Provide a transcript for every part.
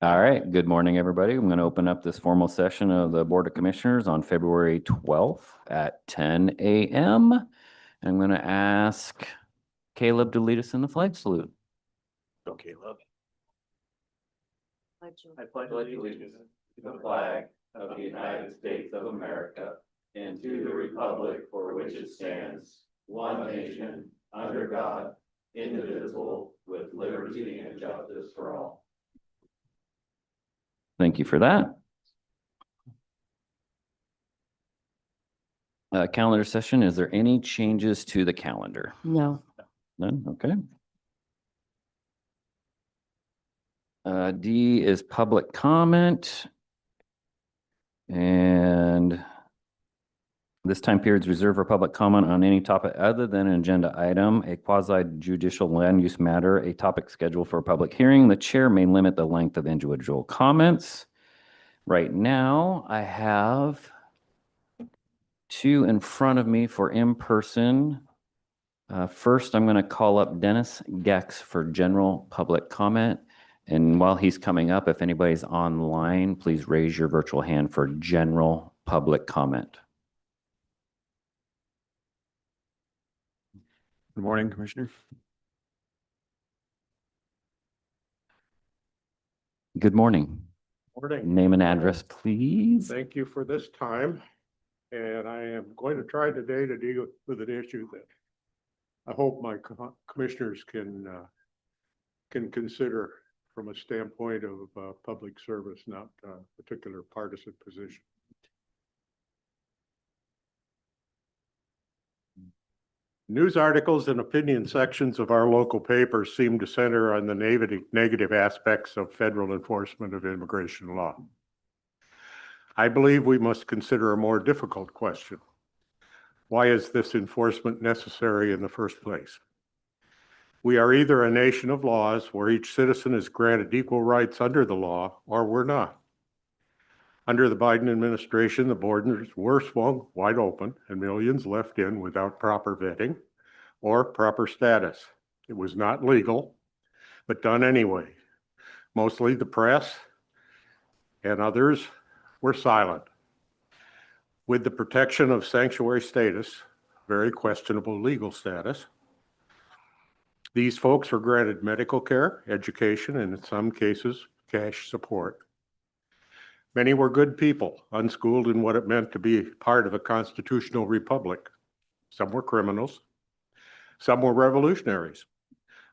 All right, good morning, everybody. I'm going to open up this formal session of the Board of Commissioners on February 12th at 10 a.m. I'm going to ask Caleb to lead us in the flag salute. Go, Caleb. I pledge allegiance to the flag of the United States of America and to the republic for which it stands, one nation, under God, indivisible, with liberty and justice for all. Thank you for that. Calendar session, is there any changes to the calendar? No. None? Okay. D is public comment. And this time period is reserved for public comment on any topic other than an agenda item, a quasi judicial land use matter, a topic scheduled for a public hearing. The chair may limit the length of individual comments. Right now, I have two in front of me for in-person. First, I'm going to call up Dennis Gex for general public comment. And while he's coming up, if anybody's online, please raise your virtual hand for general public comment. Good morning, Commissioner. Good morning. Morning. Name and address, please. Thank you for this time. And I am going to try today to deal with an issue that I hope my commissioners can consider from a standpoint of public service, not a particular partisan position. News articles and opinion sections of our local papers seem to center on the negative aspects of federal enforcement of immigration law. I believe we must consider a more difficult question. Why is this enforcement necessary in the first place? We are either a nation of laws where each citizen is granted equal rights under the law, or we're not. Under the Biden administration, the borders were swung wide open and millions left in without proper vetting or proper status. It was not legal, but done anyway. Mostly the press and others were silent. With the protection of sanctuary status, very questionable legal status, these folks were granted medical care, education, and in some cases, cash support. Many were good people, unschooled in what it meant to be part of a constitutional republic. Some were criminals. Some were revolutionaries.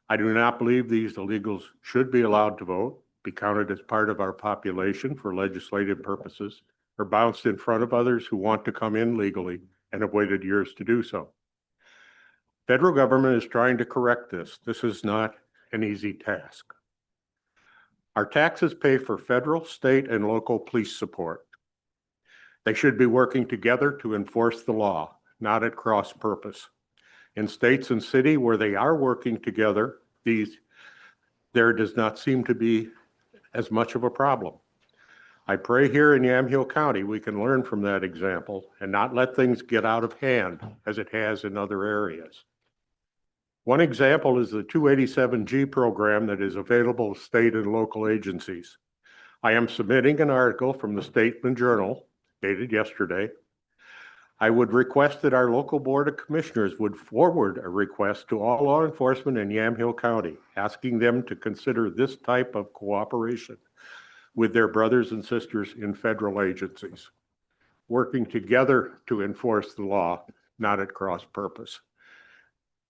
I do not believe these illegals should be allowed to vote, be counted as part of our population for legislative purposes, or bounced in front of others who want to come in legally and have waited years to do so. Federal government is trying to correct this. This is not an easy task. Our taxes pay for federal, state, and local police support. They should be working together to enforce the law, not at cross purpose. In states and cities where they are working together, there does not seem to be as much of a problem. I pray here in Yamhill County we can learn from that example and not let things get out of hand as it has in other areas. One example is the 287G program that is available to state and local agencies. I am submitting an article from the Statesman Journal, dated yesterday. I would request that our local Board of Commissioners would forward a request to all law enforcement in Yamhill County, asking them to consider this type of cooperation with their brothers and sisters in federal agencies, working together to enforce the law, not at cross purpose.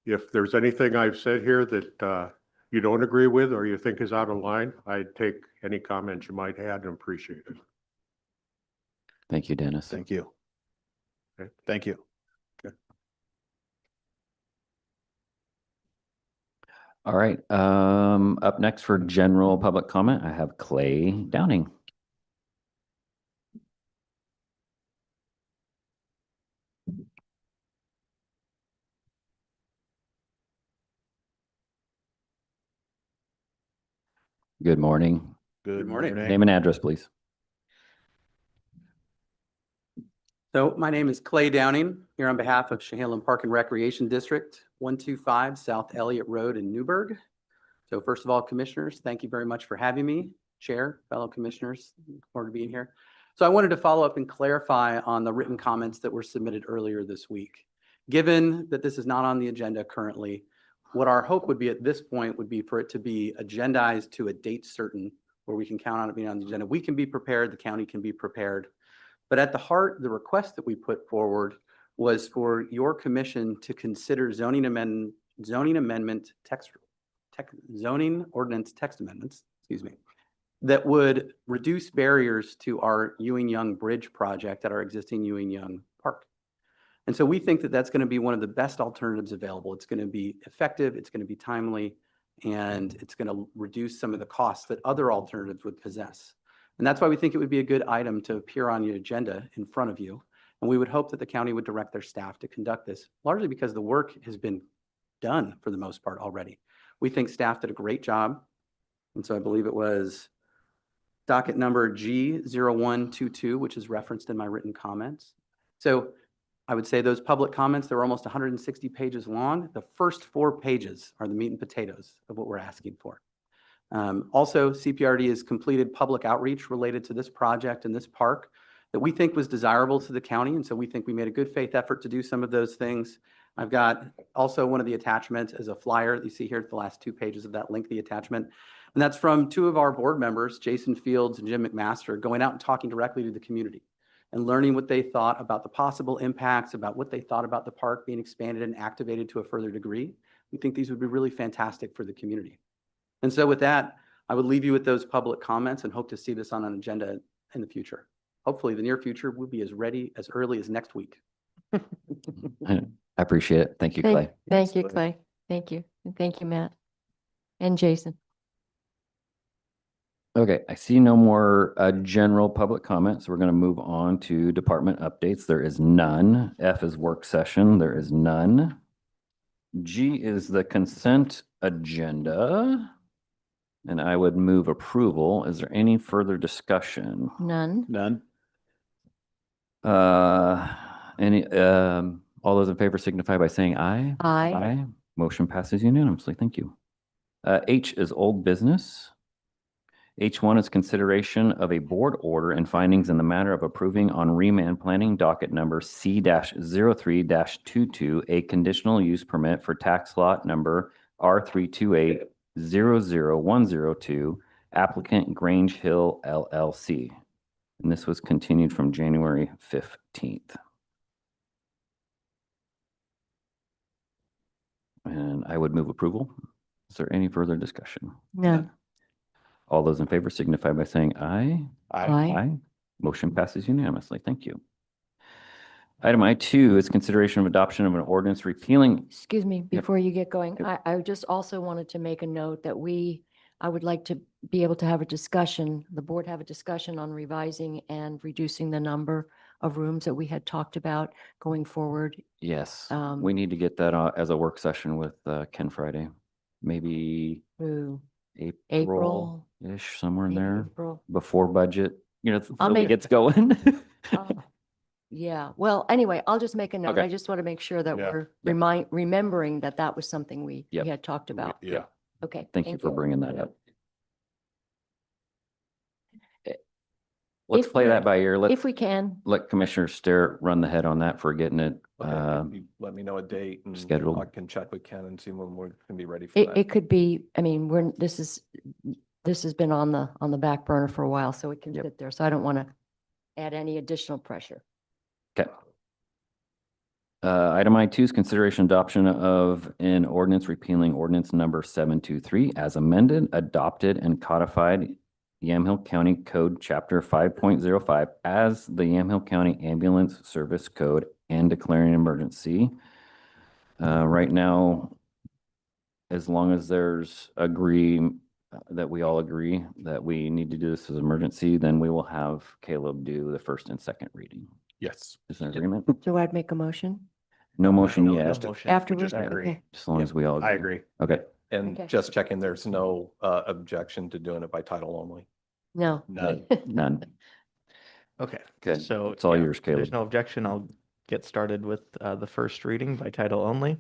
If there's anything I've said here that you don't agree with or you think is out of line, I'd take any comments you might have and appreciate it. Thank you, Dennis. Thank you. Okay. Thank you. Okay. All right. Up next for general public comment, I have Clay Downing. Good morning. Good morning. Name and address, please. So my name is Clay Downing, here on behalf of Chehalem Park and Recreation District, 125 South Elliott Road in Newburgh. So first of all, commissioners, thank you very much for having me. Chair, fellow commissioners, look forward to being here. So I wanted to follow up and clarify on the written comments that were submitted earlier this week. Given that this is not on the agenda currently, what our hope would be at this point would be for it to be agendized to a date certain where we can count on it being on the agenda. We can be prepared, the county can be prepared. But at the heart, the request that we put forward was for your commission to consider zoning ordinance text amendments, that would reduce barriers to our Ewing-Young Bridge project at our existing Ewing-Young Park. And so we think that that's going to be one of the best alternatives available. It's going to be effective, it's going to be timely, and it's going to reduce some of the costs that other alternatives would possess. And that's why we think it would be a good item to appear on your agenda in front of you. And we would hope that the county would direct their staff to conduct this, largely because the work has been done for the most part already. We think staff did a great job. And so I believe it was docket number G0122, which is referenced in my written comments. So I would say those public comments, they're almost 160 pages long. The first 4 pages are the meat and potatoes of what we're asking for. Also, CPRD has completed public outreach related to this project and this park that we think was desirable to the county. And so we think we made a good faith effort to do some of those things. I've got also one of the attachments as a flyer that you see here at the last 2 pages of that lengthy attachment. And that's from 2 of our board members, Jason Fields and Jim McMaster, going out and talking directly to the community and learning what they thought about the possible impacts, about what they thought about the park being expanded and activated to a further degree. We think these would be really fantastic for the community. And so with that, I would leave you with those public comments and hope to see this on an agenda in the future. Hopefully the near future will be as ready as early as next week. I appreciate it. Thank you, Clay. Thank you, Clay. Thank you. And thank you, Matt. And Jason. Okay, I see no more general public comments. We're going to move on to department updates. There is none. F is work session. There is none. G is the consent agenda. And I would move approval. Is there any further discussion? None. None. All those in favor signify by saying aye. Aye. Aye. Motion passes unanimously. Thank you. H is old business. H1 is consideration of a board order and findings in the matter of approving on remand planning docket number C-03-22, a conditional use permit for tax lot number R328-00102, applicant Grange Hill LLC. And this was continued from January 15th. And I would move approval. Is there any further discussion? None. All those in favor signify by saying aye. Aye. Motion passes unanimously. Thank you. Item I2 is consideration of adoption of an ordinance repealing. Excuse me, Yep. before you get going, Yep. I just also wanted to make a note that I would like to be able to have a discussion, the board have a discussion on revising and reducing the number of rooms that we had talked about going forward. Yes, Um, we need to get that as a work session with Ken Friday. Maybe Through April-ish, somewhere in maybe there, April. before budget, I'll it make- gets going. Yeah, well, anyway, I'll just make a note. Okay. I just want to make sure that Yeah. we're Yep. remembering that that was something we Yep. had talked about. Yeah. Okay. Thank you for bringing that up. Let's If play we- that by ear. If Let's we can, let Commissioner Starrett run the head on that for getting it. Okay, you let me know a date and scheduled. I can check with Ken and see when we're gonna be ready for it that. could be, I mean, this has been on the back burner for a while, so it can Yep. sit there. So I don't want to add any additional pressure. Okay. Item I2 is consideration adoption of an ordinance repealing ordinance number 723 as amended, adopted, and codified Yamhill County Code Chapter 5.05 as the Yamhill County Ambulance Service Code and declaring an emergency. Right now, as long as there's that we all agree that we need to do this as an emergency, then we will have Caleb do the first and second reading. Yes. Is there agreement? So I'd make a motion No motion No, yet, no motion. afterwards? just agree. Okay. as long as we all. I agree. Okay, And Okay. just checking, there's no objection to doing it by title only. No. None. none. Okay, Okay, so it's all yeah, yours, if there's Caleb. no objection, I'll get started with the first reading by title only.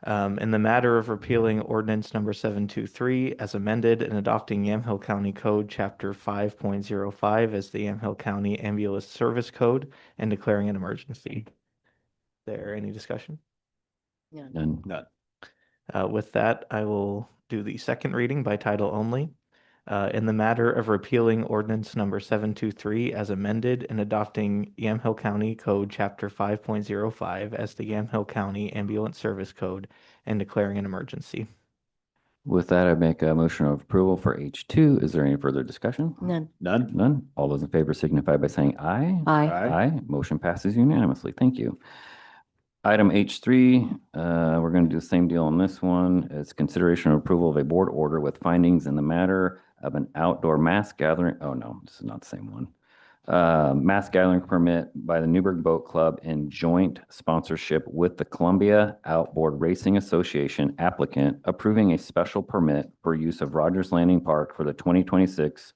In the matter of repealing ordinance number 723 as amended and adopting Yamhill County Code Chapter 5.05 as the Yamhill County Ambulance Service Code and declaring an emergency. There any discussion? None. None. With that, I will do the second reading by title only. In the matter of repealing ordinance number 723 as amended and adopting Yamhill County Code Chapter 5.05 as the Yamhill County Ambulance Service Code and declaring an emergency. With that, I make a motion of approval for H2. Is there any further discussion? None. None. None. All those in favor signify by saying aye. Aye. Aye. Motion passes unanimously. Thank you. Item H3, we're going to do the same deal on this one. It's consideration of approval of a board order with findings in the matter of an outdoor mass gathering. Oh, no, this is not the same one. Mass gathering permit by the Newburgh Boat Club in joint sponsorship with the Columbia Outboard Racing Association applicant approving a special permit for use of Rogers Landing Park for the 2026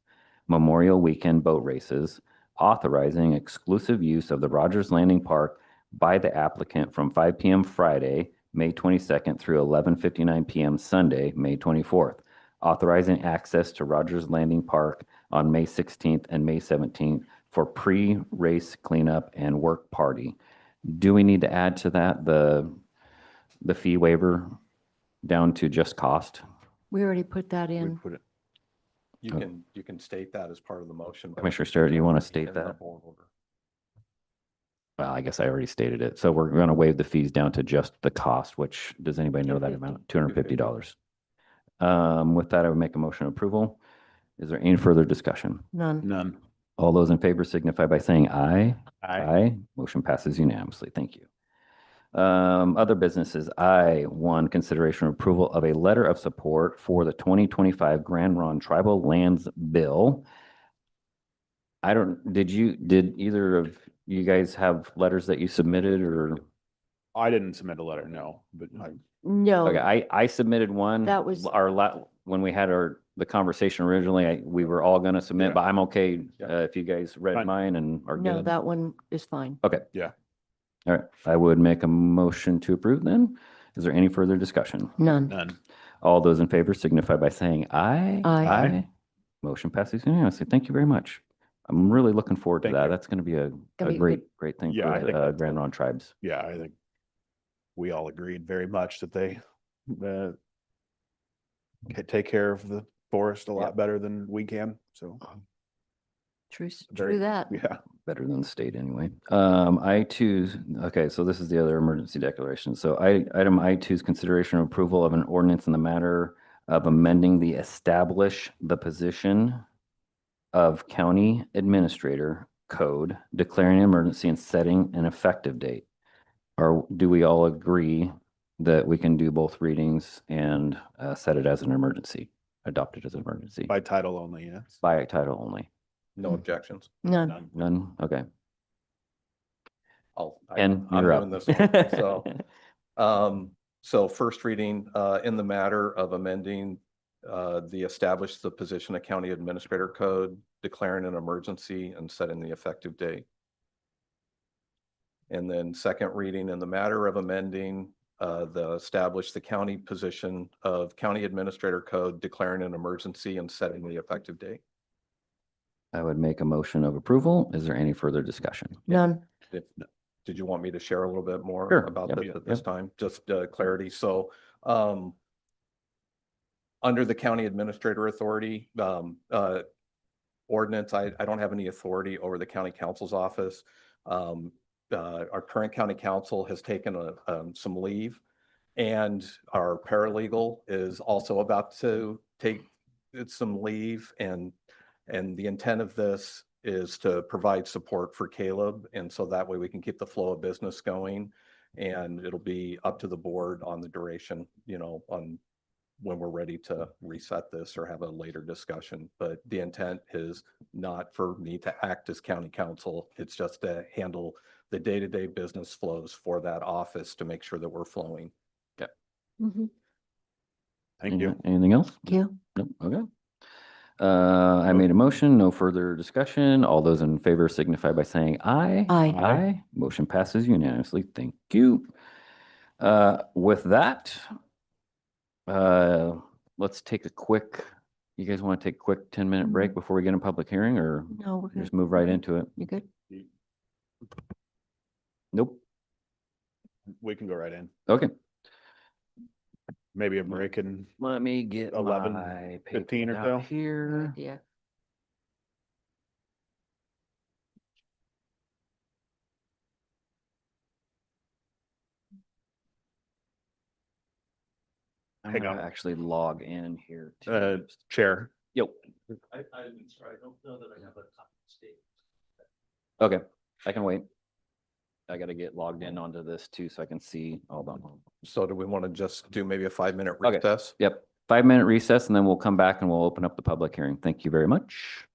Memorial Weekend boat races, authorizing exclusive use of the Rogers Landing Park by the applicant from 5 p.m. Friday, May 22nd through 11:59 p.m. Sunday, May 24th, authorizing access to Rogers Landing Park on May 16th and May 17th for pre-race cleanup and work party. Do we need to add to that the fee waiver down to just cost? We already put that We in. put it, you can state that as part of the motion. but Commissioner Starrett, do you want to state in the that? board order. Well, I guess I already stated it. So we're going to waive the fees down to just the cost, which, does anybody know that amount? $250. With that, I would make a motion of approval. Is there any further discussion? None. None. All those in favor signify by saying aye. Aye. Motion passes unanimously. Thank you. Other businesses, I1, consideration of approval of a letter of support for the 2025 Grand Ronde Tribal Lands Bill. Did either of you guys have letters that you submitted or? I didn't submit a letter, no, but I, No. Okay, I submitted one. That was- when we had the conversation originally, we were all going to submit, Yeah. but I'm okay Yeah. if you guys read Fine. mine and are No, good. that one is fine. Okay. Yeah. All right, I would make a motion to approve then. Is there any further discussion? None. none. All those in favor signify by saying aye. Aye. Motion passes unanimously. Thank you very much. I'm really looking forward to Thank that. you. That's going to be a Gonna be a great thing Yeah, I for think the that's Grand a- Ronde tribes. Yeah, I think we all agreed very much that they take care of the forest a lot better than we can, so, True, Very- true that. yeah. Better than the state anyway. I2, okay, so this is the other emergency declaration. So item I2 is consideration of approval of an ordinance in the matter of amending the establish the position of county administrator code, declaring an emergency and setting an effective date. Or do we all agree that we can do both readings and set it as an emergency, adopt it as an emergency By title only, yes. by title only? No objections. None. None? Okay. I'm you're up. doing this one. So first reading, in the matter of amending the establish the position of county administrator code, declaring an emergency and setting the effective date. And then second reading in the matter of amending the establish the county position of county administrator code, declaring an emergency and setting the effective date. I would make a motion of approval. Is there any further discussion? None. Did you want me to share a little bit more Sure. about Yep. this at this time? Just clarity. So under the county administrator authority ordinance, I don't have any authority over the county counsel's office. Our current county counsel has taken some leave, and our paralegal is also about to take some leave, and the intent of this is to provide support for Caleb. And so that way we can keep the flow of business going, and it'll be up to the board on the duration, on when we're ready to reset this or have a later discussion. But the intent is not for me to act as county counsel. It's just to handle the day-to-day business flows for that office to make sure that we're flowing. Mhm. Thank you. Anything else? Thank you. Nope. Okay. I made a motion, no further discussion. All those in favor signify by saying aye. Aye. Aye. Motion passes unanimously. Thank you. With that, let's take a quick, you guys want to take a quick 10-minute break before we get in public hearing, or No, we're good. just move right into it? You good? Nope. We can go right in. Okay. Maybe a break in Let me get 11, my 15 or papers so. out here. Yeah. I'm Hang gonna on. actually log in here. too. Chair. Yep. I'm sorry, I don't know that I have a copy of the state. Okay, I can wait. I gotta get logged in onto this too, so I can see. Hold on. So do we want to just do maybe a 5-minute Okay. recess? Yep, 5-minute recess, and then we'll come back and we'll open up the public hearing. Thank you very much.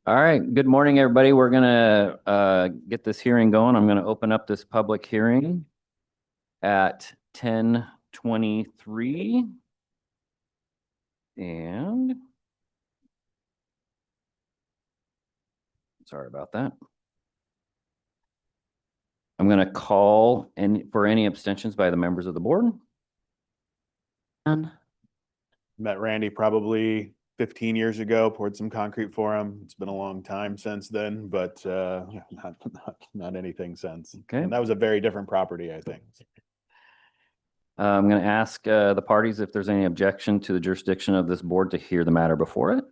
All right, good morning, everybody. We're gonna get this hearing going. I'm gonna open up this public hearing at 10:23. And sorry about that. I'm gonna call for any abstentions by the members of the board. None. Met Randy probably 15 years ago, poured some concrete for him. It's been a long time since then, but not anything since. Okay. And that was a very different property, I think. I'm going to ask the parties if there's any objection to the jurisdiction of this board to hear the matter before it.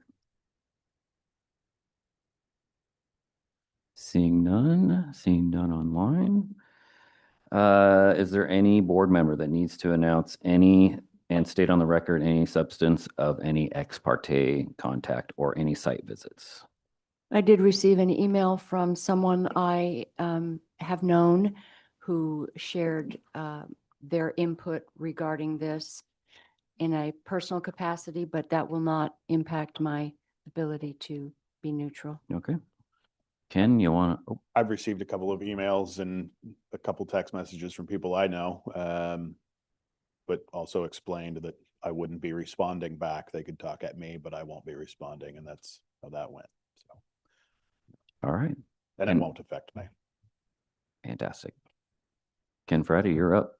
Seeing none online. Is there any board member that needs to announce any and state on the record any substance of any ex parte contact or any site visits? I did receive an email from someone I have known who shared their input regarding this in a personal capacity, but that will not impact my ability to be neutral. Okay. Ken, you want to? I've received a couple of emails and a couple text messages from people I know, but also explained that I wouldn't be responding back. They could talk at me, but I won't be responding, and that's how that went. So, All right. and it And- won't affect me. Fantastic. Ken Freddy, you're up.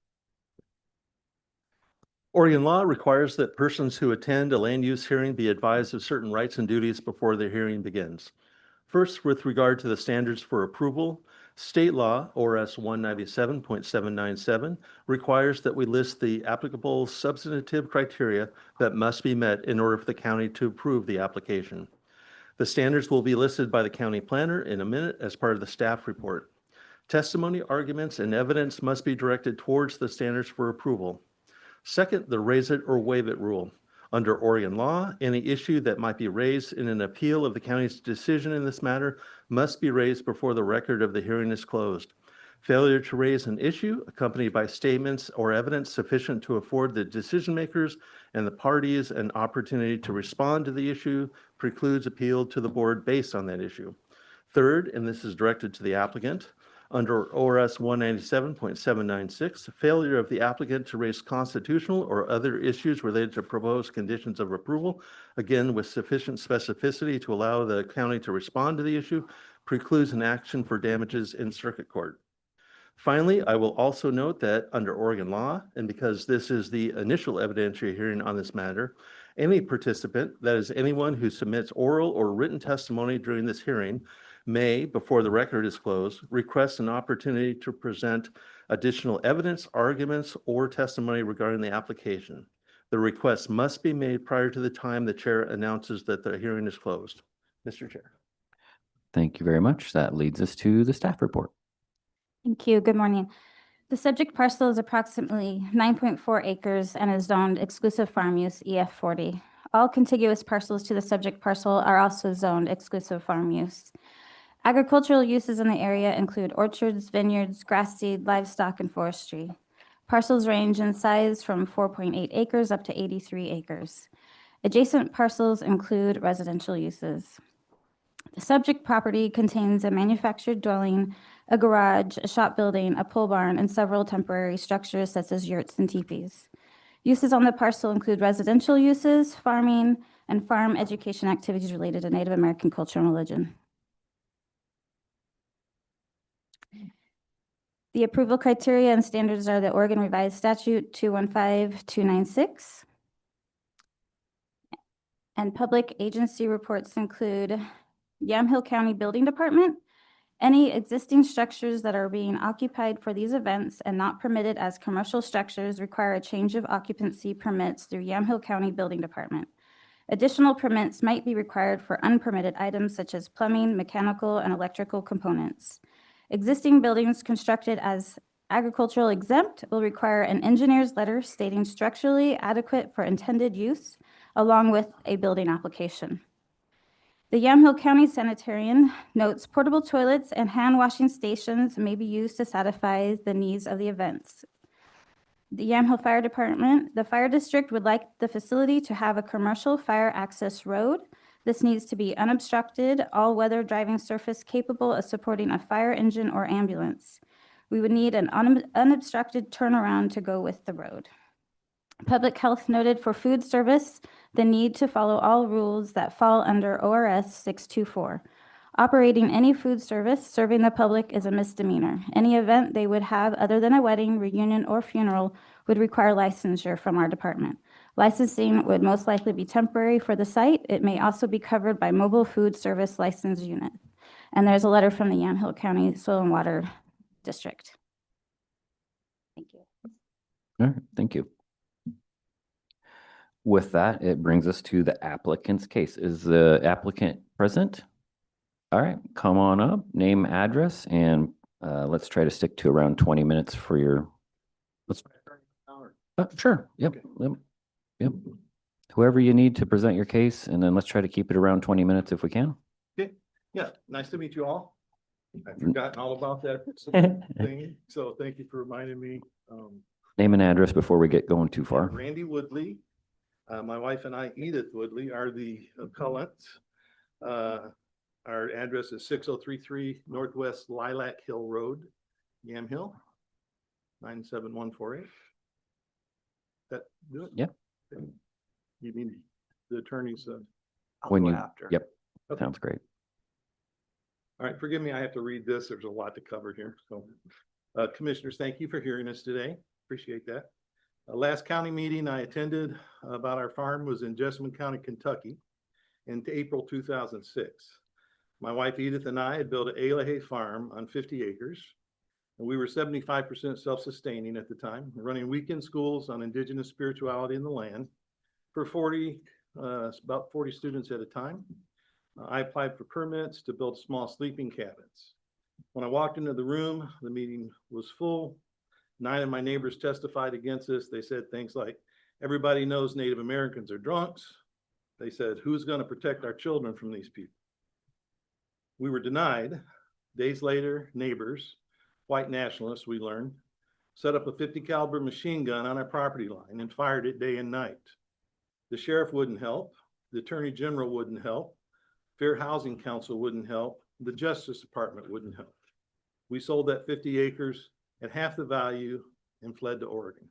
Oregon law requires that persons who attend a land use hearing be advised of certain rights and duties before the hearing begins. First, with regard to the standards for approval, state law, ORS 197.797, requires that we list the applicable substantive criteria that must be met in order for the county to approve the application. The standards will be listed by the county planner in a minute as part of the staff report. Testimony, arguments, and evidence must be directed towards the standards for approval. Second, the raise it or waive it rule. Under Oregon law, any issue that might be raised in an appeal of the county's decision in this matter must be raised before the record of the hearing is closed. Failure to raise an issue accompanied by statements or evidence sufficient to afford the decision makers and the parties an opportunity to respond to the issue precludes appeal to the board based on that issue. Third, and this is directed to the applicant, under ORS 197.796, failure of the applicant to raise constitutional or other issues related to proposed conditions of approval, again with sufficient specificity to allow the county to respond to the issue, precludes an action for damages in circuit court. Finally, I will also note that under Oregon law, and because this is the initial evidentiary hearing on this matter, any participant, that is anyone who submits oral or written testimony during this hearing, may, before the record is closed, request an opportunity to present additional evidence, arguments, or testimony regarding the application. The request must be made prior to the time the chair announces that the hearing is closed. Mr. Chair. Thank you very much. That leads us to the staff report. Thank you. Good morning. The subject parcel is approximately 9.4 acres and is zoned exclusive farm use EF40. All contiguous parcels to the subject parcel are also zoned exclusive farm use. Agricultural uses in the area include orchards, vineyards, grass seed, livestock, and forestry. Parcels range in size from 4.8 acres up to 83 acres. Adjacent parcels include residential uses. The subject property contains a manufactured dwelling, a garage, a shop building, a pole barn, and several temporary structures such as yurts and teepees. Uses on the parcel include residential uses, farming, and farm education activities related to Native American culture and religion. The approval criteria and standards are the Oregon Revised Statute 215296. And public agency reports include Yamhill County Building Department. Any existing structures that are being occupied for these events and not permitted as commercial structures require a change of occupancy permits through Yamhill County Building Department. Additional permits might be required for unpermitted items such as plumbing, mechanical, and electrical components. Existing buildings constructed as agricultural exempt will require an engineer's letter stating structurally adequate for intended use, along with a building application. The Yamhill County Sanitarian notes portable toilets and hand washing stations may be used to satisfy the needs of the events. The Yamhill Fire Department, the fire district would like the facility to have a commercial fire access road. This needs to be unobstructed, all-weather driving surface capable of supporting a fire engine or ambulance. We would need an unobstructed turnaround to go with the road. Public Health noted for food service the need to follow all rules that fall under ORS 624. Operating any food service serving the public is a misdemeanor. Any event they would have other than a wedding, reunion, or funeral would require licensure from our department. Licensing would most likely be temporary for the site. It may also be covered by mobile food service license unit. And there's a letter from the Yamhill County Soil and Water District. Thank you. All right, thank you. With that, it brings us to the applicant's case. Is the applicant present? All right, come on up, name, address, and let's try to stick to around 20 minutes for your, sure, yep, yep. Whoever you need to present your case, and then let's try to keep it around 20 minutes if we can. Okay, yeah, nice to meet you all. I've forgotten all about that thing, so thank you for reminding me. Name and address before we get going too far. Randy Woodley, my wife and I, Edith Woodley, are the appellants. Our address is 6033 Northwest Lilac Hill Road, Yamhill, 97148. That do it? Yeah. You mean the attorney's? When go you, after. yep, Okay. sounds great. All right, forgive me, I have to read this. There's a lot to cover here. So, commissioners, thank you for hearing us today. Appreciate that. Last county meeting I attended about our farm was in Jessamine County, Kentucky in April 2006. My wife Edith and I had built an Alehay farm on 50 acres, and we were 75% self-sustaining at the time, running weekend schools on indigenous spirituality in the land for about 40 students at a time. I applied for permits to build small sleeping cabins. When I walked into the room, the meeting was full. 9 of my neighbors testified against us. They said things like, everybody knows Native Americans are drunks. They said, who's going to protect our children from these people? We were denied. Days later, neighbors, white nationalists, we learned, set up a 50 caliber machine gun on our property line and fired it day and night. The sheriff wouldn't help. The attorney general wouldn't help. Fair Housing Council wouldn't help. The Justice Department wouldn't help. We sold that 50 acres at half the value and fled to Oregon.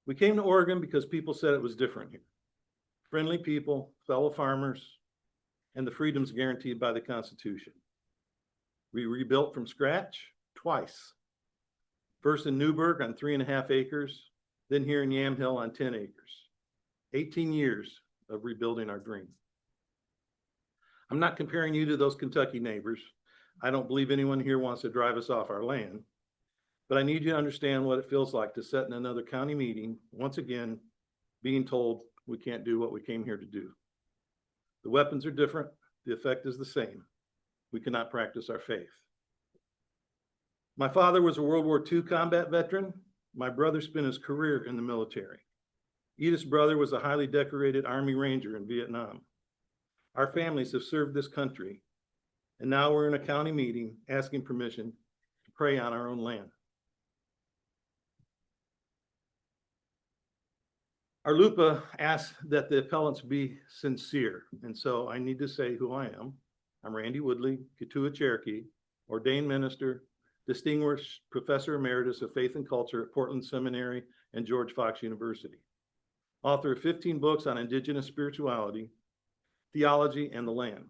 We came to Oregon because people said it was different here. Friendly people, fellow farmers, and the freedoms guaranteed by the Constitution. We rebuilt from scratch twice. First in Newburgh on 3.5 acres, then here in Yamhill on 10 acres. 18 years of rebuilding our dream. I'm not comparing you to those Kentucky neighbors. I don't believe anyone here wants to drive us off our land, but I need you to understand what it feels like to sit in another county meeting, once again, being told we can't do what we came here to do. The weapons are different. The effect is the same. We cannot practice our faith. My father was a World War II combat veteran. My brother spent his career in the military. Edith's brother was a highly decorated Army Ranger in Vietnam. Our families have served this country, and now we're in a county meeting asking permission to pray on our own land. Our LUPA asks that the appellants be sincere, and so I need to say who I am. I'm Randy Woodley, Kituwa Cherokee, ordained minister, distinguished professor emeritus of faith and culture at Portland Seminary and George Fox University, author of 15 books on indigenous spirituality, theology, and the land.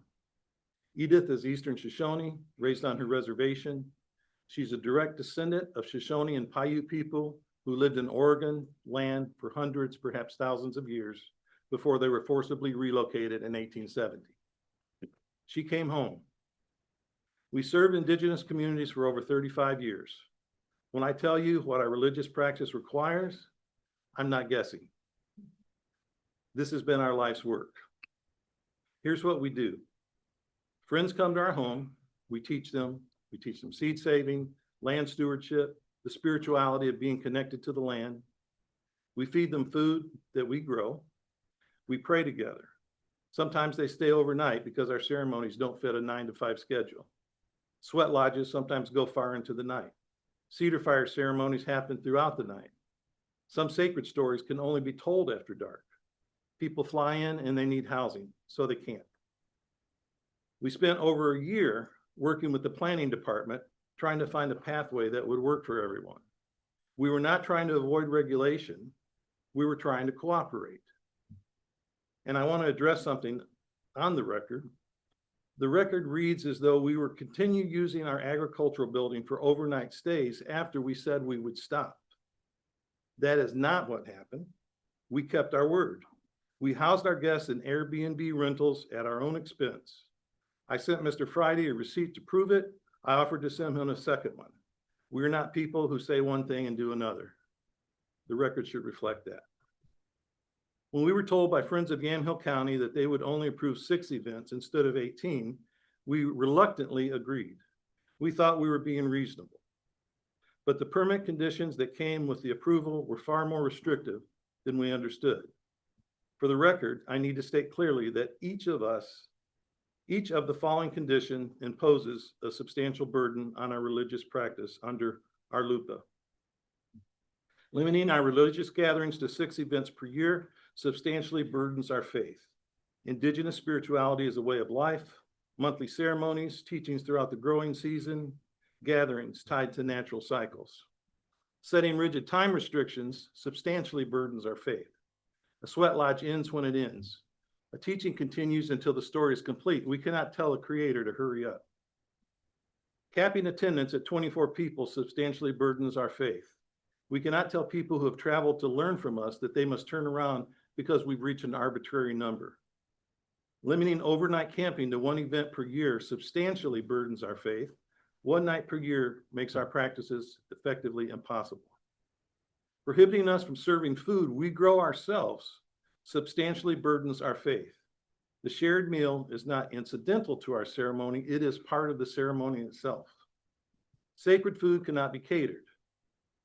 Edith is Eastern Shoshone, raised on her reservation. She's a direct descendant of Shoshone and Paiute people who lived in Oregon land for hundreds, perhaps thousands of years before they were forcibly relocated in 1870. She came home. We served indigenous communities for over 35 years. When I tell you what our religious practice requires, I'm not guessing. This has been our life's work. Here's what we do. Friends come to our home, we teach them seed saving, land stewardship, the spirituality of being connected to the land. We feed them food that we grow. We pray together. Sometimes they stay overnight because our ceremonies don't fit a 9-to-5 schedule. Sweat lodges sometimes go far into the night. Cedar fire ceremonies happen throughout the night. Some sacred stories can only be told after dark. People fly in and they need housing, so they can't. We spent over a year working with the planning department, trying to find a pathway that would work for everyone. We were not trying to avoid regulation. We were trying to cooperate. And I want to address something on the record. The record reads as though we were continue using our agricultural building for overnight stays after we said we would stop. That is not what happened. We kept our word. We housed our guests in Airbnb rentals at our own expense. I sent Mr. Friday a receipt to prove it. I offered to send him a second one. We're not people who say one thing and do another. The record should reflect that. When we were told by Friends of Yamhill County that they would only approve 6 events instead of 18, we reluctantly agreed. We thought we were being reasonable. But the permit conditions that came with the approval were far more restrictive than we understood. For the record, I need to state clearly that each of the following condition imposes a substantial burden on our religious practice under our LUPA. Limiting our religious gatherings to 6 events per year substantially burdens our faith. Indigenous spirituality is a way of life, monthly ceremonies, teachings throughout the growing season, gatherings tied to natural cycles. Setting rigid time restrictions substantially burdens our faith. A sweat lodge ends when it ends. A teaching continues until the story is complete. We cannot tell a creator to hurry up. Capping attendance at 24 people substantially burdens our faith. We cannot tell people who have traveled to learn from us that they must turn around because we've reached an arbitrary number. Limiting overnight camping to 1 event per year substantially burdens our faith. 1 night per year makes our practices effectively impossible. Prohibiting us from serving food we grow ourselves substantially burdens our faith. The shared meal is not incidental to our ceremony, it is part of the ceremony itself. Sacred food cannot be catered.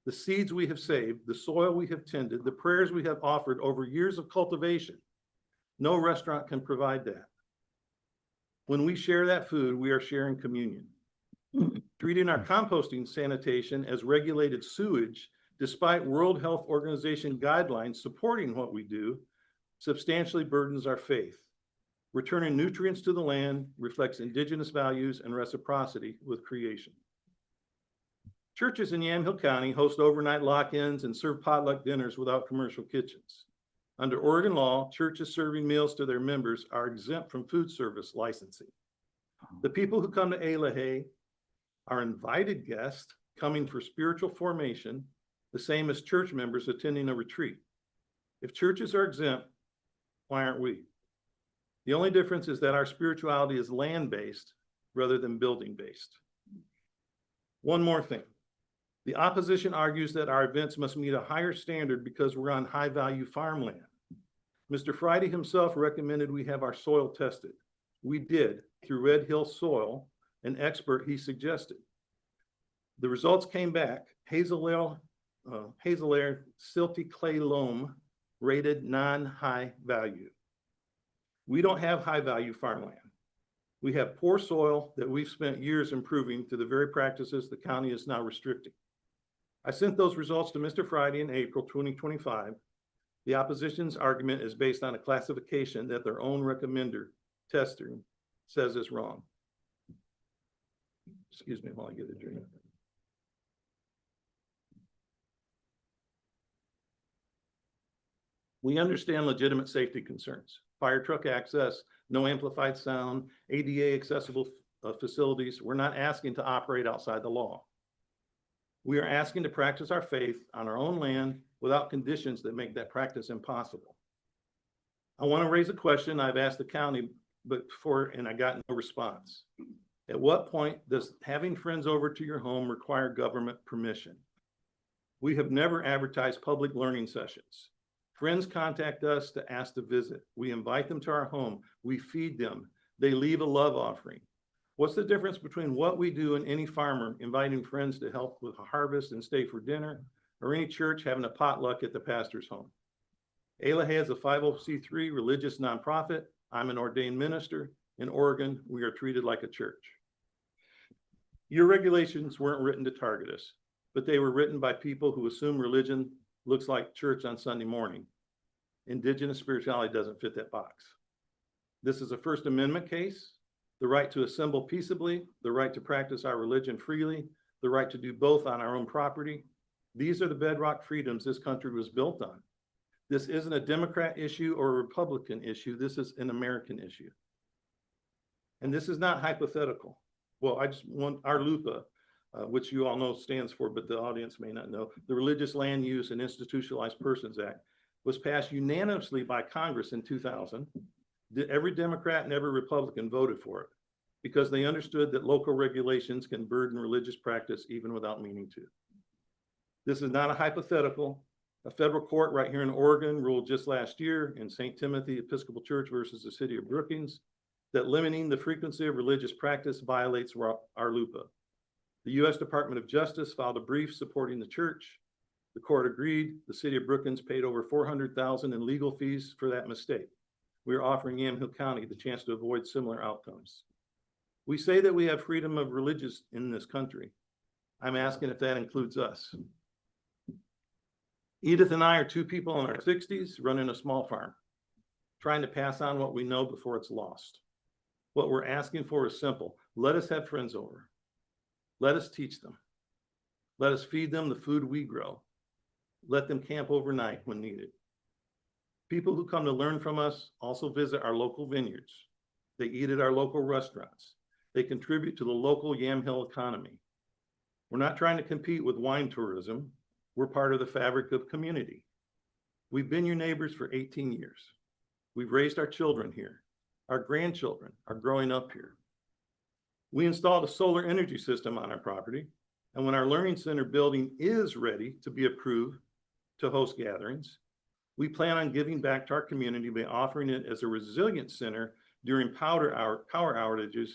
The seeds we have saved, the soil we have tended, the prayers we have offered over years of cultivation, no restaurant can provide that. When we share that food, we are sharing communion. Treating our composting sanitation as regulated sewage, despite World Health Organization guidelines supporting what we do, substantially burdens our faith. Returning nutrients to the land reflects indigenous values and reciprocity with creation. Churches in Yamhill County host overnight lock-ins and serve potluck dinners without commercial kitchens. Under Oregon law, churches serving meals to their members are exempt from food service licensing. The people who come to Elahe are invited guests coming for spiritual formation, the same as church members attending a retreat. If churches are exempt, why aren't we? The only difference is that our spirituality is land-based rather than building-based. One more thing. The opposition argues that our events must meet a higher standard because we're on high-value farmland. Mr. Friday himself recommended we have our soil tested. We did through Red Hill Soil, an expert he suggested. The results came back, Hazelair silty clay loam rated non-high value. We don't have high value farmland. We have poor soil that we've spent years improving through the very practices the county is now restricting. I sent those results to Mr. Friday in April 2025. The opposition's argument is based on a classification that their own recommender tester says is wrong. Excuse me while I get a drink. We understand legitimate safety concerns. Fire truck access, no amplified sound, ADA accessible facilities. We're not asking to operate outside the law. We are asking to practice our faith on our own land without conditions that make that practice impossible. I want to raise a question I've asked the county before and I got no response. At what point does having friends over to your home require government permission? We have never advertised public learning sessions. Friends contact us to ask to visit. We invite them to our home. We feed them. They leave a love offering. What's the difference between what we do and any farmer inviting friends to help with a harvest and stay for dinner, or any church having a potluck at the pastor's home? Elahe is a 501c3 religious nonprofit. I'm an ordained minister. In Oregon, we are treated like a church. Your regulations weren't written to target us, but they were written by people who assume religion looks like church on Sunday morning. Indigenous spirituality doesn't fit that box. This is a First Amendment case, the right to assemble peaceably, the right to practice our religion freely, the right to do both on our own property. These are the bedrock freedoms this country was built on. This isn't a Democrat issue or a Republican issue. This is an American issue. And this is not hypothetical. Well, I just want our LUPA, which you all know stands for, but the audience may not know, the Religious Land Use and Institutionalized Persons Act, was passed unanimously by Congress in 2000. Every Democrat and every Republican voted for it because they understood that local regulations can burden religious practice even without meaning to. This is not a hypothetical. A federal court right here in Oregon ruled just last year in St. Timothy Episcopal Church versus the City of Brookings that limiting the frequency of religious practice violates our LUPA. The U.S. Department of Justice filed a brief supporting the church. The court agreed. The City of Brookings paid over $400,000 in legal fees for that mistake. We are offering Yamhill County the chance to avoid similar outcomes. We say that we have freedom of religious in this country. I'm asking if that includes us. Edith and I are two people in our 60s running a small farm, trying to pass on what we know before it's lost. What we're asking for is simple. Let us have friends over. Let us teach them. Let us feed them the food we grow. Let them camp overnight when needed. People who come to learn from us also visit our local vineyards. They eat at our local restaurants. They contribute to the local Yamhill economy. We're not trying to compete with wine tourism. We're part of the fabric of community. We've been your neighbors for 18 years. We've raised our children here. Our grandchildren are growing up here. We installed a solar energy system on our property, and when our Learning Center building is ready to be approved to host gatherings, we plan on giving back to our community by offering it as a resilient center during power outages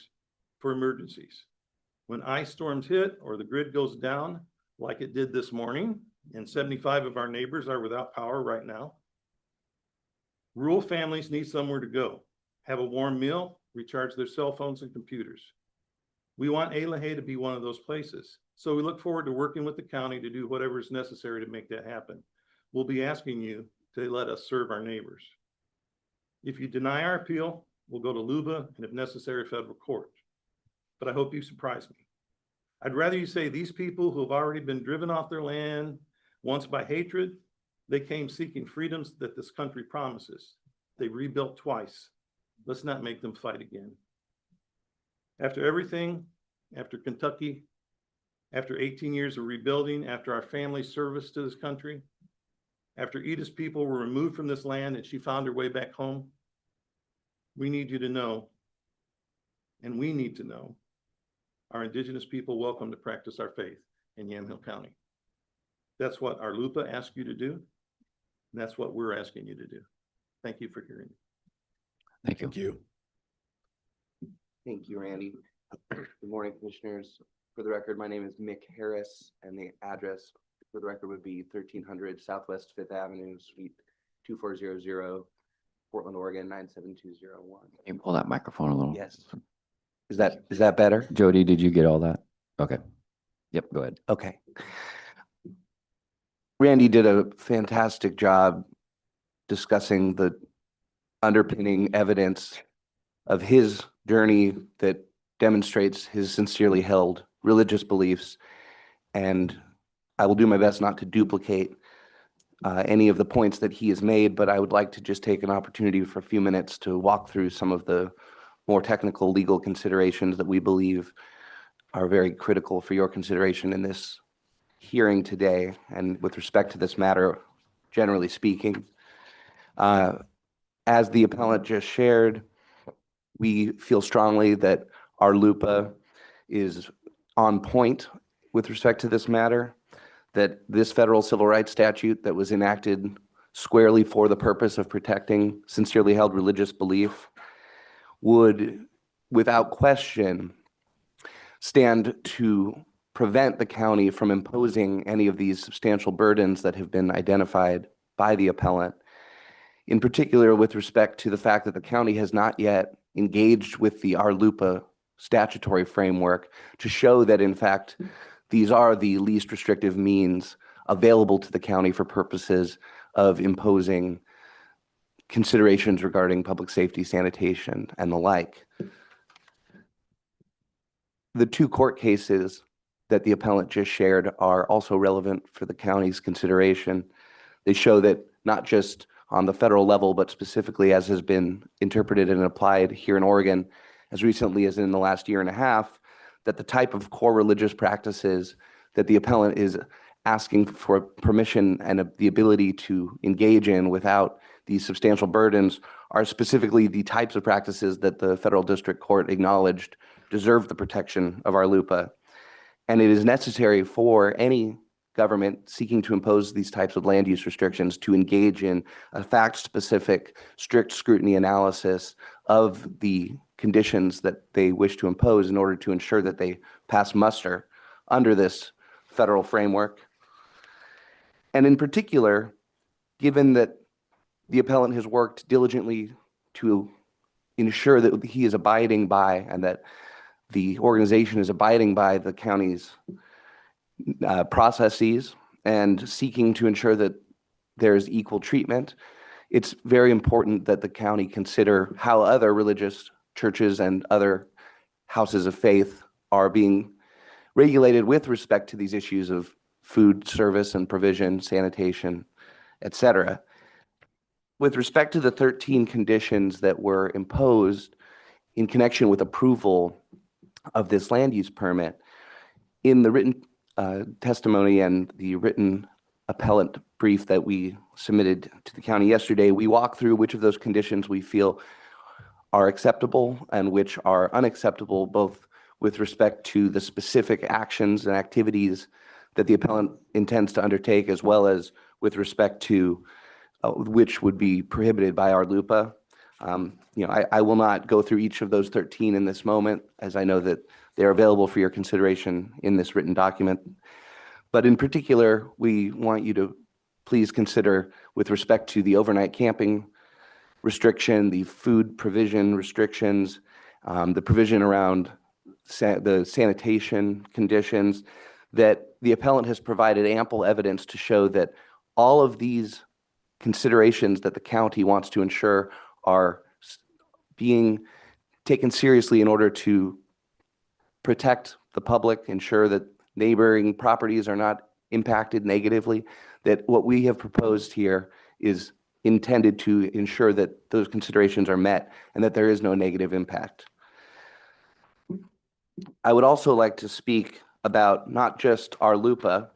for emergencies. When ice storms hit or the grid goes down, like it did this morning, and 75 of our neighbors are without power right now, rural families need somewhere to go, have a warm meal, recharge their cell phones and computers. We want Elahay to be one of those places. So we look forward to working with the county to do whatever is necessary to make that happen. We'll be asking you to let us serve our neighbors. If you deny our appeal, we'll go to LUBA and if necessary, federal court. But I hope you surprise me. I'd rather you say these people who have already been driven off their land once by hatred, they came seeking freedoms that this country promises. They rebuilt twice. Let's not make them fight again. After everything, after Kentucky, after 18 years of rebuilding, after our family's service to this country, after Edith's people were removed from this land and she found her way back home, we need you to know, and we need to know, our Indigenous people welcome to practice our faith in Yamhill County. That's what our LUPA asked you to do, and that's what we're asking you to do. Thank you for hearing me. Thank you. Thank you. Thank you, Randy. Good morning, commissioners. For the record, my name is Mick Harris, and the address for the record would be 1300 Southwest 5th Avenue, Suite 2400, Portland, Oregon 97201. Can you pull that microphone a little? Yes. Is that better? Jody, did you get all that? Okay. Yep, go ahead. Okay. Randy did a fantastic job discussing the underpinning evidence of his journey that demonstrates his sincerely held religious beliefs. And I will do my best not to duplicate any of the points that he has made, but I would like to just take an opportunity for a few minutes to walk through some of the more technical legal considerations that we believe are very critical for your consideration in this hearing today. And with respect to this matter, generally speaking, as the appellant just shared, we feel strongly that our LUPA is on point with respect to this matter, that this federal civil rights statute that was enacted squarely for the purpose of protecting sincerely held religious belief would, without question, stand to prevent the county from imposing any of these substantial burdens that have been identified by the appellant, in particular with respect to the fact that the county has not yet engaged with the RLUPA statutory framework to show that, in fact, these are the least restrictive means available to the county for purposes of imposing considerations regarding public safety, sanitation, and the like. The two court cases that the appellant just shared are also relevant for the county's consideration. They show that not just on the federal level, but specifically as has been interpreted and applied here in Oregon as recently as in the last year and a half, that the type of core religious practices that the appellant is asking for permission and the ability to engage in without these substantial burdens are specifically the types of practices that the federal district court acknowledged deserve the protection of our LUPA. And it is necessary for any government seeking to impose these types of land use restrictions to engage in a fact-specific, strict scrutiny analysis of the conditions that they wish to impose in order to ensure that they pass muster under this federal framework. And in particular, given that the appellant has worked diligently to ensure that he is abiding by and that the organization is abiding by the county's processes and seeking to ensure that there is equal treatment, it's very important that the county consider how other religious churches and other houses of faith are being regulated with respect to these issues of food service and provision, sanitation, etc. With respect to the 13 conditions that were imposed in connection with approval of this land use permit, in the written testimony and the written appellant brief that we submitted to the county yesterday, we walk through which of those conditions we feel are acceptable and which are unacceptable, both with respect to the specific actions and activities that the appellant intends to undertake, as well as with respect to which would be prohibited by our LUPA. I will not go through each of those 13 in this moment, as I know that they're available for your consideration in this written document. But in particular, we want you to please consider, with respect to the overnight camping restriction, the food provision restrictions, the provision around the sanitation conditions, that the appellant has provided ample evidence to show that all of these considerations that the county wants to ensure are being taken seriously in order to protect the public, ensure that neighboring properties are not impacted negatively, that what we have proposed here is intended to ensure that those considerations are met and that there is no negative impact. I would also like to speak about not just our LUPA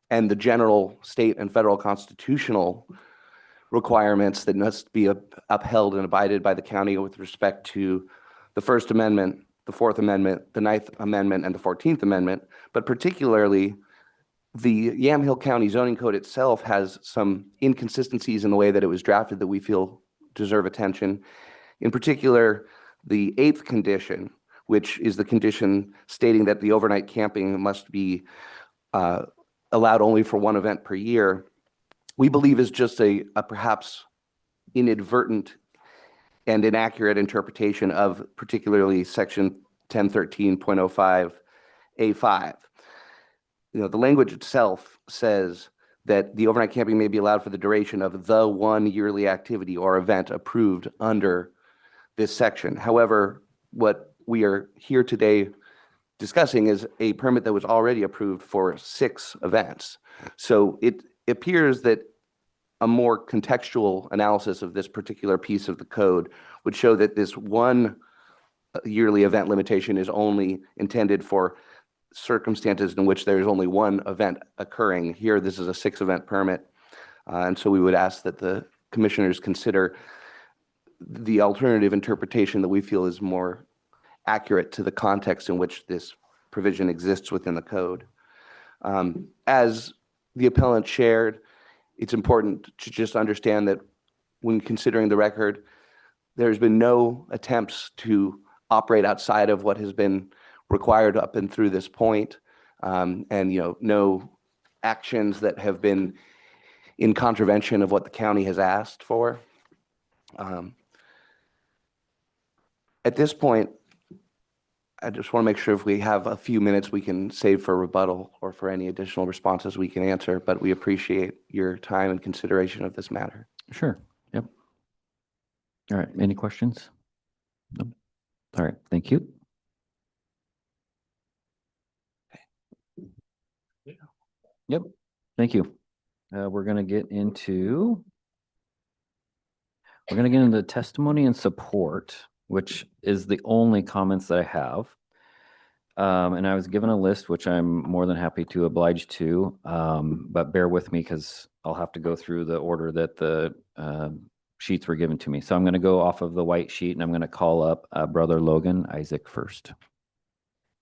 and the general state and federal constitutional requirements that must be upheld and abided by the county with respect to the First Amendment, the Fourth Amendment, the Ninth Amendment, and the 14th Amendment, but particularly the Yamhill County Zoning Code itself has some inconsistencies in the way that it was drafted that we feel deserve attention. In particular, the 8th condition, which is the condition stating that the overnight camping must be allowed only for one event per year, we believe is just a perhaps inadvertent and inaccurate interpretation of particularly section 1013.05A5. The language itself says that the overnight camping may be allowed for the duration of the one yearly activity or event approved under this section. However, what we are here today discussing is a permit that was already approved for 6 events. So it appears that a more contextual analysis of this particular piece of the code would show that this one yearly event limitation is only intended for circumstances in which there is only one event occurring. Here, this is a 6-event permit. And so we would ask that the commissioners consider the alternative interpretation that we feel is more accurate to the context in which this provision exists within the code. As the appellant shared, it's important to just understand that when considering the record, there's been no attempts to operate outside of what has been required up and through this point, and no actions that have been in contravention of what the county has asked for. At this point, I just want to make sure if we have a few minutes, we can save for rebuttal or for any additional responses we can answer, but we appreciate your time and consideration of this matter. Sure. Yep. All right. Any questions? Nope. All right. Thank you. Yep. Thank you. We're going to get into testimony and support, which is the only comments that I have. And I was given a list, which I'm more than happy to oblige to, but bear with me because I'll have to go through the order that the sheets were given to me. So I'm going to go off of the white sheet and I'm going to call up Brother Logan Isaac first.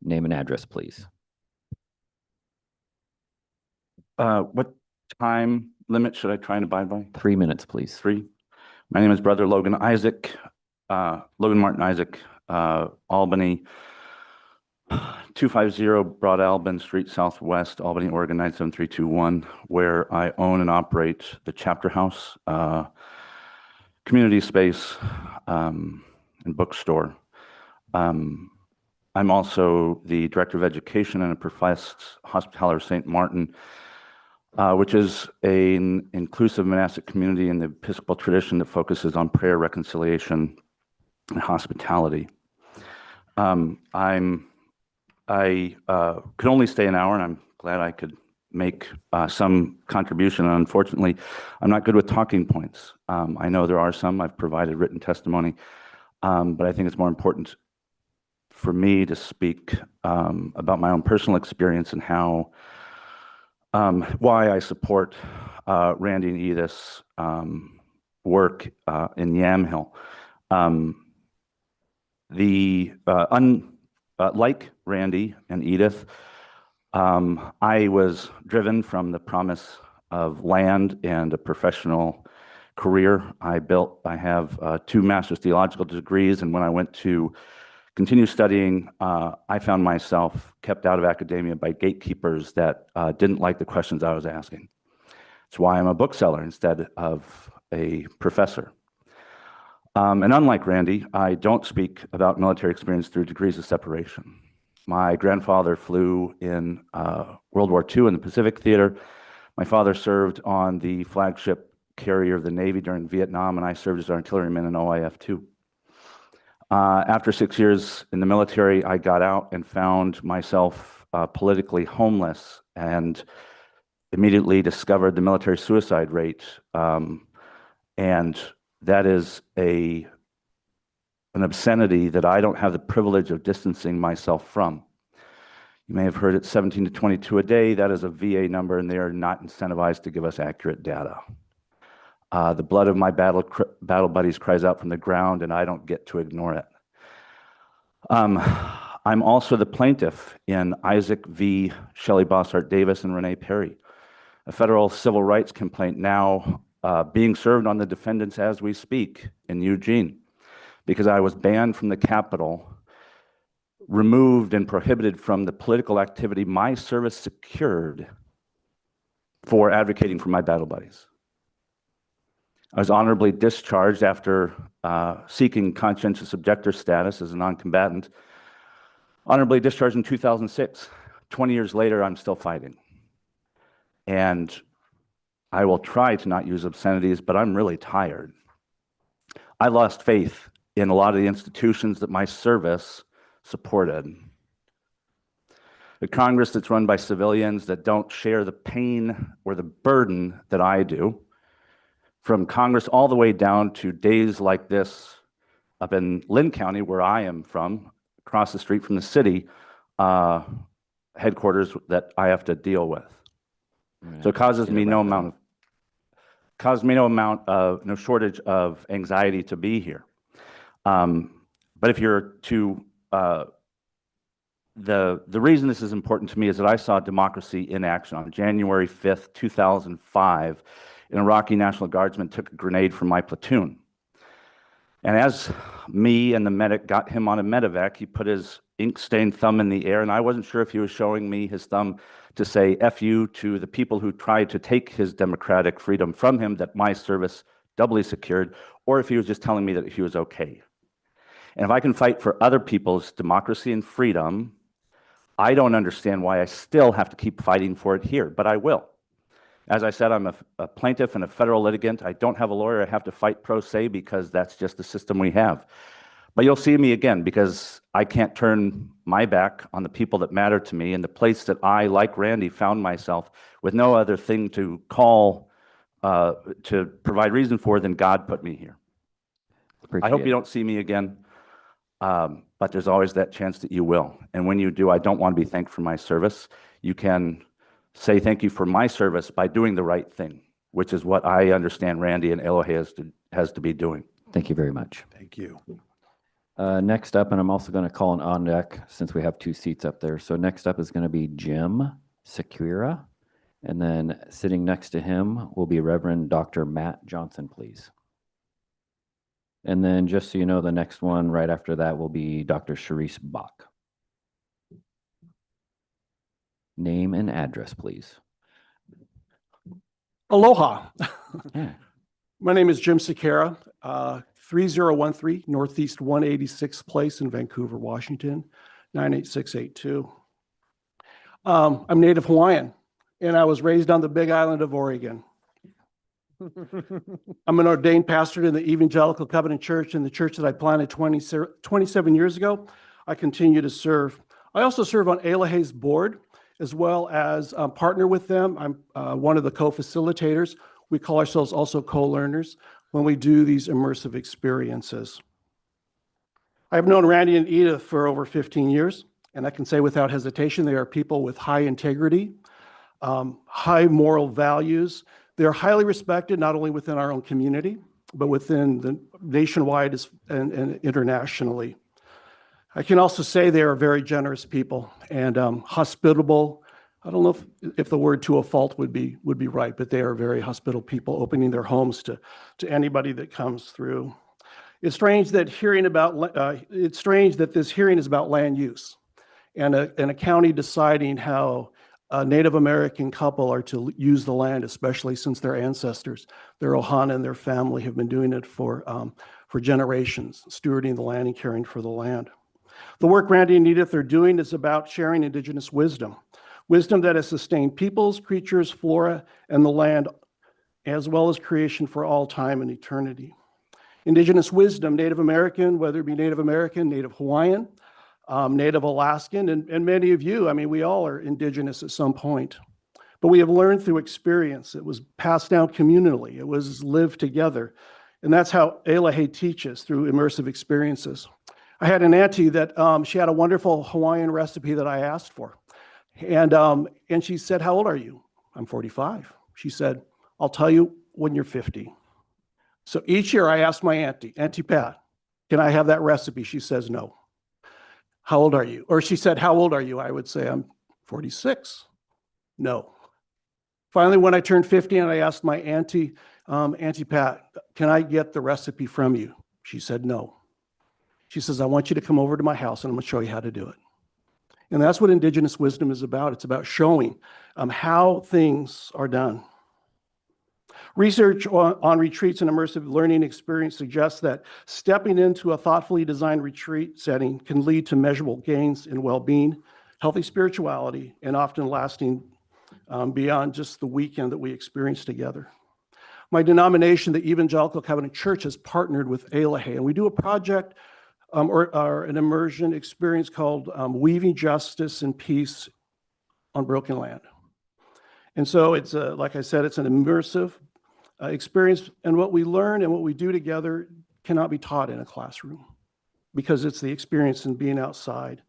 Name and address, please. What time limit should I try and abide by? 3 minutes, please. 3. My name is Brother Logan Isaac, Logan Martin Isaac, Albany, 250 Broad Alban Street Southwest, Albany, Oregon 97321, where I own and operate the Chapter House, community space, and bookstore. I'm also the Director of Education and a professed Hospitaller of St. Martin, which is an inclusive monastic community in the Episcopal tradition that focuses on prayer, reconciliation, and hospitality. I could only stay an hour, and I'm glad I could make some contribution. And unfortunately, I'm not good with talking points. I know there are some. I've provided written testimony, but I think it's more important for me to speak about my own personal experience and how why I support Randy and Edith's work in Yamhill. Like Randy and Edith, I was driven from the promise of land and a professional career. I have 2 master's theological degrees, and when I went to continue studying, I found myself kept out of academia by gatekeepers that didn't like the questions I was asking. That's why I'm a bookseller instead of a professor. And unlike Randy, I don't speak about military experience through degrees of separation. My grandfather flew in World War II in the Pacific Theater. My father served on the flagship carrier of the Navy during Vietnam, and I served as artilleryman in OIF 2. After 6 years in the military, I got out and found myself politically homeless and immediately discovered the military suicide rate. And that is an obscenity that I don't have the privilege of distancing myself from. You may have heard it 17 to 22 a day. That is a VA number, and they are not incentivized to give us accurate data. The blood of my battle buddies cries out from the ground, and I don't get to ignore it. I'm also the plaintiff in Isaac v. Shelley Bossart Davis and Renee Perry, a federal civil rights complaint now being served on the defendants as we speak in Eugene, because I was banned from the Capitol, removed and prohibited from the political activity my service secured for advocating for my battle buddies. I was honorably discharged after seeking conscientious objector status as a non-combatant. Honorably discharged in 2006. 20 years later, I'm still fighting. And I will try to not use obscenities, but I'm really tired. I lost faith in a lot of the institutions that my service supported. The Congress that's run by civilians that don't share the pain or the burden that I do, from Congress all the way down to days like this up in Lynn County, where I am from, across the street from the city headquarters that I have to deal with. So it causes me no shortage of anxiety to be here. But if you're to, the reason this is important to me is that I saw democracy in action on January 5th, 2005. An Iraqi National Guardsman took a grenade from my platoon. And as me and the medic got him on a medevac, he put his ink-stained thumb in the air, and I wasn't sure if he was showing me his thumb to say F you to the people who tried to take his democratic freedom from him that my service doubly secured, or if he was just telling me that he was okay. And if I can fight for other people's democracy and freedom, I don't understand why I still have to keep fighting for it here, but I will. As I said, I'm a plaintiff and a federal litigant. I don't have a lawyer. I have to fight pro se because that's just the system we have. But you'll see me again because I can't turn my back on the people that matter to me and the place that I, like Randy, found myself with no other thing to call, to provide reason for than God put me here. I hope you don't see me again, but there's always that chance that you will. And when you do, I don't want to be thanked for my service. You can say thank you for my service by doing the right thing, which is what I understand Randy and Elohe has to be doing. Thank you very much. Thank you. Next up, and I'm also going to call an on deck since we have 2 seats up there. So next up is going to be Jim Secura. And then sitting next to him will be Reverend Dr. Matt Johnson, please. And then just so you know, the next one right after that will be Dr. Sharice Bach. Name and address, please. Aloha. Yeah. My name is Jim Sequeira, 3013 Northeast 186th Place in Vancouver, Washington, 98682. I'm native Hawaiian, and I was raised on the Big Island of Oregon. I'm an ordained pastor in the Evangelical Covenant Church, and the church that I planted 27 years ago. I continue to serve. I also serve on Elohe's board, as well as partner with them. I'm one of the co-facilitators. We call ourselves also co-learners when we do these immersive experiences. I've known Randy and Edith for over 15 years, and I can say without hesitation, they are people with high integrity, high moral values. They're highly respected, not only within our own community, but within the nationwide and internationally. I can also say they are very generous people and hospitable. I don't know if the word to a fault would be right, but they are very hospitable people, opening their homes to anybody that comes through. It's strange that this hearing is about land use and a county deciding how a Native American couple are to use the land, especially since their ancestors, their Ohana and their family have been doing it for generations, stewarding the land and caring for the land. The work Randy and Edith are doing is about sharing Indigenous wisdom that has sustained peoples, creatures, flora, and the land, as well as creation for all time and eternity. Indigenous wisdom, Native American, whether it be Native American, Native Hawaiian, Native Alaskan, and many of you, I mean, we all are Indigenous at some point. But we have learned through experience. It was passed down communally. It was lived together. And that's how Elohe teaches, through immersive experiences. I had an auntie that she had a wonderful Hawaiian recipe that I asked for. And she said, "How old are you?" "I'm 45. She said, "I'll tell you when you're 50. So each year I asked my auntie, Auntie Pat, "Can I have that recipe?" She says, "No." "How old are you?" Or she said, "How old are you?" I would say, "I'm 46. No. Finally, when I turned 50 and I asked my auntie, Auntie Pat, "Can I get the recipe from you?" She said, "No." She says, "I want you to come over to my house and I'm going to show you how to do it." And that's what Indigenous wisdom is about. It's about showing how things are done. Research on retreats and immersive learning experience suggests that stepping into a thoughtfully designed retreat setting can lead to measurable gains in well-being, healthy spirituality, and often lasting beyond just the weekend that we experience together. My denomination, the Evangelical Covenant Church, has partnered with Elohe, and we do a project or an immersion experience called Weaving Justice and Peace on Broken Land. And so it's, like I said, it's an immersive experience, and what we learn and what we do together cannot be taught in a classroom because it's the experience in being outside.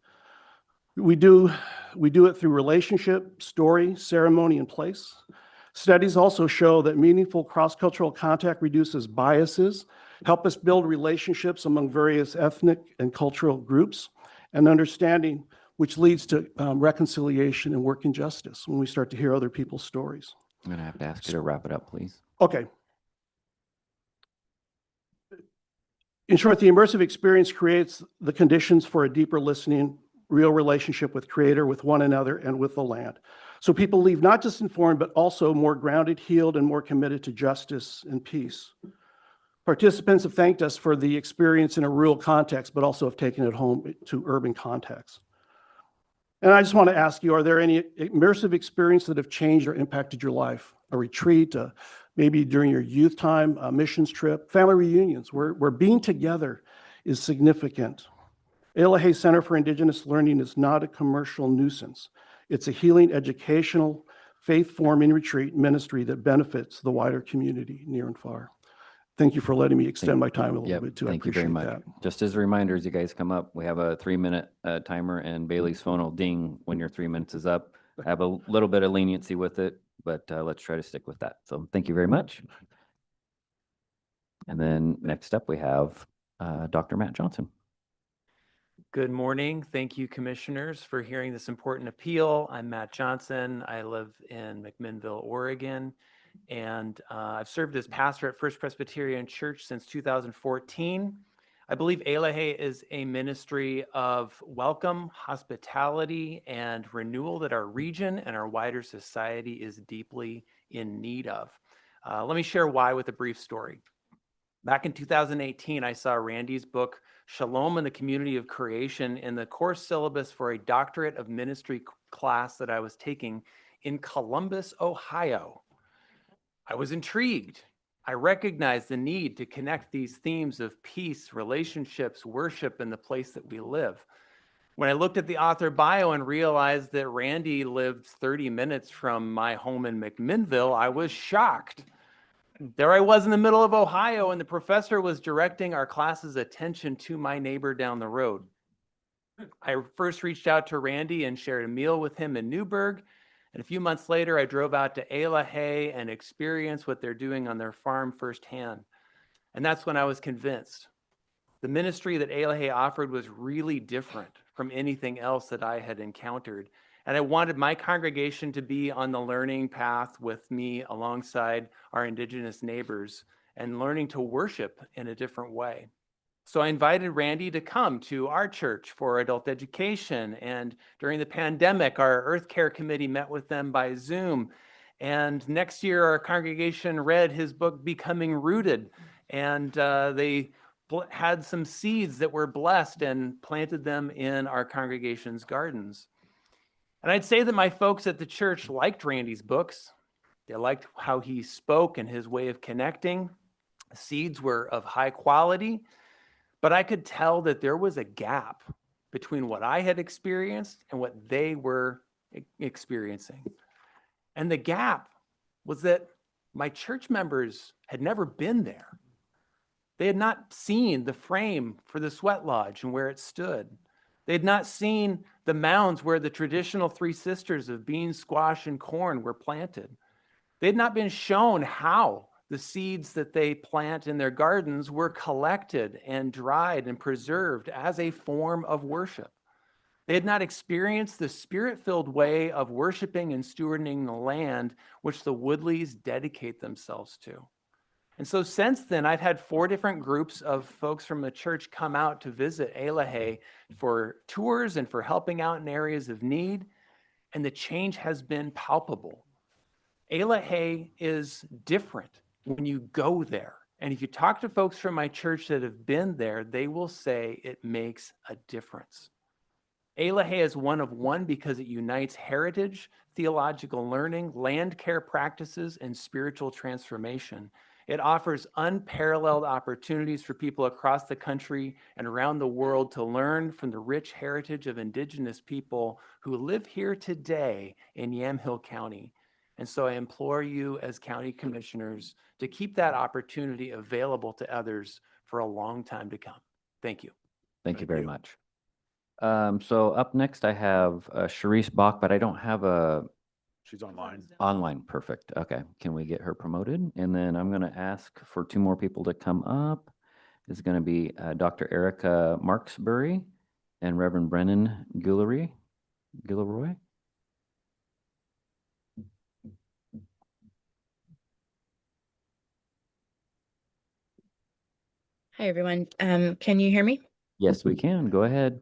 We do it through relationship, story, ceremony, and place. Studies also show that meaningful cross-cultural contact reduces biases, help us build relationships among various ethnic and cultural groups, and understanding, which leads to reconciliation and work in justice when we start to hear other people's stories. I'm going to have to ask you to wrap it up, please. Okay. In short, the immersive experience creates the conditions for a deeper listening, real relationship with Creator, with one another, and with the land. So people leave not just informed, but also more grounded, healed, and more committed to justice and peace. Participants have thanked us for the experience in a rural context, but also have taken it home to urban contexts. And I just want to ask you, are there any immersive experiences that have changed or impacted your life? A retreat, maybe during your youth time, a missions trip, family reunions, where being together is significant. ALA Center for Indigenous Learning is not a commercial nuisance. It's a healing, educational, faith-forming retreat ministry that benefits the wider community near and far. Thank you for letting me extend my time a little Yep, bit too. I thank you very appreciate much. that. Just as a reminder, as you guys come up, we have a 3-minute timer and Bailey's phone will ding when your 3 minutes is up. I have a little bit of leniency with it, but let's try to stick with that. So thank you very much. And then next up, we have Dr. Matt Johnson. Good morning. Thank you, commissioners, for hearing this important appeal. I'm Matt Johnson. I live in McMinnville, Oregon, and I've served as pastor at First Presbyterian Church since 2014. I believe ALAHE is a ministry of welcome, hospitality, and renewal that our region and our wider society is deeply in need of. Let me share why with a brief story. Back in 2018, I saw Randy's book, Shalom in the Community of Creation, in the course syllabus for a doctorate of ministry class that I was taking in Columbus, Ohio. I was intrigued. I recognized the need to connect these themes of peace, relationships, worship in the place that we live. When I looked at the author bio and realized that Randy lived 30 minutes from my home in McMinnville, I was shocked. There I was in the middle of Ohio, and the professor was directing our class's attention to my neighbor down the road. I first reached out to Randy and shared a meal with him in Newburgh. And a few months later, I drove out to ALAHE and experienced what they're doing on their farm firsthand. And that's when I was convinced. The ministry that ALAHE offered was really different from anything else that I had encountered. And I wanted my congregation to be on the learning path with me alongside our Indigenous neighbors and learning to worship in a different way. So I invited Randy to come to our church for adult education. And during the pandemic, our Earth Care Committee met with them by Zoom. And next year, our congregation read his book, Becoming Rooted. And they had some seeds that were blessed and planted them in our congregation's gardens. And I'd say that my folks at the church liked Randy's books. They liked how he spoke and his way of connecting. The seeds were of high quality, but I could tell that there was a gap between what I had experienced and what they were experiencing. And the gap was that my church members had never been there. They had not seen the frame for the sweat lodge and where it stood. They had not seen the mounds where the traditional three sisters of beans, squash, and corn were planted. They had not been shown how the seeds that they plant in their gardens were collected and dried and preserved as a form of worship. They had not experienced the spirit-filled way of worshiping and stewarding the land which the Woodleys dedicate themselves to. And so since then, I've had 4 different groups of folks from the church come out to visit ALAHE for tours and for helping out in areas of need, and the change has been palpable. ALAHE is different when you go there. And if you talk to folks from my church that have been there, they will say it makes a difference. ALAHE is one of one because it unites heritage, theological learning, land care practices, and spiritual transformation. It offers unparalleled opportunities for people across the country and around the world to learn from the rich heritage of Indigenous people who live here today in Yamhill County. And so I implore you as county commissioners to keep that opportunity available to others for a long time to come. Thank you. Thank you very much. So up next, I have Sharice Bach, but I don't have a She's online. online. Perfect. Okay. Can we get her promoted? And then I'm going to ask for 2 more people to come up. It's going to be Dr. Erica Marksbury and Reverend Brennan Guilleroy. Hi, everyone. Can you hear me? Yes, we can. Go ahead.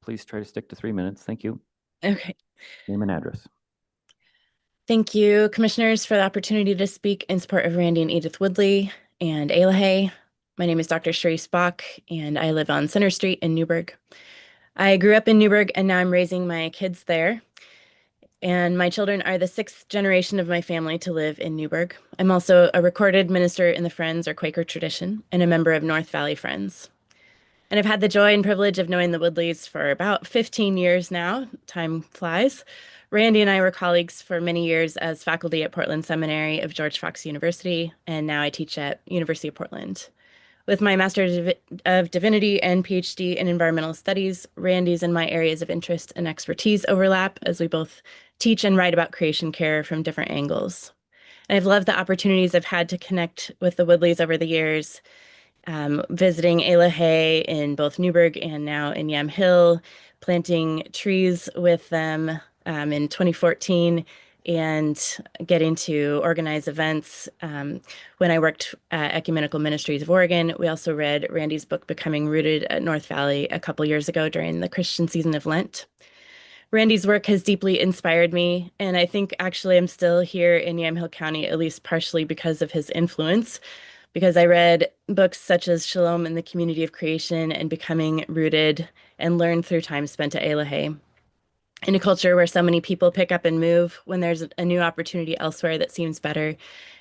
Please try to stick to 3 minutes. Thank you. Okay. Name and address. Thank you, commissioners, for the opportunity to speak in support of Randy and Edith Woodley. and Elahay. My name is Dr. Sharice Bach, and I live on Center Street in Newburgh. I grew up in Newburgh, and now I'm raising my kids there. And my children are the 6th generation of my family to live in Newburgh. I'm also a recorded minister in the Friends or Quaker tradition and a member of North Valley Friends. And I've had the joy and privilege of knowing the Woodleys for about 15 years now. Time flies. Randy and I were colleagues for many years as faculty at Portland Seminary of George Fox University, and now I teach at University of Portland. With my Master of Divinity and PhD in Environmental Studies, Randy's and my areas of interest and expertise overlap as we both teach and write about creation care from different angles. And I've loved the opportunities I've had to connect with the Woodleys over the years, visiting Elahay in both Newburgh and now in Yamhill, planting trees with them in 2014, and getting to organize events. When I worked at Ecumenical Ministries of Oregon, we also read Randy's book, Becoming Rooted at North Valley, a couple years ago during the Christian season of Lent. Randy's work has deeply inspired me, and I think actually I'm still here in Yamhill County, at least partially because of his influence, because I read books such as Shalom in the Community of Creation and Becoming Rooted, and learned through time spent at Elahay. In a culture where so many people pick up and move when there's a new opportunity elsewhere that seems better,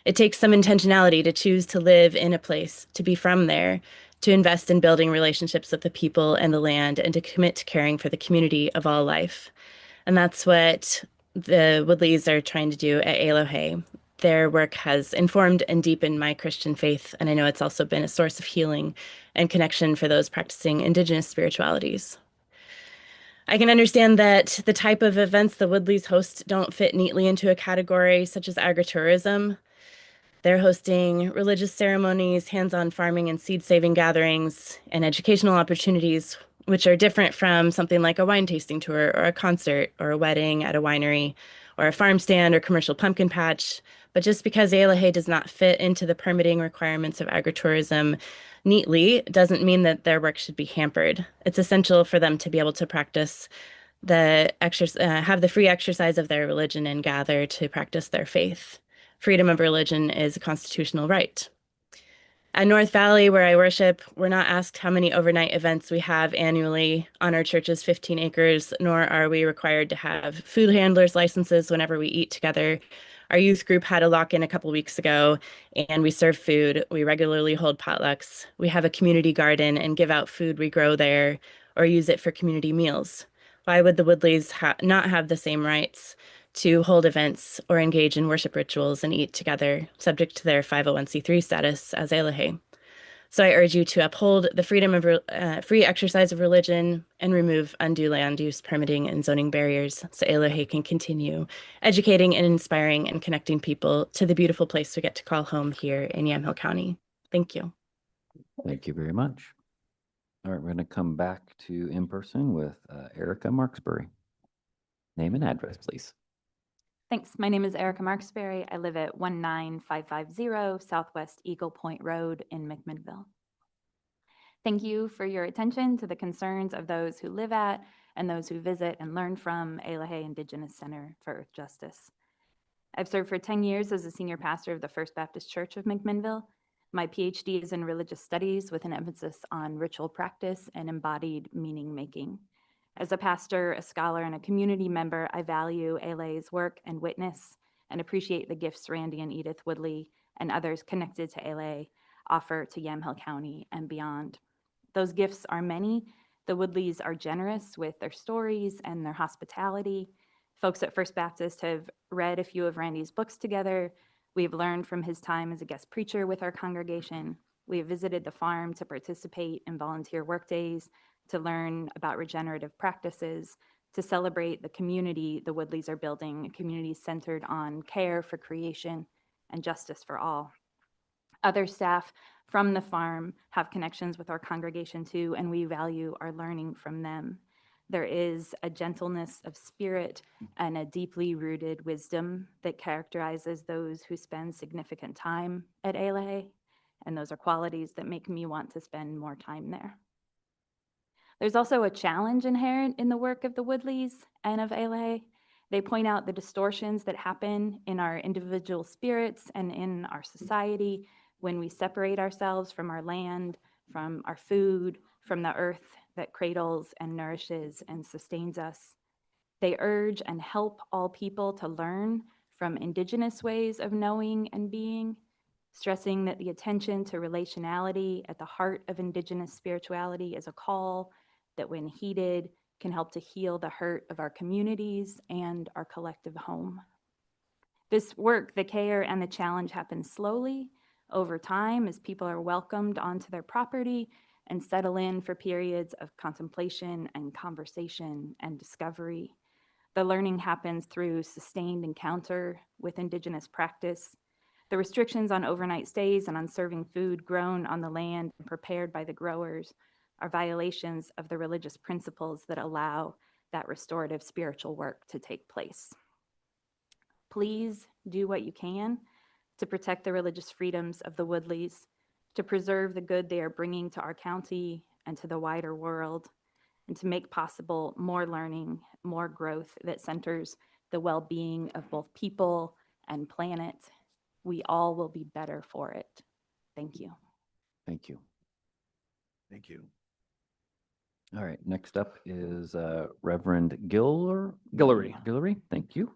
it takes some intentionality to choose to live in a place, to be from there, to invest in building relationships with the people and the land, and to commit to caring for the community of all life. And that's what the Woodleys are trying to do at Elahay. Their work has informed and deepened my Christian faith, and I know it's also been a source of healing and connection for those practicing Indigenous spiritualities. I can understand that the type of events the Woodleys host don't fit neatly into a category such as agritourism. They're hosting religious ceremonies, hands-on farming and seed-saving gatherings, and educational opportunities, which are different from something like a wine tasting tour or a concert or a wedding at a winery or a farm stand or commercial pumpkin patch. But just because Elahay does not fit into the permitting requirements of agritourism neatly doesn't mean that their work should be hampered. It's essential for them to be able to practice have the free exercise of their religion and gather to practice their faith. Freedom of religion is a constitutional right. At North Valley, where I worship, we're not asked how many overnight events we have annually on our church's 15 acres, nor are we required to have food handlers' licenses whenever we eat together. Our youth group had a lock-in a couple weeks ago, and we serve food. We regularly hold potlucks. We have a community garden and give out food we grow there or use it for community meals. Why would the Woodleys not have the same rights to hold events or engage in worship rituals and eat together, subject to their 501c3 status as Elahay? So I urge you to uphold the freedom of free exercise of religion and remove undue land use permitting and zoning barriers so Elahay can continue educating and inspiring and connecting people to the beautiful place we get to call home here in Yamhill County. Thank you. Thank you very much. All right, we're going to come back to in person with Erica Marksbury. Name and address, please. Thanks. My name is Erica Marksbury. I live at 19550 Southwest Eagle Point Road in McMinnville. Thank you for your attention to the concerns of those who live at and those who visit and learn from Elahay Indigenous Center for Earth Justice. I've served for 10 years as a senior pastor of the First Baptist Church of McMinnville. My PhD is in religious studies with an emphasis on ritual practice and embodied meaning making. As a pastor, a scholar, and a community member, I value Elahay's work and witness and appreciate the gifts Randy and Edith Woodley and others connected to Elahay offer to Yamhill County and beyond. Those gifts are many. The Woodleys are generous with their stories and their hospitality. Folks at First Baptist have read a few of Randy's books together. We have learned from his time as a guest preacher with our congregation. We have visited the farm to participate in volunteer work days, to learn about regenerative practices, to celebrate the community the Woodleys are building, a community centered on care for creation and justice for all. Other staff from the farm have connections with our congregation too, and we value our learning from them. There is a gentleness of spirit and a deeply rooted wisdom that characterizes those who spend significant time at Elahay, and those are qualities that make me want to spend more time there. There's also a challenge inherent in the work of the Woodleys and of Elahay. They point out the distortions that happen in our individual spirits and in our society when we separate ourselves from our land, from our food, from the earth that cradles and nourishes and sustains us. They urge and help all people to learn from Indigenous ways of knowing and being, stressing that the attention to relationality at the heart of Indigenous spirituality is a call that, when heeded, can help to heal the hurt of our communities and our collective home. This work, the care and the challenge, happens slowly over time as people are welcomed onto their property and settle in for periods of contemplation and conversation and discovery. The learning happens through sustained encounter with Indigenous practice. The restrictions on overnight stays and on serving food grown on the land and prepared by the growers are violations of the religious principles that allow that restorative spiritual work to take place. Please do what you can to protect the religious freedoms of the Woodleys, to preserve the good they are bringing to our county and to the wider world, and to make possible more learning, more growth that centers the well-being of both people and planet. We all will be better for it. Thank you. Thank you. Thank you. All right, next up is Reverend Guillory. Guillory, thank you.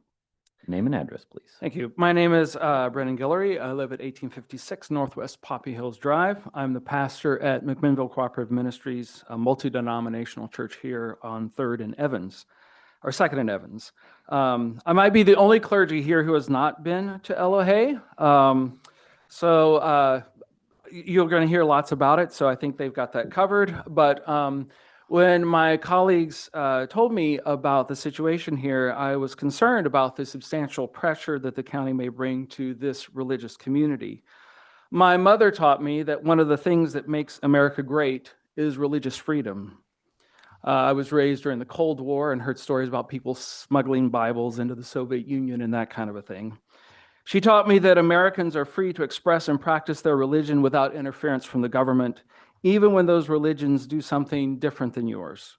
Name and address, please. Thank you. My name is Brennan Guillory. I live at 1856 Northwest Poppy Hills Drive. I'm the pastor at McMinnville Cooperative Ministries, a multi-denominational church here on 3rd and Evans, or 2nd and Evans. I might be the only clergy here who has not been to Elohei. You're going to hear lots about it, so I think they've got that covered. But when my colleagues told me about the situation here, I was concerned about the substantial pressure that the county may bring to this religious community. My mother taught me that one of the things that makes America great is religious freedom. I was raised during the Cold War and heard stories about people smuggling Bibles into the Soviet Union and that kind of a thing. She taught me that Americans are free to express and practice their religion without interference from the government, even when those religions do something different than yours.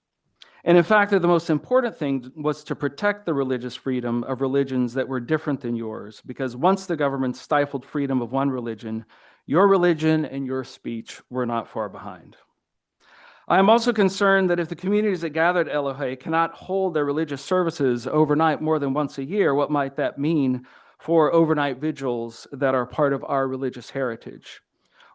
And in fact, the most important thing was to protect the religious freedom of religions that were different than yours, because once the government stifled freedom of one religion, your religion and your speech were not far behind. I am also concerned that if the communities that gather at Elohei cannot hold their religious services overnight more than once a year, what might that mean for overnight vigils that are part of our religious heritage?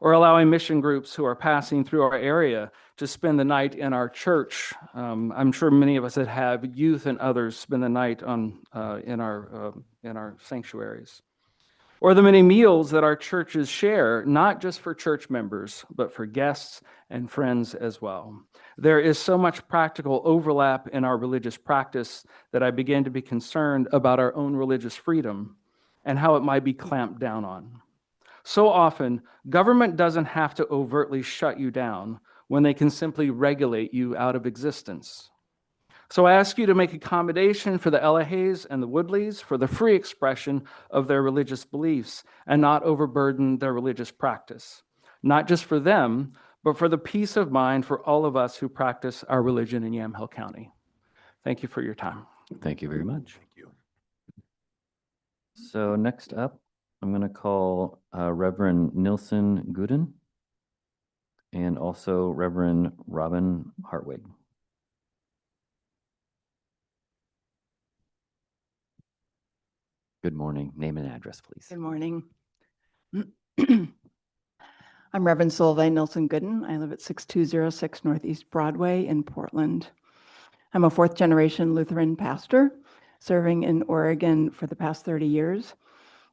Or allowing mission groups who are passing through our area to spend the night in our church. I'm sure many of us that have youth and others spend the night in our sanctuaries. Or the many meals that our churches share, not just for church members, but for guests and friends as well. There is so much practical overlap in our religious practice that I began to be concerned about our own religious freedom and how it might be clamped down on. So often, government doesn't have to overtly shut you down when they can simply regulate you out of existence. So I ask you to make accommodation for the Eloheis and the Woodleys for the free expression of their religious beliefs and not overburden their religious practice, not just for them, but for the peace of mind for all of us who practice our religion in Yamhill County. Thank you for your time. Thank you very much. Thank you. So next up, I'm going to call Reverend Nilsen Gooden and also Reverend Robin Hartwig. Good morning. Name and address, please. Good morning. I'm Reverend Solveig Nilsen Gooden. I live at 6206 Northeast Broadway in Portland. I'm a 4th-generation Lutheran pastor serving in Oregon for the past 30 years.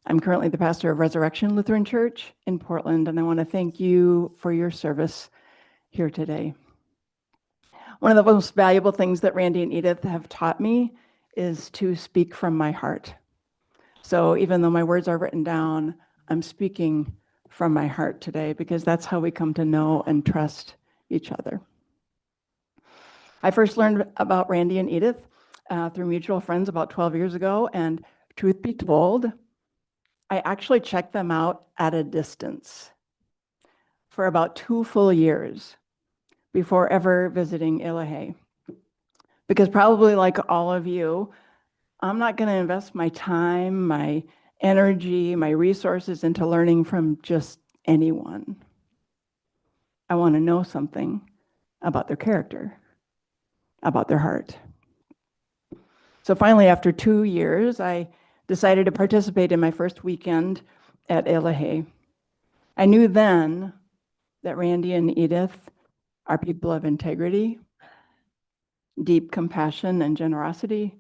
I'm currently the pastor of Resurrection Lutheran Church in Portland, and I want to thank you for your service here today. One of the most valuable things that Randy and Edith have taught me is to speak from my heart. So even though my words are written down, I'm speaking from my heart today because that's how we come to know and trust each other. I first learned about Randy and Edith through mutual friends about 12 years ago, and truth be told, I actually checked them out at a distance for about 2 full years before ever visiting Elohei. Because probably like all of you, I'm not going to invest my time, my energy, my resources into learning from just anyone. I want to know something about their character, about their heart. So finally, after 2 years, I decided to participate in my first weekend at Elahe. I knew then that Randy and Edith are people of integrity, deep compassion and generosity,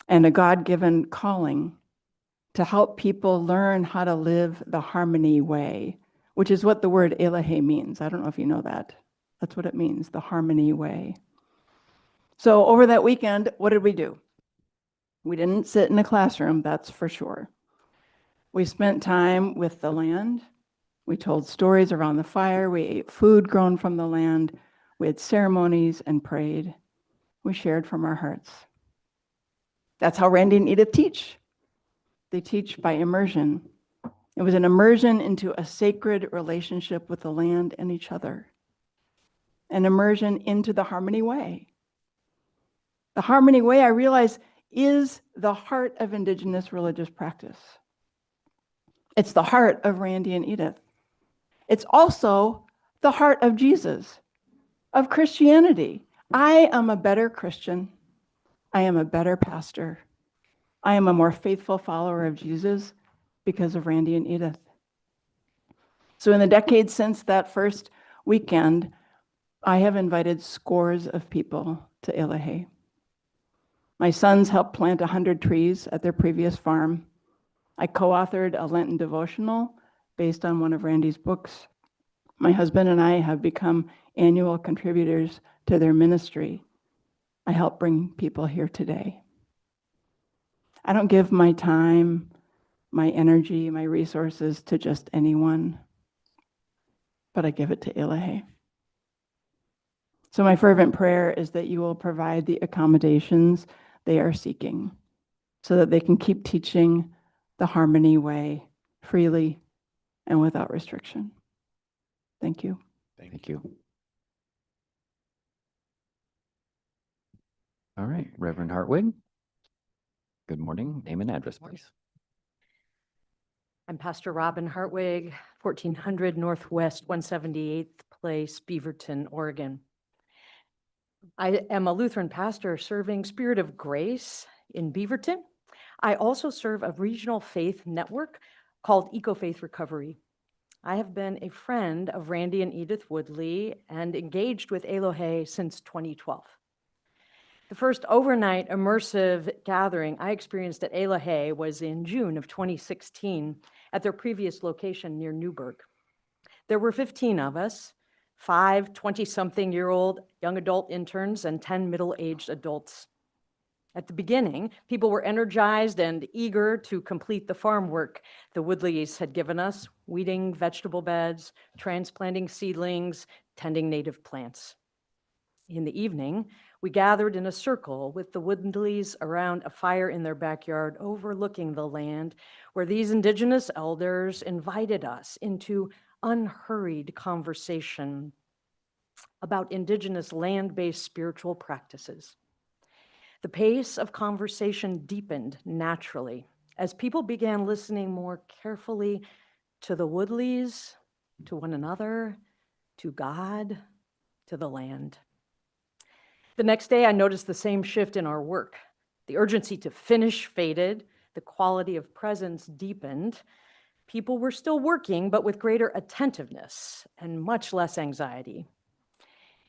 and a God-given calling to help people learn how to live the harmony way, which is what the word Elahe means. I don't know if you know that. That's what it means, the harmony way. So over that weekend, what did we do? We didn't sit in a classroom, that's for sure. We spent time with the land. We told stories around the fire. We ate food grown from the land. We had ceremonies and prayed. We shared from our hearts. That's how Randy and Edith teach. They teach by immersion. It was an immersion into a sacred relationship with the land and each other. An immersion into the harmony way. The harmony way, I realize, is the heart of Indigenous religious practice. It's the heart of Randy and Edith. It's also the heart of Jesus, of Christianity. I am a better Christian. I am a better pastor. I am a more faithful follower of Jesus because of Randy and Edith. So in the decades since that first weekend, I have invited scores of people to Elahe. My sons helped plant 100 trees at their previous farm. I co-authored a Lenten devotional based on one of Randy's books. My husband and I have become annual contributors to their ministry. I help bring people here today. I don't give my time, my energy, my resources to just anyone, but I give it to Elahe. So my fervent prayer is that you will provide the accommodations they are seeking so that they can keep teaching the harmony way freely and without restriction. Thank you. Thank you. All right, Reverend Hartwig. Good morning. Name and address, please. I'm Pastor Robin Hartwig, 1400 Northwest 178th Place, Beaverton, Oregon. I am a Lutheran pastor serving Spirit of Grace in Beaverton. I also serve a regional faith network called Eco-Faith Recovery. I have been a friend of Randy and Edith Woodley and engaged with Elahe since 2012. The first overnight immersive gathering I experienced at Elahe was in June of 2016 at their previous location near Newburgh. There were 15 of us, 5 20-something-year-old young adult interns and 10 middle-aged adults. At the beginning, people were energized and eager to complete the farm work the Woodleys had given us, weeding vegetable beds, transplanting seedlings, tending native plants. In the evening, we gathered in a circle with the Woodleys around a fire in their backyard overlooking the land where these Indigenous elders invited us into unhurried conversation about Indigenous land-based spiritual practices. The pace of conversation deepened naturally as people began listening more carefully to the Woodleys, to one another, to God, to the land. The next day, I noticed the same shift in our work. The urgency to finish faded, the quality of presence deepened. People were still working, but with greater attentiveness and much less anxiety.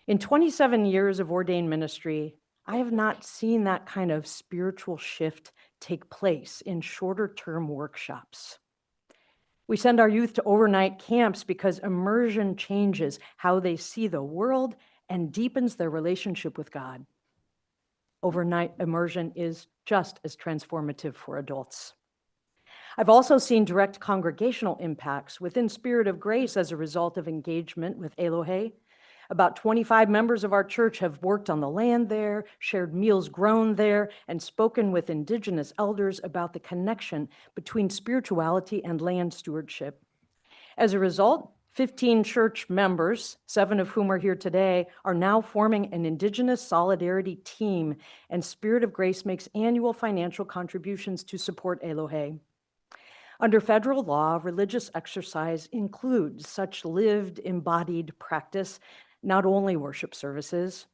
In 27 years of ordained ministry, I have not seen that kind of spiritual shift take place in shorter-term workshops. We send our youth to overnight camps because immersion changes how they see the world and deepens their relationship with God. Overnight immersion is just as transformative for adults. I've also seen direct congregational impacts within Spirit of Grace as a result of engagement with Elahe. About 25 members of our church have worked on the land there, shared meals grown there, and spoken with Indigenous elders about the connection between spirituality and land stewardship. As a result, 15 church members, 7 of whom are here today, are now forming an Indigenous solidarity team, and Spirit of Grace makes annual financial contributions to support Elahe. Under federal law, religious exercise includes such lived, embodied practice, not only worship services.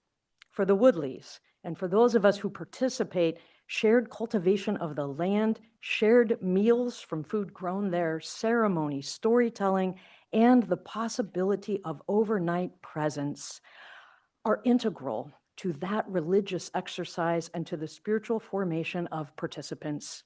For the Woodleys, and for those of us who participate, shared cultivation of the land, shared meals from food grown there, ceremony, storytelling, and the possibility of overnight presence are integral to that religious exercise and to the spiritual formation of participants.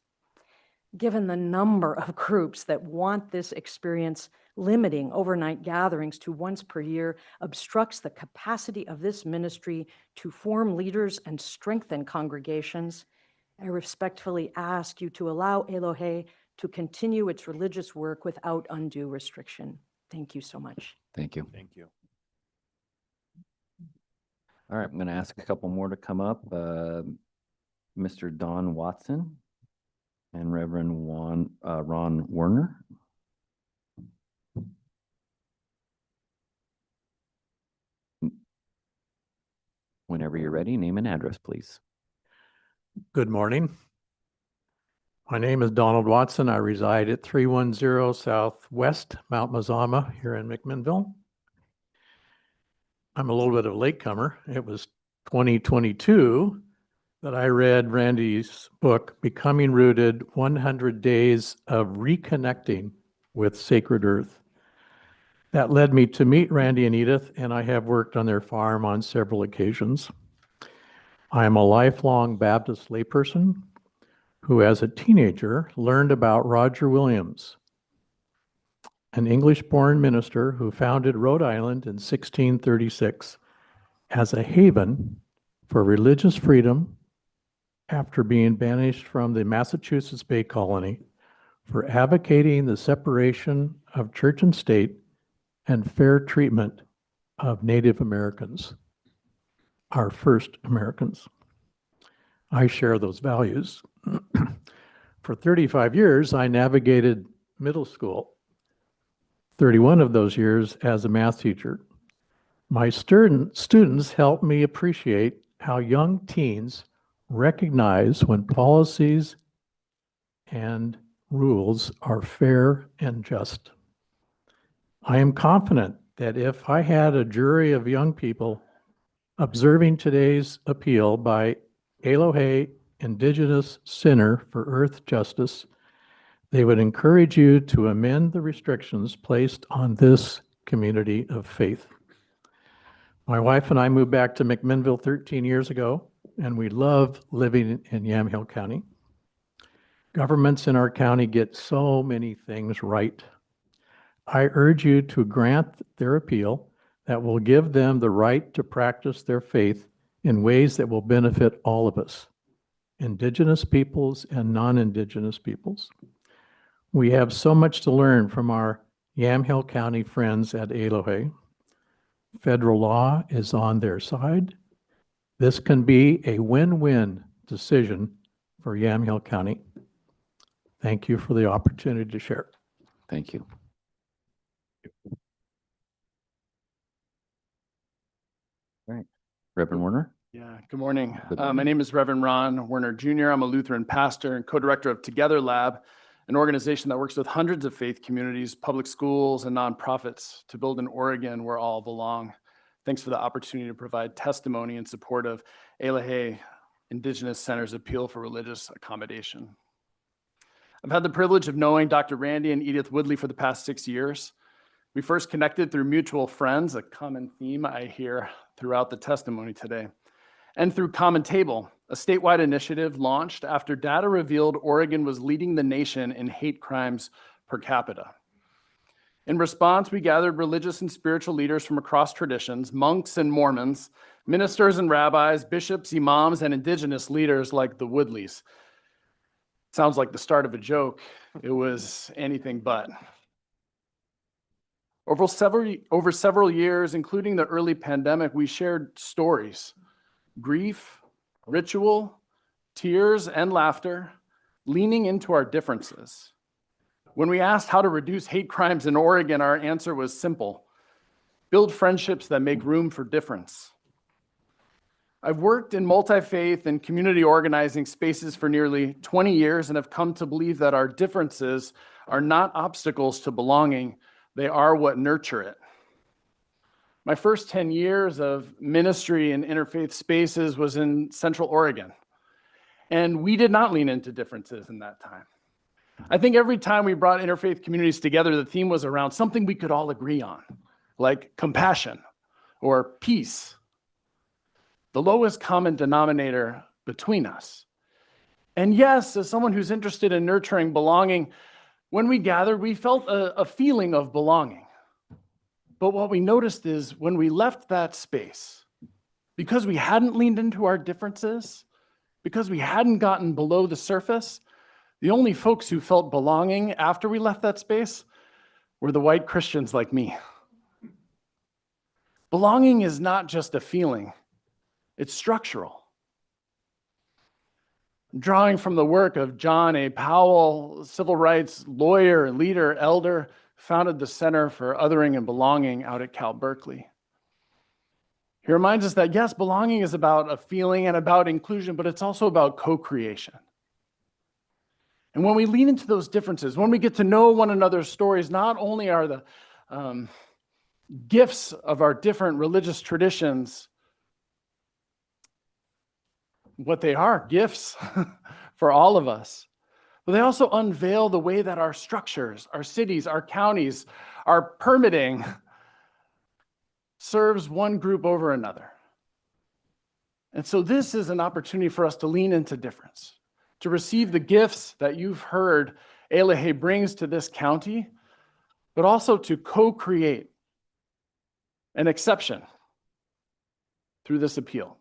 Given the number of groups that want this experience, limiting overnight gatherings to once per year obstructs the capacity of this ministry to form leaders and strengthen congregations. I respectfully ask you to allow Elohe to continue its religious work without undue restriction. Thank you so much. Thank you. Thank you. All right, I'm going to ask a couple more to come up. Mr. Don Watson and Reverend Ron Werner. Whenever you're ready, name and address, please. Good morning. My name is Donald Watson. I reside at 310 Southwest Mount Mazama here in McMinnville. I'm a little bit of a latecomer. It was 2022 that I read Randy's book, Becoming Rooted, 100 Days of Reconnecting with Sacred Earth. That led me to meet Randy and Edith, and I have worked on their farm on several occasions. I am a lifelong Baptist layperson who, as a teenager, learned about Roger Williams, an English-born minister who founded Rhode Island in 1636 as a haven for religious freedom after being banished from the Massachusetts Bay Colony for advocating the separation of church and state and fair treatment of Native Americans, our first Americans. I share those values. For 35 years, I navigated middle school, 31 of those years as a math teacher. My students helped me appreciate how young teens recognize when policies and rules are fair and just. I am confident that if I had a jury of young people observing today's appeal by Elohe Indigenous Center for Earth Justice, they would encourage you to amend the restrictions placed on this community of faith. My wife and I moved back to McMinnville 13 years ago, and we love living in Yamhill County. Governments in our county get so many things right. I urge you to grant their appeal that will give them the right to practice their faith in ways that will benefit all of us, Indigenous peoples and non-Indigenous peoples. We have so much to learn from our Yamhill County friends at Elohe. Federal law is on their side. This can be a win-win decision for Yamhill County. Thank you for the opportunity to share. Thank you. All right, Reverend Werner. Yeah, good morning. Good My morning. name is Reverend Ron Werner Jr. I'm a Lutheran pastor and co-director of Together Lab, an organization that works with hundreds of faith communities, public schools, and nonprofits to build an Oregon where all belong. Thanks for the opportunity to provide testimony in support of Elohe Indigenous Center's appeal for religious accommodation. I've had the privilege of knowing Dr. Randy and Edith Woodley for the past 6 years. We first connected through mutual friends, a common theme I hear throughout the testimony today, and through Common Table, a statewide initiative launched after data revealed Oregon was leading the nation in hate crimes per capita. In response, we gathered religious and spiritual leaders from across traditions, monks and Mormons, ministers and rabbis, bishops, imams, and indigenous leaders like the Woodleys. Sounds like the start of a joke. It was anything but. Over several years, including the early pandemic, we shared stories, grief, ritual, tears, and laughter, leaning into our differences. When we asked how to reduce hate crimes in Oregon, our answer was simple: build friendships that make room for difference. I've worked in multi-faith and community organizing spaces for nearly 20 years and have come to believe that our differences are not obstacles to belonging. They are what nurture it. My first 10 years of ministry in interfaith spaces was in Central Oregon, and we did not lean into differences in that time. I think every time we brought interfaith communities together, the theme was around something we could all agree on, like compassion or peace, the lowest common denominator between us. And yes, as someone who's interested in nurturing belonging, when we gathered, we felt a feeling of belonging. But what we noticed is when we left that space, because we hadn't leaned into our differences, because we hadn't gotten below the surface, the only folks who felt belonging after we left that space were the white Christians like me. Belonging is not just a feeling, it's structural. Drawing from the work of John A. Powell, civil rights lawyer, leader, elder, founded the Center for Othering and Belonging out at Cal Berkeley. He reminds us that yes, belonging is about a feeling and about inclusion, but it's also about co-creation. And when we lean into those differences, when we get to know one another's stories, not only are the gifts of our different religious traditions what they are, gifts for all of us, but they also unveil the way that our structures, our cities, our counties, our permitting serves one group over another. And so this is an opportunity for us to lean into difference, to receive the gifts that you've heard Elahe brings to this county, but also to co-create an exception through this appeal.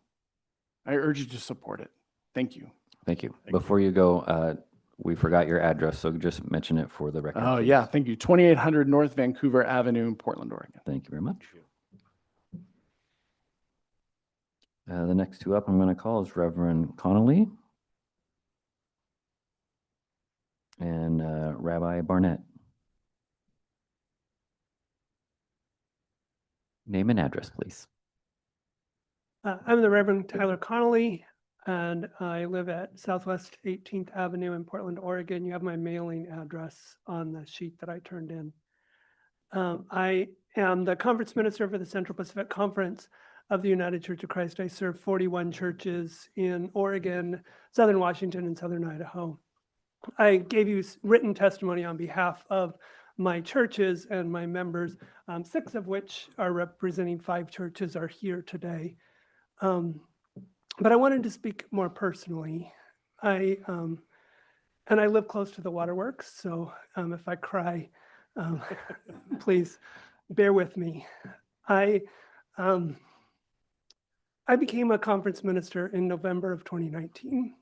I urge you to support it. Thank you. Thank you. Before you go, we forgot your address, so just mention it for the record. Oh, please. yeah. Thank you. 2800 North Vancouver Avenue in Portland, Oregon. Thank you very much. The next two up I'm going to call is Reverend Connolly and Rabbi Barnett. Name and address, please. I'm the Reverend Tyler Connolly, and I live at Southwest 18th Avenue in Portland, Oregon. You have my mailing address on the sheet that I turned in. I am the conference minister for the Central Pacific Conference of the United Church of Christ. I serve 41 churches in Oregon, Southern Washington, and Southern Idaho. I gave you written testimony on behalf of my churches and my members, 6 of which are representing 5 churches are here today. But I wanted to speak more personally. I live close to the waterworks, so if I cry, please bear with me. I became a conference minister in November of 2019,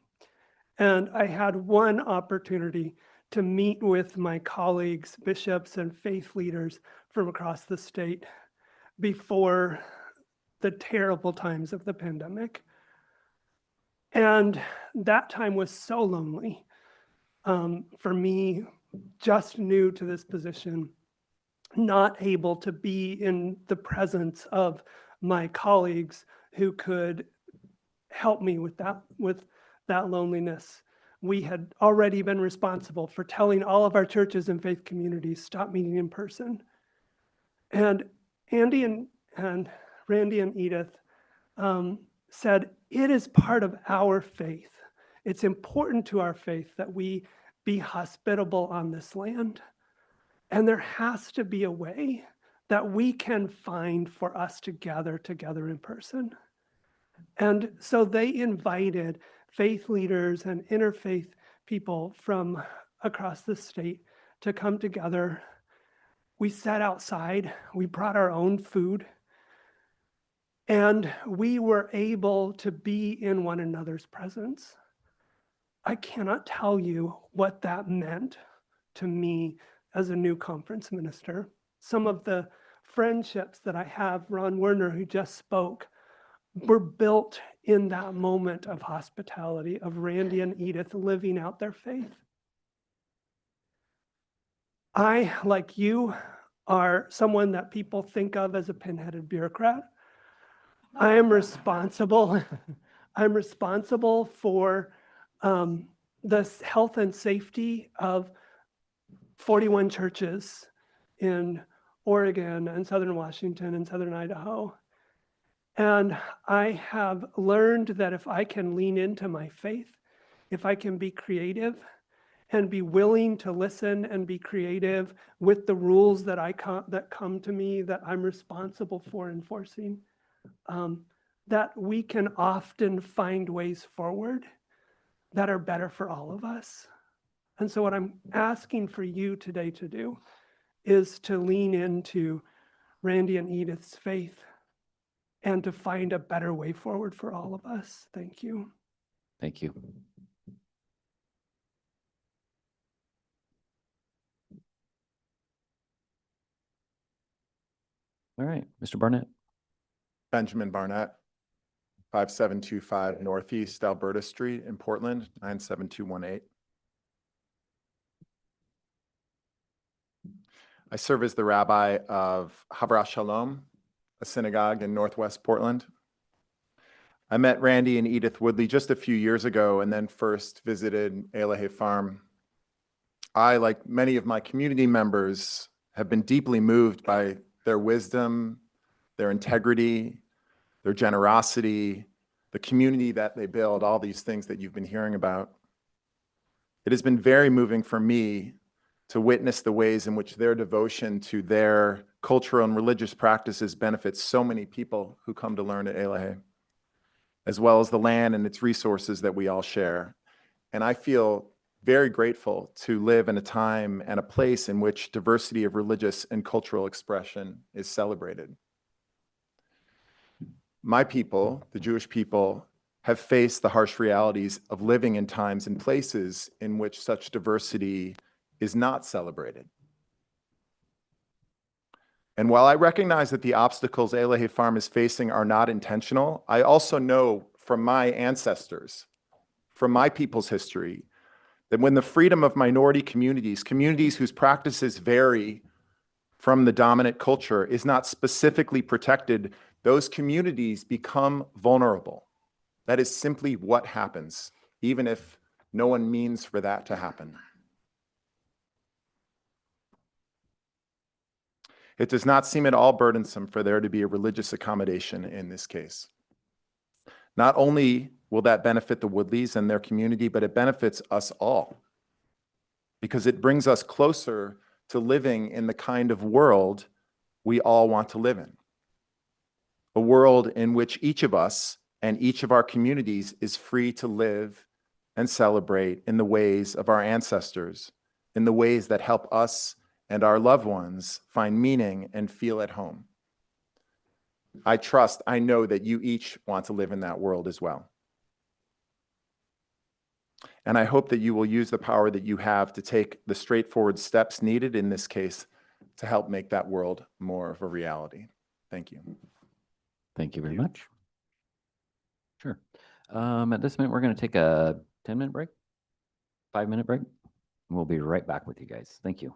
and I had one opportunity to meet with my colleagues, bishops, and faith leaders from across the state before the terrible times of the pandemic. And that time was so lonely for me, just new to this position, not able to be in the presence of my colleagues who could help me with that loneliness. We had already been responsible for telling all of our churches and faith communities, stop meeting in person. And Randy and Edith said, it is part of our faith. It's important to our faith that we be hospitable on this land. And there has to be a way that we can find for us to gather together in person. And so they invited faith leaders and interfaith people from across the state to come together. We sat outside, we brought our own food, and we were able to be in one another's presence. I cannot tell you what that meant to me as a new conference minister. Some of the friendships that I have, Ron Werner, who just spoke, were built in that moment of hospitality, of Randy and Edith living out their faith. I, like you, are someone that people think of as a pinheaded bureaucrat. I am responsible. I'm responsible for the health and safety of 41 churches in Oregon and Southern Washington and Southern Idaho. And I have learned that if I can lean into my faith, if I can be creative and be willing to listen and be creative with the rules that that come to me that I'm responsible for enforcing, that we can often find ways forward that are better for all of us. And so what I'm asking for you today to do is to lean into Randy and Edith's faith and to find a better way forward for all of us. Thank you. Thank you. All right, Mr. Barnett. Benjamin Barnett, 5725 Northeast Alberta Street in Portland, 97218. I serve as the rabbi of Havra Shalom, a synagogue in Northwest Portland. I met Randy and Edith Woodley just a few years ago and then first visited Elahe Farm. I, like many of my community members, have been deeply moved by their wisdom, their integrity, their generosity, the community that they build, all these things that you've been hearing about. It has been very moving for me to witness the ways in which their devotion to their cultural and religious practices benefits so many people who come to learn at Elahe, as well as the land and its resources that we all share. And I feel very grateful to live in a time and a place in which diversity of religious and cultural expression is celebrated. My people, the Jewish people, have faced the harsh realities of living in times and places in which such diversity is not celebrated. And while I recognize that the obstacles Elahe Farm is facing are not intentional, I also know from my ancestors, from my people's history, that when the freedom of minority communities, communities whose practices vary from the dominant culture, is not specifically protected, those communities become vulnerable. That is simply what happens, even if no one means for that to happen. It does not seem at all burdensome for there to be a religious accommodation in this case. Not only will that benefit the Woodleys and their community, but it benefits us all, because it brings us closer to living in the kind of world we all want to live in. A world in which each of us and each of our communities is free to live and celebrate in the ways of our ancestors, in the ways that help us and our loved ones find meaning and feel at home. I know that you each want to live in that world as well. And I hope that you will use the power that you have to take the straightforward steps needed in this case to help make that world more of a reality. Thank you. Thank you very much. Sure. At this minute, we're going to take a 10-minute break, 5-minute break. We'll be right back with you guys. Thank you.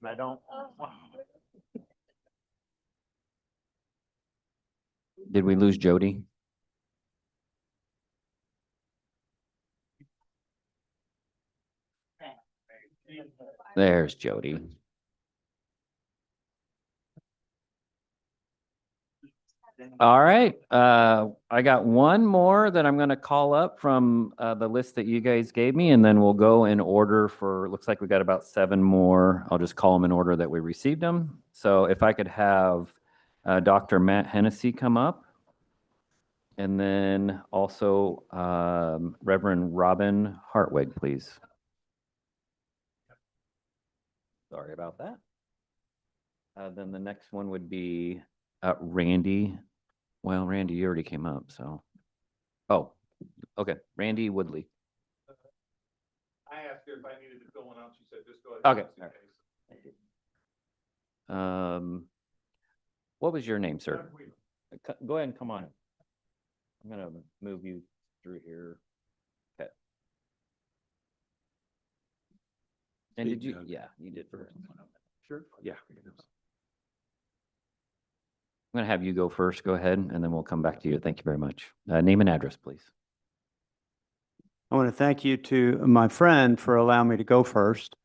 I don't. Did we lose Jody? There's Jody. All right. I got one more that I'm going to call up from the list that you guys gave me, and then we'll go in order for, looks like we got about 7 more. I'll just call them in order that we received them. So if I could have Dr. Matt Hennessy come up, and then also Reverend Robin Hartwig, please. Sorry about that. Then the next one would be Randy. Well, Randy, you already came up, so. Oh, okay. Randy Woodley. I asked her if I needed to fill one out. She said, just go ahead. Okay. All right. What was your name, sir? Go ahead and come on. I'm gonna move you through here. Okay. And did you? Yeah, you did first. Sure. Yeah. I'm going to have you go first. Go ahead, and then we'll come back to you. Thank you very much. Name and address, please. I want to thank you to my friend for allowing me to go first.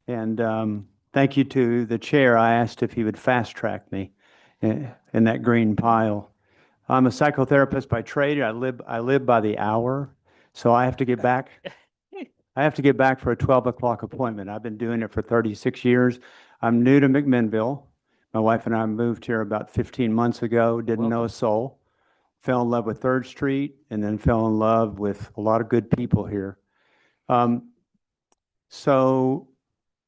And thank you to the chair. I asked if he would fast track me in that green pile. I'm a psychotherapist by trade. I live by the hour, so I have to get back. I have to get back for a 12 o'clock appointment. I've been doing it for 36 years. I'm new to McMinnville. My wife and I moved here about 15 months ago, didn't know a soul, fell in love with 3rd Street, and then fell in love with a lot of good people here. So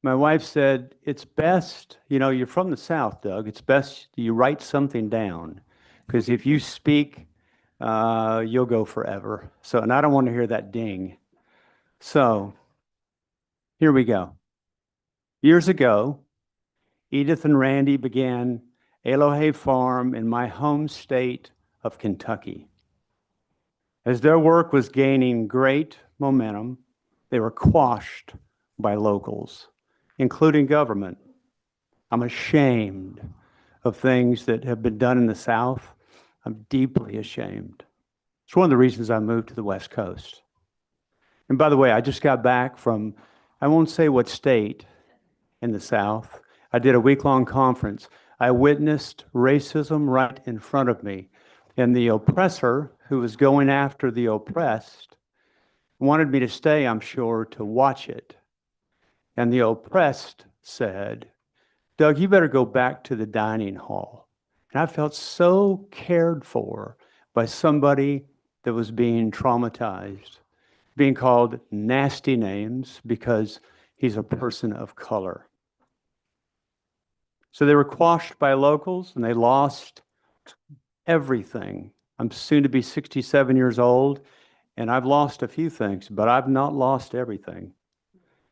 my wife said, it's best, you know, you're from the South, Doug, it's best you write something down, because if you speak, you'll go forever. So, and I don't want to hear that ding. So here we go. Years ago, Edith and Randy began Elohe Farm in my home state of Kentucky. As their work was gaining great momentum, they were quashed by locals, including government. I'm ashamed of things that have been done in the South. I'm deeply ashamed. It's one of the reasons I moved to the West Coast. And by the way, I just got back from, I won't say what state in the South. I did a week-long conference. I witnessed racism right in front of me. And the oppressor, who was going after the oppressed, wanted me to stay, I'm sure, to watch it. And the oppressed said, Doug, you better go back to the dining hall. And I felt so cared for by somebody that was being traumatized, being called nasty names because he's a person of color. So they were quashed by locals and they lost everything. I'm soon to be 67 years old and I've lost a few things, but I've not lost everything.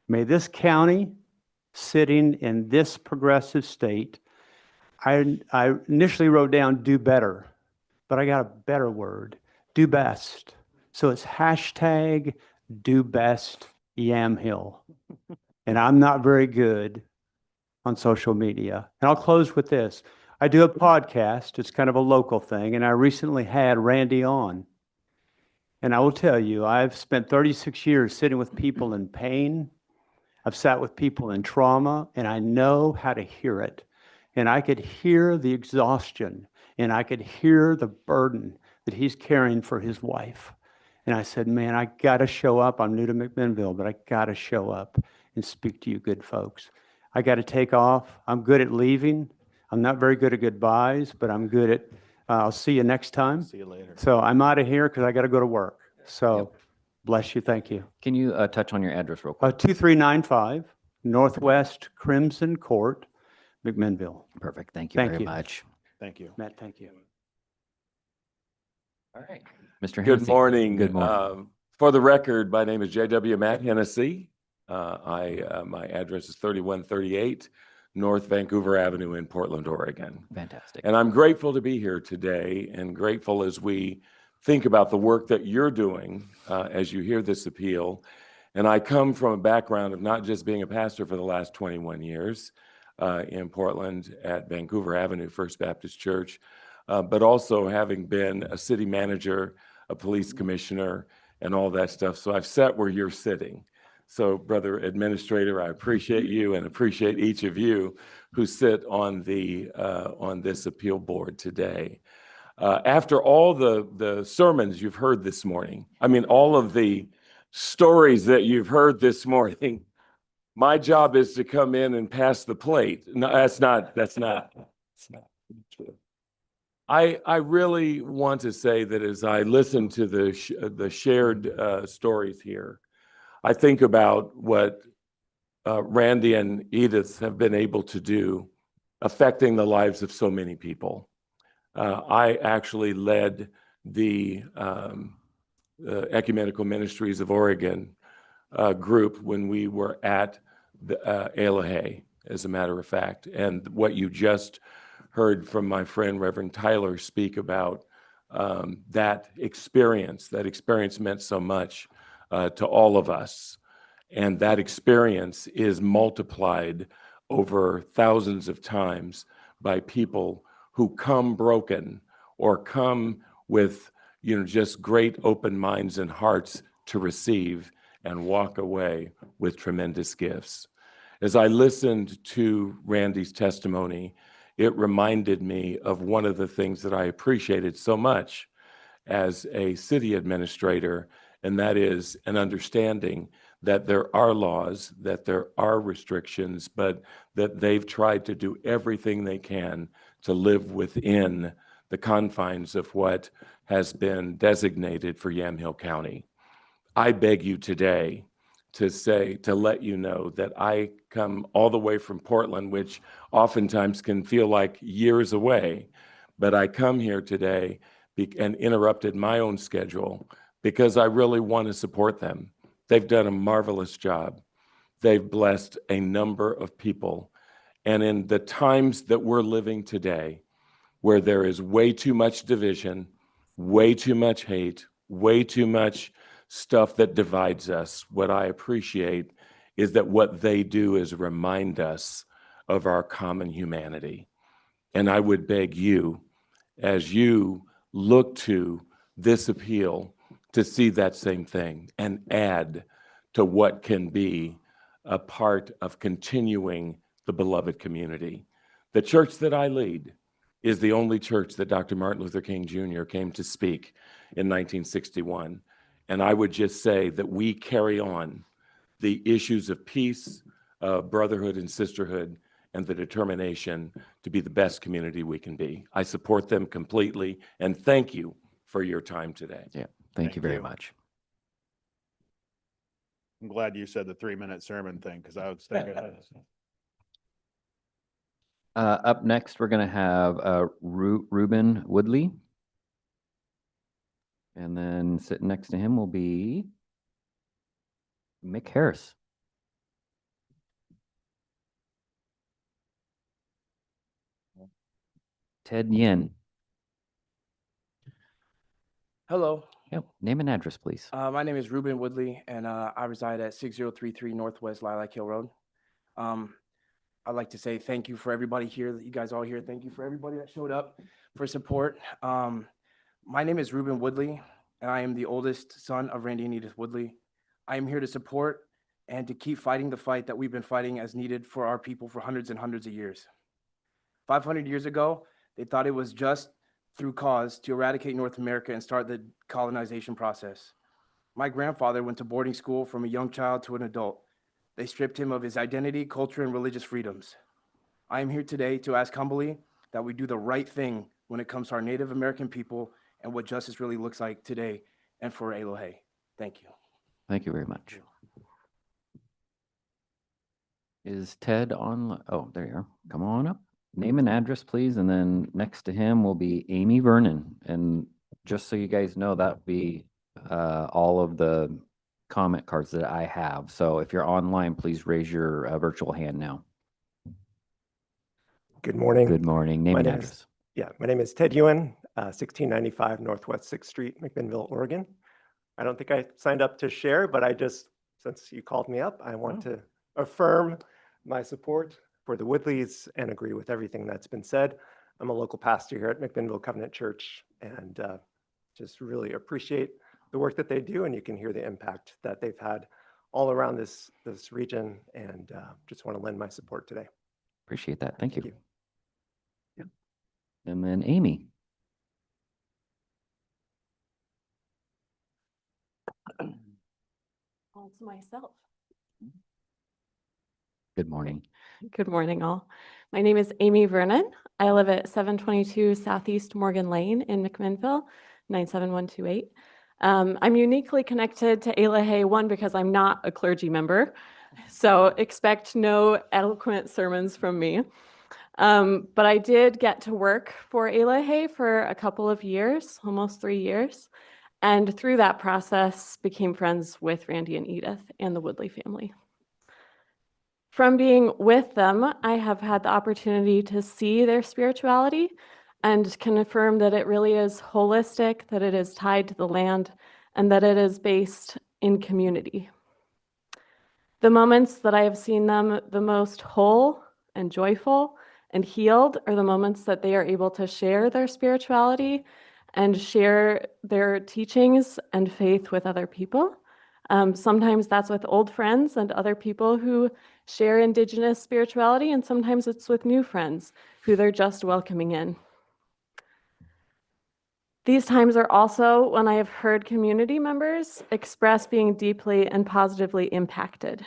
May this county, sitting in this progressive state, I initially wrote down do better, but I got a better word, do best. So it's hashtag do best Yamhill. And I'm not very good on social media. And I'll close with this. I do a podcast. It's kind of a local thing. And I recently had Randy on. And I will tell you, I've spent 36 years sitting with people in pain. I've sat with people in trauma, and I know how to hear it. And I could hear the exhaustion, and I could hear the burden that he's carrying for his wife. And I said, man, I got to show up. I'm new to McMinnville, but I got to show up and speak to you good folks. I got to take off. I'm good at leaving. I'm not very good at goodbyes, but I'm good at, I'll see you next time. See you later. So I'm out of here because I got to go to work. So bless you. Thank you. Can you touch on your address real quick? 2395 Northwest Crimson Court, McMinnville. Perfect. Thank you very much. Thank you. Matt, thank you. All right. Mr. Hennessy. Good morning. Good morning. For the record, my name is J.W. Matt Hennessy. My address is 3138 North Vancouver Avenue in Portland, Oregon. Fantastic. And I'm grateful to be here today and grateful as we think about the work that you're doing as you hear this appeal. And I come from a background of not just being a pastor for the last 21 years in Portland at Vancouver Avenue First Baptist Church, but also having been a city manager, a police commissioner, and all that stuff. So I've sat where you're sitting. So, Brother Administrator, I appreciate you and appreciate each of you who sit on this appeal board today. After all the sermons you've heard this morning, I mean, all of the stories that you've heard this morning, my job is to come in and pass the plate. No, that's not true. I really want to say that as I listen to the shared stories here, I think about what Randy and Edith have been able to do, affecting the lives of so many people. I actually led the Ecumenical Ministries of Oregon group when we were at the Elohe, as a matter of fact. And what you just heard from my friend Reverend Tyler speak about, that experience meant so much to all of us. And that experience is multiplied over thousands of times by people who come broken or come with, just great open minds and hearts to receive and walk away with tremendous gifts. As I listened to Randy's testimony, it reminded me of one of the things that I appreciated so much as a city administrator, and that is an understanding that there are laws, that there are restrictions, but that they've tried to do everything they can to live within the confines of what has been designated for Yamhill County. I beg you today to let you know that I come all the way from Portland, which oftentimes can feel like years away, but I come here today and interrupted my own schedule because I really want to support them. They've done a marvelous job. They've blessed a number of people. And in the times that we're living today, where there is way too much division, way too much hate, way too much stuff that divides us, what I appreciate is that what they do is remind us of our common humanity. And I would beg you, as you look to this appeal, to see that same thing and add to what can be a part of continuing the beloved community. The church that I lead is the only church that Dr. Martin Luther King Jr. came to speak in 1961. And I would just say that we carry on the issues of peace, brotherhood and sisterhood, and the determination to be the best community we can be. I support them completely, and thank you for your time today. Yeah, thank you very much. I'm glad you said the 3-minute sermon thing, because I was thinking. Up next, we're going to have Reuben Woodley. And then sitting next to him will be Mick Harris. Ted Yen. Hello. Yep. Name and address, please. My name is Reuben Woodley, and I reside at 6033 Northwest Lilac Hill Road. I'd like to say thank you for everybody here, that you guys all here. Thank you for everybody that showed up for support. My name is Reuben Woodley, and I am the oldest son of Randy and Edith Woodley. I am here to support and to keep fighting the fight that we've been fighting as needed for our people for hundreds and hundreds of years. 500 years ago, they thought it was just through cause to eradicate North America and start the colonization process. My grandfather went to boarding school from a young child to an adult. They stripped him of his identity, culture, and religious freedoms. I am here today to ask humbly that we do the right thing when it comes to our Native American people and what justice really looks like today and for Elohe. Thank you. Thank you very much. Is Ted on? Oh, there you are. Come on up. Name and address, please. And then next to him will be Amy Vernon. And just so you guys know, that will be all of the comment cards that I have. So if you're online, please raise your virtual hand now. Good morning. Good morning. Name and address. My name is Ted Ewan, 1695 Northwest 6th Street, McMinnville, Oregon. I don't think I signed up to share, but I just since you called me up, I want to affirm my support for the Woodleys and agree with everything that's been said. I'm a local pastor here at McMinnville Covenant Church and just really appreciate the work that they do, and you can hear the impact that they've had all around this region, and just want to lend my support today. Appreciate that. Thank you. Thank Yeah. And then Amy. All to myself. Good morning. Good morning, all. My name is Amy Vernon. I live at 722 Southeast Morgan Lane in McMinnville, 97128. I'm uniquely connected to ALA, one, because I'm not a clergy member, so expect no eloquent sermons from me. But I did get to work for ALA for a couple of years, almost 3 years, and through that process became friends with Randy and Edith and the Woodley family. From being with them, I have had the opportunity to see their spirituality and can affirm that it really is holistic, that it is tied to the land, and that it is based in community. The moments that I have seen them the most whole and joyful and healed are the moments that they are able to share their spirituality and share their teachings and faith with other people. Sometimes that's with old friends and other people who share Indigenous spirituality, and sometimes it's with new friends who they're just welcoming in. These times are also when I have heard community members express being deeply and positively impacted.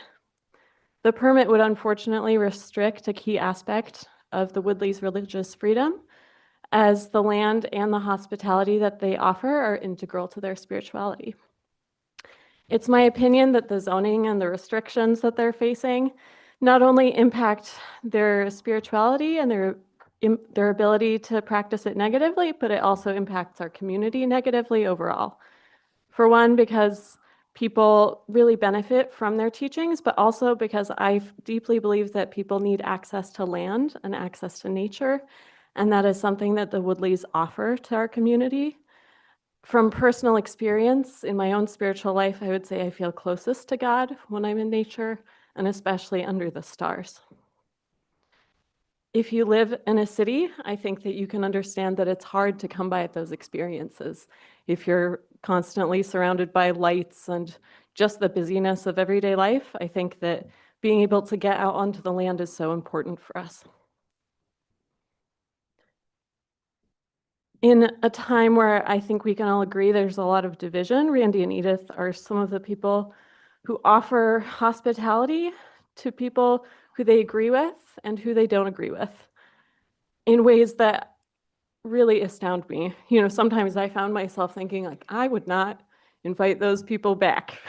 The permit would unfortunately restrict a key aspect of the Woodleys' religious freedom, as the land and the hospitality that they offer are integral to their spirituality. It's my opinion that the zoning and the restrictions that they're facing not only impact their spirituality and their ability to practice it negatively, but it also impacts our community negatively overall. For one, because people really benefit from their teachings, but also because I deeply believe that people need access to land and access to nature, and that is something that the Woodleys offer to our community. From personal experience in my own spiritual life, I would say I feel closest to God when I'm in nature, and especially under the stars. If you live in a city, I think that you can understand that it's hard to come by those experiences. If you're constantly surrounded by lights and just the busyness of everyday life, I think that being able to get out onto the land is so important for us. In a time where I think we can all agree there's a lot of division, Randy and Edith are some of the people who offer hospitality to people who they agree with and who they don't agree with in ways that really astound me. You know, sometimes I found myself thinking, like, I would not invite those people back.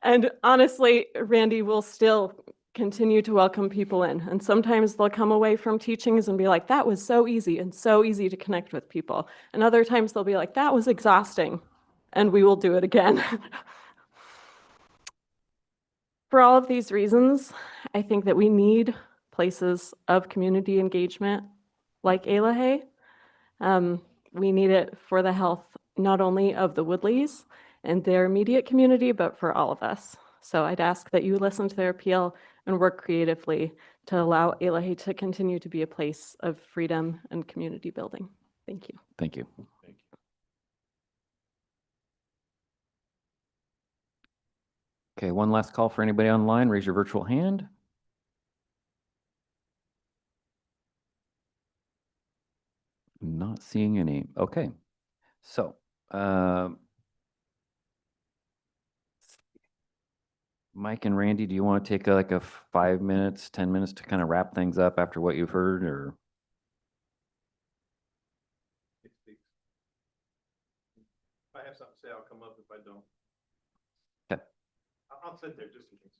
And honestly, Randy will still continue to welcome people in. And sometimes they'll come away from teachings and be like, that was so easy and so easy to connect with people. And other times they'll be like, that was exhausting, and we will do it again. For all of these reasons, I think that we need places of community engagement like ALA. We need it for the health not only of the Woodleys and their immediate community, but for all of us. So I'd ask that you listen to their appeal and work creatively to allow ALA to continue to be a place of freedom and community building. Thank you. Thank you. Okay, one last call for anybody online. Raise your virtual hand. Not seeing any. Okay. So, Mike and Randy, do you want to take like a 5 minutes, 10 minutes to kind of wrap things up after what you've heard, or? If I have something to say, I'll come up. If I don't, Okay. I'll sit there just in case.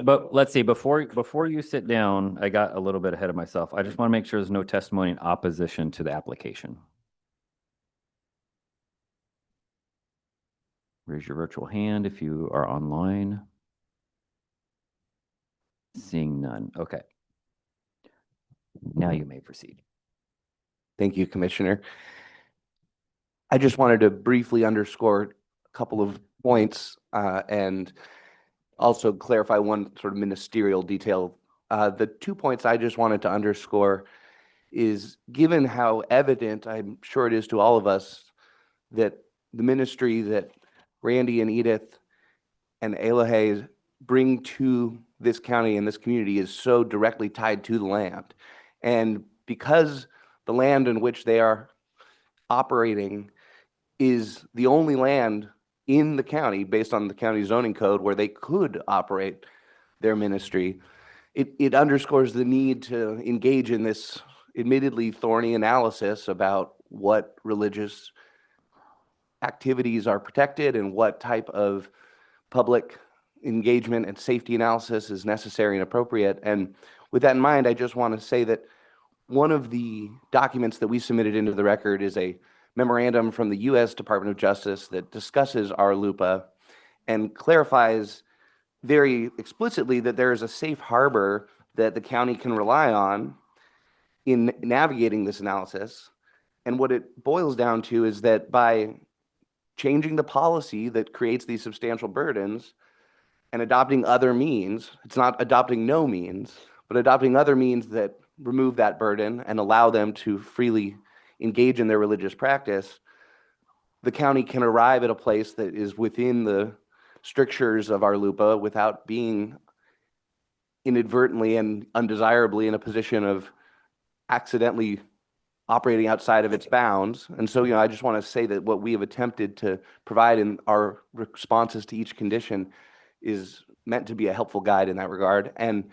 But let's see, before you sit down, I got a little bit ahead of myself. I just want to make sure there's no testimony in opposition to the application. Raise your virtual hand if you are online. Seeing none. Okay. Now you may proceed. Thank you, Commissioner. I just wanted to briefly underscore a couple of points and also clarify one sort of ministerial detail. The 2 points I just wanted to underscore is, given how evident I'm sure it is to all of us that the ministry that Randy and Edith and Elahe bring to this county and this community is so directly tied to the land. And because the land in which they are operating is the only land in the county, based on the county zoning code, where they could operate their ministry, it underscores the need to engage in this admittedly thorny analysis about what religious activities are protected and what type of public engagement and safety analysis is necessary and appropriate. And with that in mind, I just want to say that one of the documents that we submitted into the record is a memorandum from the U.S. Department of Justice that discusses our LUPA and clarifies very explicitly that there is a safe harbor that the county can rely on in navigating this analysis. And what it boils down to is that by changing the policy that creates these substantial burdens and adopting other means, it's not adopting no means, but adopting other means that remove that burden and allow them to freely engage in their religious practice, the county can arrive at a place that is within the strictures of our LUPA without being inadvertently and undesirably in a position of accidentally operating outside of its bounds. And so, I just want to say that what we have attempted to provide in our responses to each condition is meant to be a helpful guide in that regard. And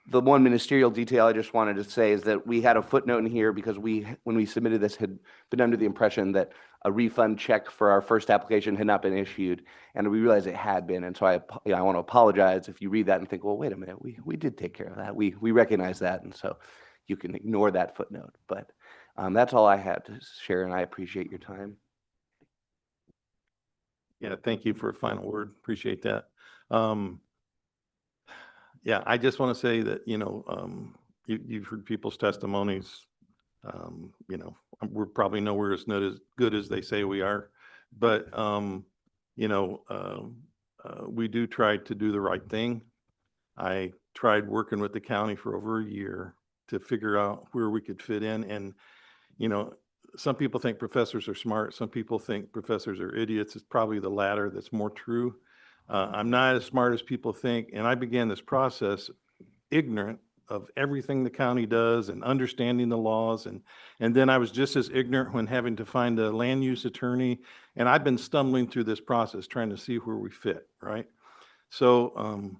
the one ministerial detail I just wanted to say is that we had a footnote in here because when we submitted this, had been under the impression that a refund check for our first application had not been issued, and we realized it had been. And so I want to apologize if you read that and think, well, wait a minute, we did take care of that. We recognize that, and so you can ignore that footnote. But that's all I had to share, and I appreciate your time. Yeah, thank you for a final word. Appreciate that. Yeah, I just want to say that, you've heard people's testimonies. We're probably nowhere as not as good as they say we are, but, we do try to do the right thing. I tried working with the county for over a year to figure out where we could fit in. And, some people think professors are smart. Some people think professors are idiots. It's probably the latter that's more true. I'm not as smart as people think. And I began this process ignorant of everything the county does and understanding the laws. And then I was just as ignorant when having to find a land use attorney. And I've been stumbling through this process trying to see where we fit, right? So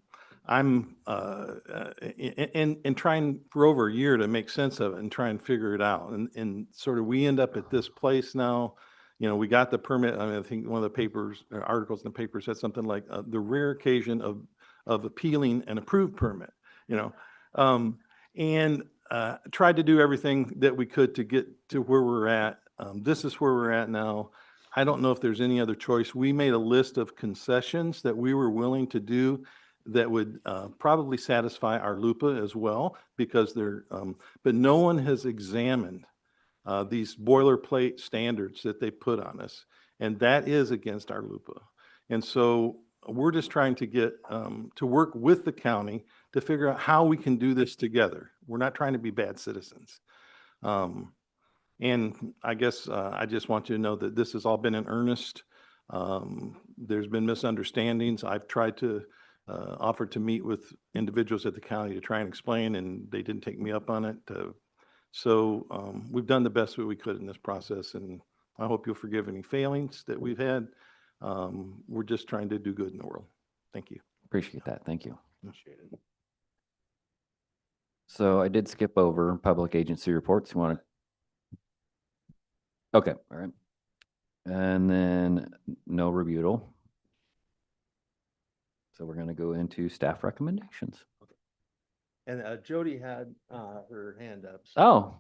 I'm and trying for over a year to make sense of it and try and figure it out. And sort of we end up at this place now. We got the permit. I mean, I think one of the papers, articles in the paper said something like the rare occasion of appealing an approved permit, and tried to do everything that we could to get to where we're at. This is where we're at now. I don't know if there's any other choice. We made a list of concessions that we were willing to do that would probably satisfy our LUPA as well, because but no one has examined these boilerplate standards that they put on us. And that is against our LUPA. And so we're just trying to get to work with the county to figure out how we can do this together. We're not trying to be bad citizens. And I guess I just want you to know that this has all been in earnest. There's been misunderstandings. I've tried to offer to meet with individuals at the county to try and explain, and they didn't take me up on it. So we've done the best that we could in this process, and I hope you'll forgive any failings that we've had. We're just trying to do good in the world. Thank you. Appreciate that. Thank you. Appreciate it. So I did skip over public agency reports. You want to? Okay, all right. And then no rebuttal. So we're going to go into staff recommendations. And Jody had her hand up. Oh,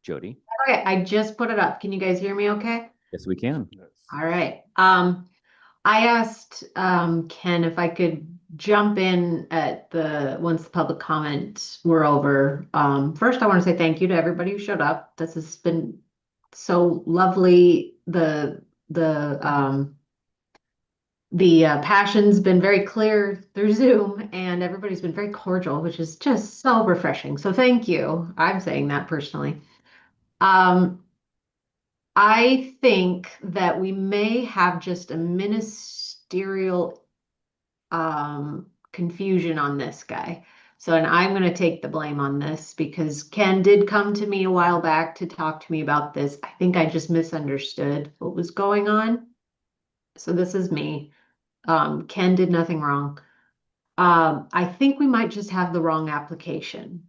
Jody. Okay, I just put it up. Can you guys hear me okay? Yes, we can. All right. I asked Ken if I could jump in at once the public comments were over. First, I want to say thank you to everybody who showed up. This has been so lovely the passion's been very clear through Zoom, and everybody's been very cordial, which is just so refreshing. So thank you. I'm saying that personally. I think that we may have just a ministerial confusion on this guy. So, and I'm going to take the blame on this because Ken did come to me a while back to talk to me about this. I think I just misunderstood what was going on. So this is me. Ken did nothing wrong. I think we might just have the wrong application.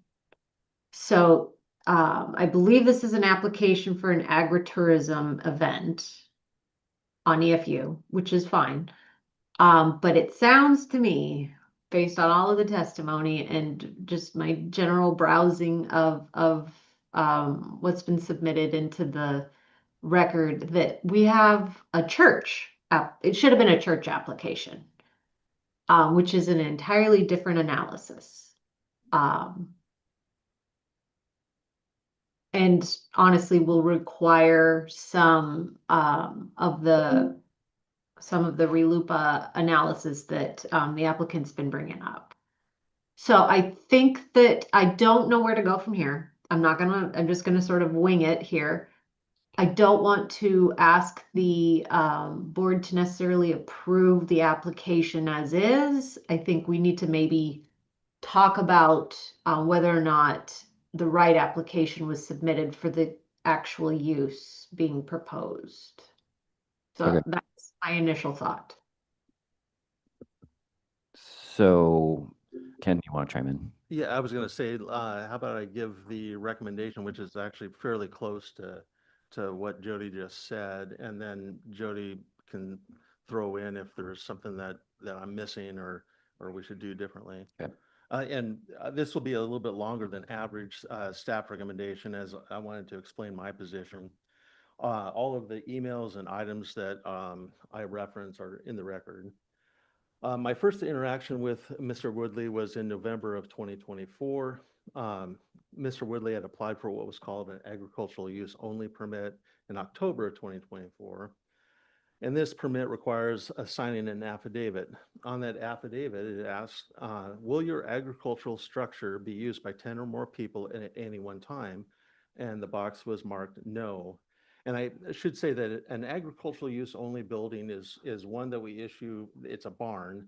So I believe this is an application for an agritourism event on EFU, which is fine. But it sounds to me, based on all of the testimony and just my general browsing of what's been submitted into the record, that we have a church. It should have been a church application, which is an entirely different analysis. And honestly will require some of the RELUPA analysis that the applicant's been bringing up. So I think that I don't know where to go from here. I'm just gonna sort of wing it here. I don't want to ask the board to necessarily approve the application as is. I think we need to maybe talk about whether or not the right application was submitted for the actual use being proposed. So Okay. that's my initial thought. So, Ken, you want to chime in? Yeah, I was going to say, how about I give the recommendation, which is actually fairly close to what Jody just said, and then Jody can throw in if there's something that I'm missing or we should do differently. Okay. And this will be a little bit longer than average staff recommendation, as I wanted to explain my position. All of the emails and items that I reference are in the record. My first interaction with Mr. Woodley was in November of 2024. Mr. Woodley had applied for what was called an agricultural use only permit in October of 2024. And this permit requires signing an affidavit. On that affidavit, it asks, will your agricultural structure be used by 10 or more people at any one time? And the box was marked no. And I should say that an agricultural use only building is one that we issue, it's a barn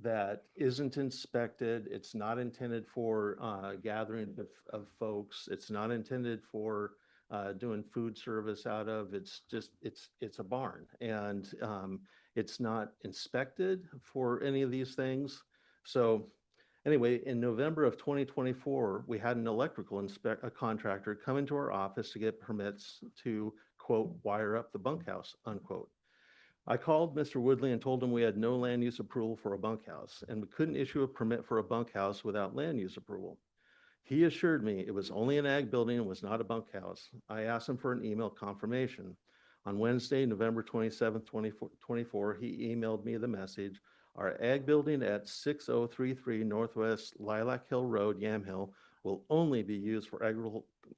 that isn't inspected. It's not intended for gathering of folks. It's not intended for doing food service out of. It's just, it's a barn, and it's not inspected for any of these things. So anyway, in November of 2024, we had an electrical contractor come into our office to get permits to, quote, wire up the bunkhouse, unquote. I called Mr. Woodley and told him we had no land use approval for a bunkhouse, and we couldn't issue a permit for a bunkhouse without land use approval. He assured me it was only an ag building and was not a bunkhouse. I asked him for an email confirmation. On Wednesday, November 27th, 2024, he emailed me the message, our ag building at 6033 Northwest Lilac Hill Road, Yamhill, will only be used for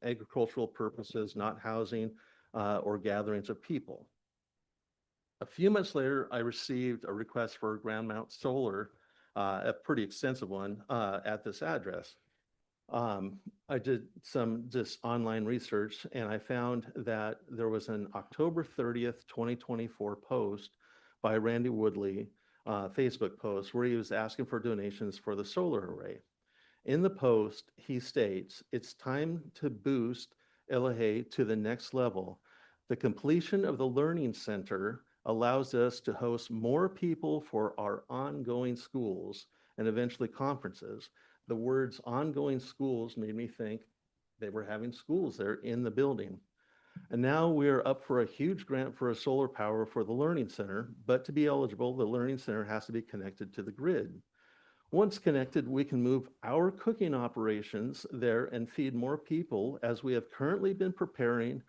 agricultural purposes, not housing or gatherings of people. A few months later, I received a request for ground mount solar, a pretty extensive one, at this address. I did some just online research, and I found that there was an October 30th, 2024 post by Randy Woodley, Facebook post, where he was asking for donations for the solar array. In the post, he states, it's time to boost Elahe to the next level. The completion of the Learning Center allows us to host more people for our ongoing schools and eventually conferences. The words ongoing schools made me think they were having schools there in the building. And now we're up for a huge grant for a solar power for the Learning Center, but to be eligible, the Learning Center has to be connected to the grid. Once connected, we can move our cooking operations there and feed more people, as we have currently been preparing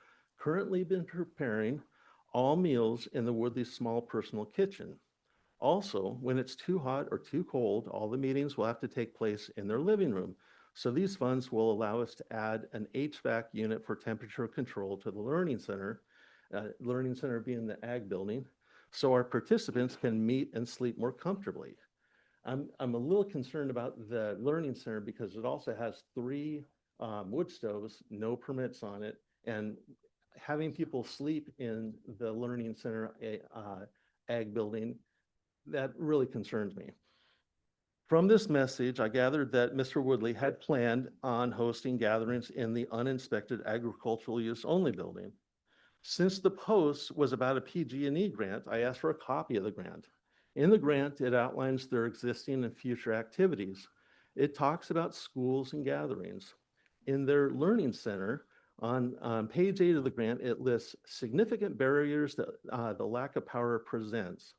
all meals in the Woodley Small Personal Kitchen. Also, when it's too hot or too cold, all the meetings will have to take place in their living room. So these funds will allow us to add an HVAC unit for temperature control to the Learning Center, Learning center being the ag building, so our participants can meet and sleep more comfortably. I'm a little concerned about the learning center because it also has 3 wood stoves, no permits on it, and having people sleep in the learning center ag building, that really concerns me. From this message, I gathered that Mr. Woodley had planned on hosting gatherings in the uninspected agricultural use only building. Since the post was about a PG&E grant, I asked for a copy of the grant. In the grant, it outlines their existing and future activities. It talks about schools and gatherings. In their learning center, on page 8 of the grant, it lists significant barriers that the lack of power presents.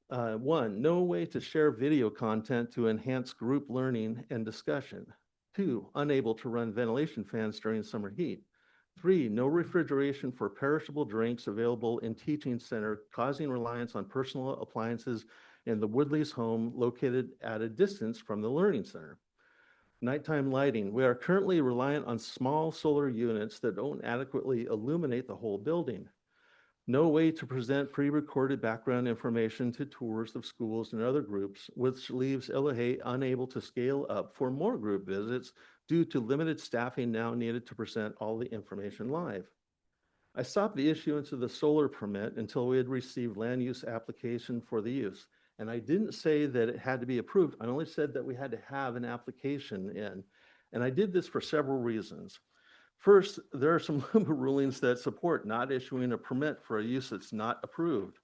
1, no way to share video content to enhance group learning and discussion. 2, unable to run ventilation fans during summer heat. 3, no refrigeration for perishable drinks available in teaching center, causing reliance on personal appliances in the Woodley's home located at a distance from the learning center. Nighttime lighting. We are currently reliant on small solar units that don't adequately illuminate the whole building. No way to present pre-recorded background information to tours of schools and other groups, which leaves LAHEY unable to scale up for more group visits due to limited staffing now needed to present all the information live. I stopped the issuance of the solar permit until we had received land use application for the use. And I didn't say that it had to be approved. I only said that we had to have an application in. And I did this for several reasons. First, there are some rulings that support not issuing a permit for a use that's not approved.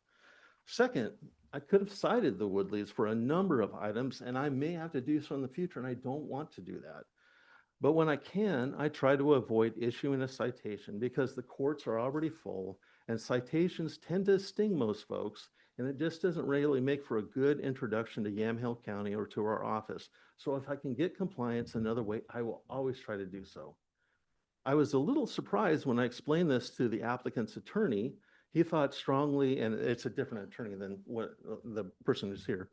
Second, I could have cited the Woodleys for a number of items, and I may have to do so in the future, and I don't want to do that. But when I can, I try to avoid issuing a citation because the courts are already full, and citations tend to sting most folks, and it just doesn't really make for a good introduction to Yamhill County or to our office. So if I can get compliance another way, I will always try to do so. I was a little surprised when I explained this to the applicant's attorney. He thought strongly, and it's a different attorney than what the person who's here.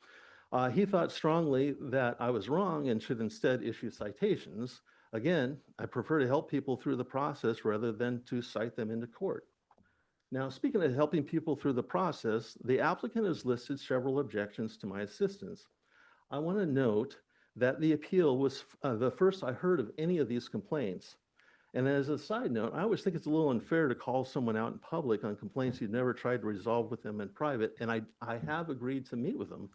He thought strongly that I was wrong and should instead issue citations. Again, I prefer to help people through the process rather than to cite them into court. Now, speaking of helping people through the process, the applicant has listed several objections to my assistance. I want to note that the appeal was the first I heard of any of these complaints. And as a side note, I always think it's a little unfair to call someone out in public on complaints you've never tried to resolve with them in private, and I have agreed to meet with them.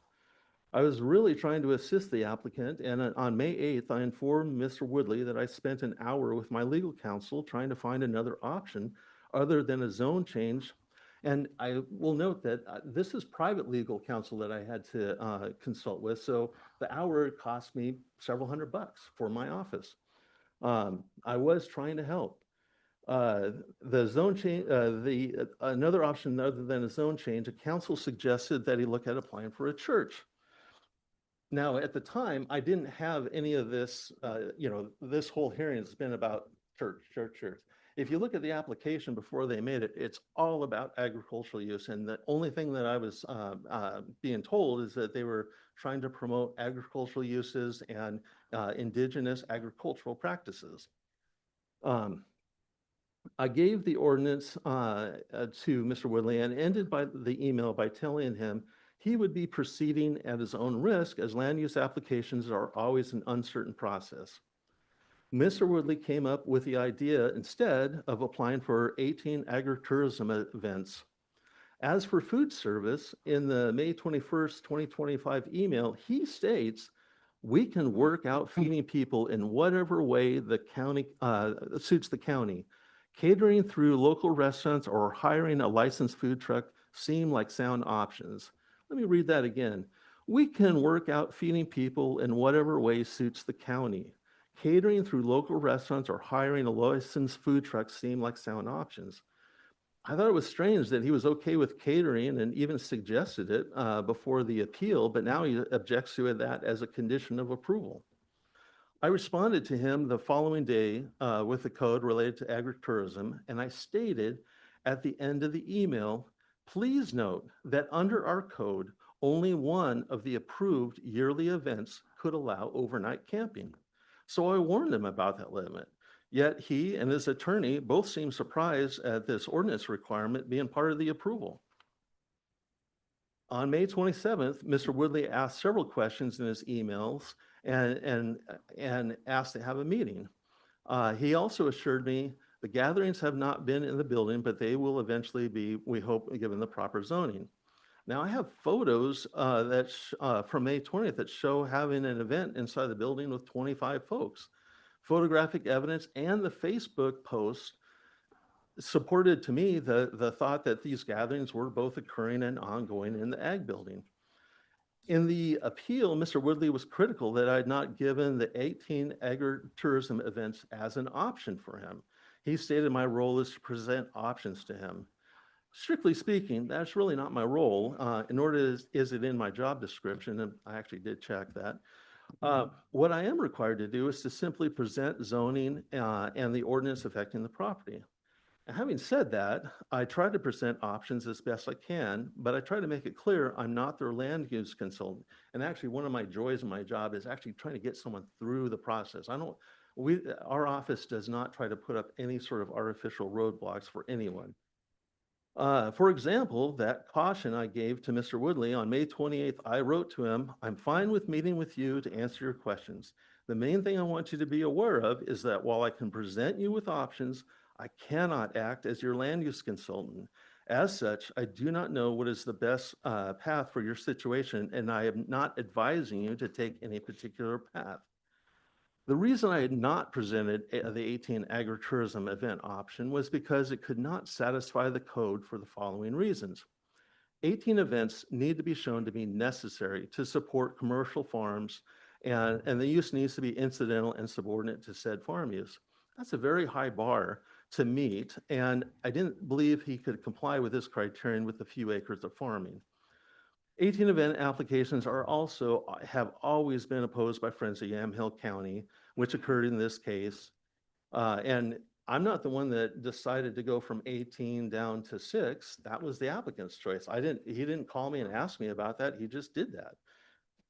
I was really trying to assist the applicant, and on May 8th, I informed Mr. Woodley that I spent an hour with my legal counsel trying to find another option other than a zone change. And I will note that this is private legal counsel that I had to consult with, so the hour cost me several $100 for my office. I was trying to help. The zone change, another option other than a zone change, a council suggested that he look at applying for a church. Now, at the time, I didn't have any of this, this whole hearing has been about church. If you look at the application before they made it, it's all about agricultural use. And the only thing that I was being told is that they were trying to promote agricultural uses and indigenous agricultural practices. I gave the ordinance to Mr. Woodley and ended the email by telling him he would be proceeding at his own risk as land use applications are always an uncertain process. Mr. Woodley came up with the idea instead of applying for 18 agritourism events. As for food service, in the May 21st, 2025 email, he states, we can work out feeding people in whatever way the county suits the county. Catering through local restaurants or hiring a licensed food truck seem like sound options. Let me read that again. We can work out feeding people in whatever way suits the county. Catering through local restaurants or hiring a licensed food truck seem like sound options. I thought it was strange that he was okay with catering and even suggested it before the appeal, but now he objects to that as a condition of approval. I responded to him the following day with a code related to agritourism, and I stated at the end of the email, please note that under our code, only one of the approved yearly events could allow overnight camping. So I warned him about that limit. Yet he and his attorney both seem surprised at this ordinance requirement being part of the approval. On May 27th, Mr. Woodley asked several questions in his emails and asked to have a meeting. He also assured me the gatherings have not been in the building, but they will eventually be, we hope, given the proper zoning. Now, I have photos from May 20th that show having an event inside the building with 25 folks. Photographic evidence and the Facebook post supported to me the thought that these gatherings were both occurring and ongoing in the ag building. In the appeal, Mr. Woodley was critical that I had not given the 18 agritourism events as an option for him. He stated my role is to present options to him. Strictly speaking, that's really not my role, nor is it in my job description, and I actually did check that. What I am required to do is to simply present zoning and the ordinance affecting the property. And having said that, I try to present options as best I can, but I try to make it clear I'm not their land use consultant. And actually, one of my joys in my job is actually trying to get someone through the process. Our office does not try to put up any sort of artificial roadblocks for anyone. For example, that caution I gave to Mr. Woodley on May 28th, I wrote to him, I'm fine with meeting with you to answer your questions. The main thing I want you to be aware of is that while I can present you with options, I cannot act as your land use consultant. As such, I do not know what is the best path for your situation, and I am not advising you to take any particular path. The reason I had not presented the 18 agritourism event option was because it could not satisfy the code for the following reasons. 18 events need to be shown to be necessary to support commercial farms, and the use needs to be incidental and subordinate to said farm use. That's a very high bar to meet, and I didn't believe he could comply with this criterion with a few acres of farming. 18 event applications have always been opposed by Friends of Yamhill County, which occurred in this case. And I'm not the one that decided to go from 18 down to 6. That was the applicant's choice. He didn't call me and ask me about that. He just did that.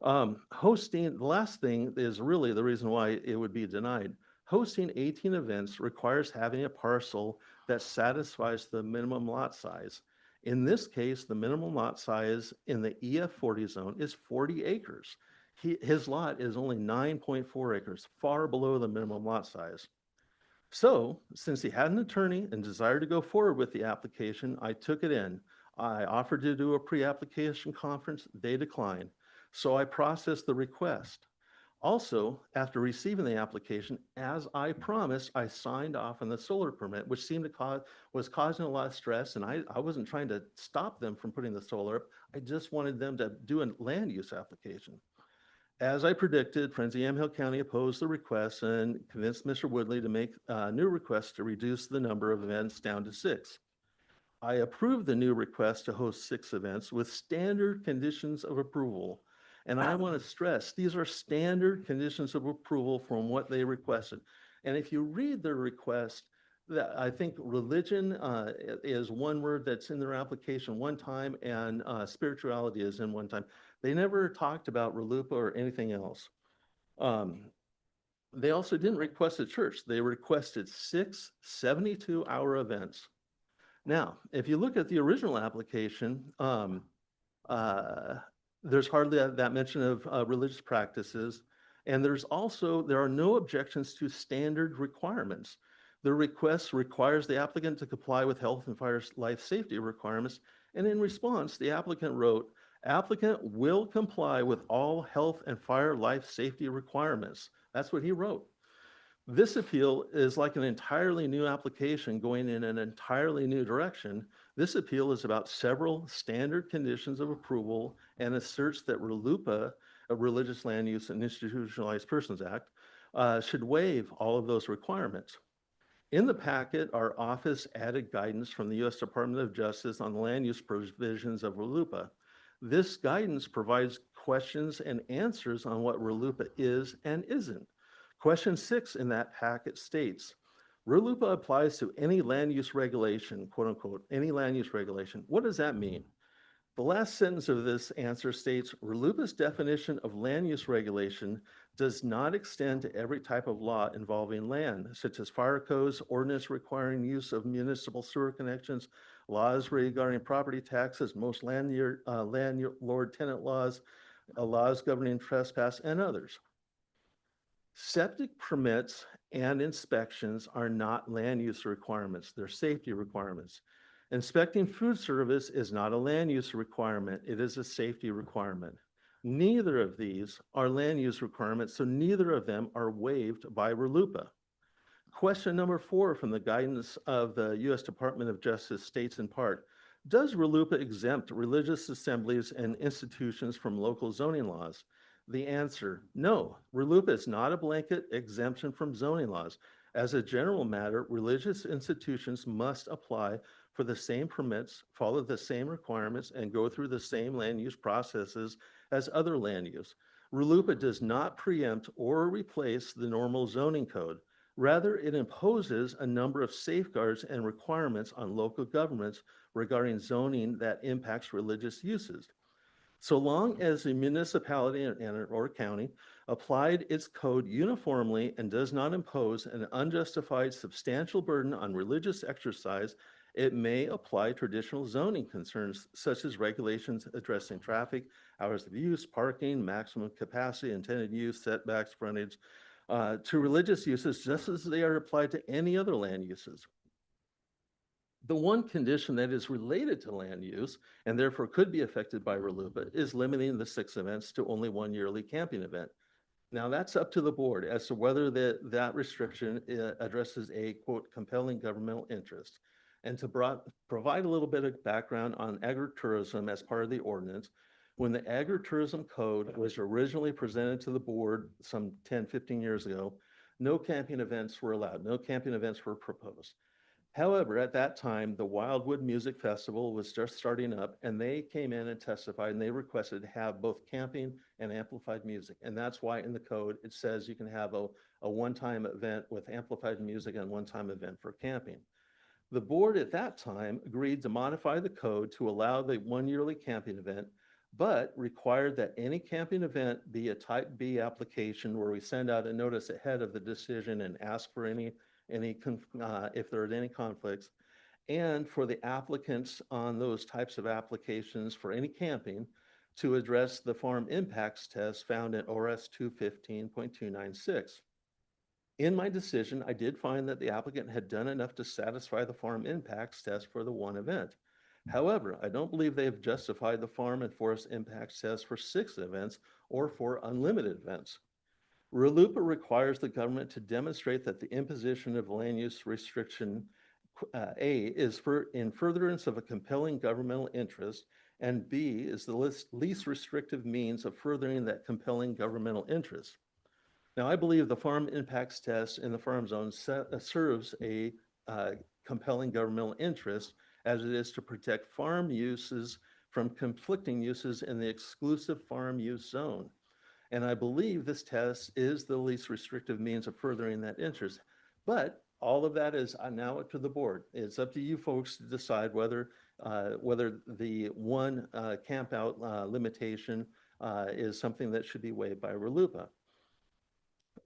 The last thing is really the reason why it would be denied. Hosting 18 events requires having a parcel that satisfies the minimum lot size. In this case, the minimum lot size in the EF40 zone is 40 acres. His lot is only 9.4 acres, far below the minimum lot size. So, since he had an attorney and desired to go forward with the application, I took it in. I offered to do a pre-application conference. They declined. So I processed the request. Also, after receiving the application, as I promised, I signed off on the solar permit, which was causing a lot of stress, and I wasn't trying to stop them from putting the solar up. I just wanted them to do a land use application. As I predicted, Friends of Yamhill County opposed the request and convinced Mr. Woodley to make a new request to reduce the number of events down to 6. I approved the new request to host 6 events with standard conditions of approval. And I want to stress, these are standard conditions of approval from what they requested. And if you read their request, I think religion is one word that's in their application one time, and spirituality is in one time. They never talked about RLUIPA or anything else. They also didn't request a church. They requested 6 72-hour events. Now, if you look at the original application, there's hardly that mention of religious practices, and there are no objections to standard requirements. The request requires the applicant to comply with health and fire life safety requirements, and in response, the applicant wrote, applicant will comply with all health and fire life safety requirements. That's what he wrote. This appeal is like an entirely new application going in an entirely new direction. This appeal is about several standard conditions of approval and asserts that RLUIPA, a Religious Land Use and Institutionalized Persons Act, should waive all of those requirements. In the packet, our office added guidance from the U.S. Department of Justice on the land use provisions of RLUIPA. This guidance provides questions and answers on what RLUIPA is and isn't. Question 6 in that packet states, RLUIPA applies to any land use regulation, quote unquote, any land use regulation. What does that mean? The last sentence of this answer states, RLUIPA's definition of land use regulation does not extend to every type of law involving land, such as fire codes, ordinance requiring use of municipal sewer connections, laws regarding property taxes, most landlord tenant laws, laws governing trespass, and others. Septic permits and inspections are not land use requirements, they're safety requirements. Inspecting food service is not a land use requirement, it is a safety requirement. Neither of these are land use requirements, so neither of them are waived by RLUIPA. Question number 4 from the guidance of the U.S. Department of Justice states in part, does RLUIPA exempt religious assemblies and institutions from local zoning laws? The answer, no. RLUIPA is not a blanket exemption from zoning laws. As a general matter, religious institutions must apply for the same permits, follow the same requirements, and go through the same land use processes as other land use. RLUIPA does not preempt or replace the normal zoning code. Rather, it imposes a number of safeguards and requirements on local governments regarding zoning that impacts religious uses. So long as a municipality or county applied its code uniformly and does not impose an unjustified substantial burden on religious exercise, it may apply traditional zoning concerns such as regulations addressing traffic, hours of use, parking, maximum capacity, intended use, setbacks, frontage, to religious uses just as they are applied to any other land uses. The one condition that is related to land use and therefore could be affected by RLUIPA is limiting the 6 events to only 1 yearly camping event. Now that's up to the board as to whether that restriction addresses a, quote, compelling governmental interest. And to provide a little bit of background on agritourism as part of the ordinance, when the agritourism code was originally presented to the board some 10, 15 years ago, no camping events were allowed, no camping events were proposed. However, at that time, the Wildwood Music Festival was just starting up, and they came in and testified, and they requested to have both camping and amplified music. And that's why in the code, it says you can have a one-time event with amplified music and one-time event for camping. The board at that time agreed to modify the code to allow the 1 yearly camping event, but required that any camping event be a type B application where we send out a notice ahead of the decision and ask for if there are any conflicts, and for the applicants on those types of applications for any camping to address the farm impacts test found in ORS 215.296. In my decision, I did find that the applicant had done enough to satisfy the farm impacts test for the one event. However, I don't believe they have justified the farm and forest impacts test for 6 events or for unlimited events. RLUIPA requires the government to demonstrate that the imposition of land use restriction A is in furtherance of a compelling governmental interest, and B is the least restrictive means of furthering that compelling governmental interest. Now, I believe the farm impacts test in the farm zone serves a compelling governmental interest, as it is to protect farm uses from conflicting uses in the exclusive farm use zone. And I believe this test is the least restrictive means of furthering that interest. But all of that is now up to the board. It's up to you folks to decide whether the one camp out limitation is something that should be waived by RLUIPA.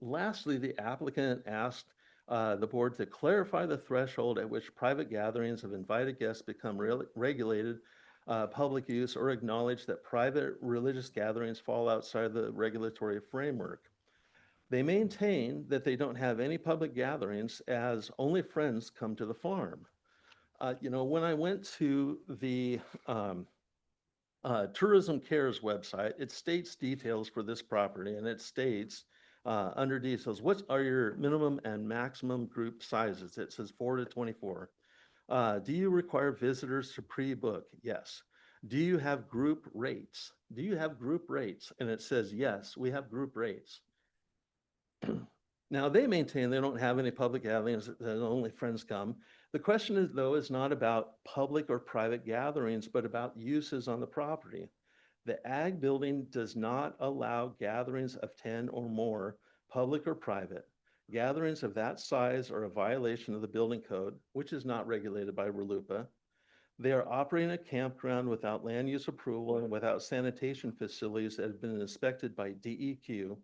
Lastly, the applicant asked the board to clarify the threshold at which private gatherings of invited guests become regulated public use, or acknowledge that private religious gatherings fall outside the regulatory framework. They maintain that they don't have any public gatherings as only friends come to the farm. When I went to the Tourism Cares website, it states details for this property, and it states under details, what are your minimum and maximum group sizes? It says 4 to 24. Do you require visitors to pre-book? Yes. Do you have group rates? Do you have group rates? And it says, yes, we have group rates. Now, they maintain they don't have any public gatherings, that only friends come. The question is, though, is not about public or private gatherings, but about uses on the property. The ag building does not allow gatherings of 10 or more, public or private. Gatherings of that size are a violation of the building code, which is not regulated by RLUIPA. They are operating a campground without land use approval and without sanitation facilities that have been inspected by DEQ.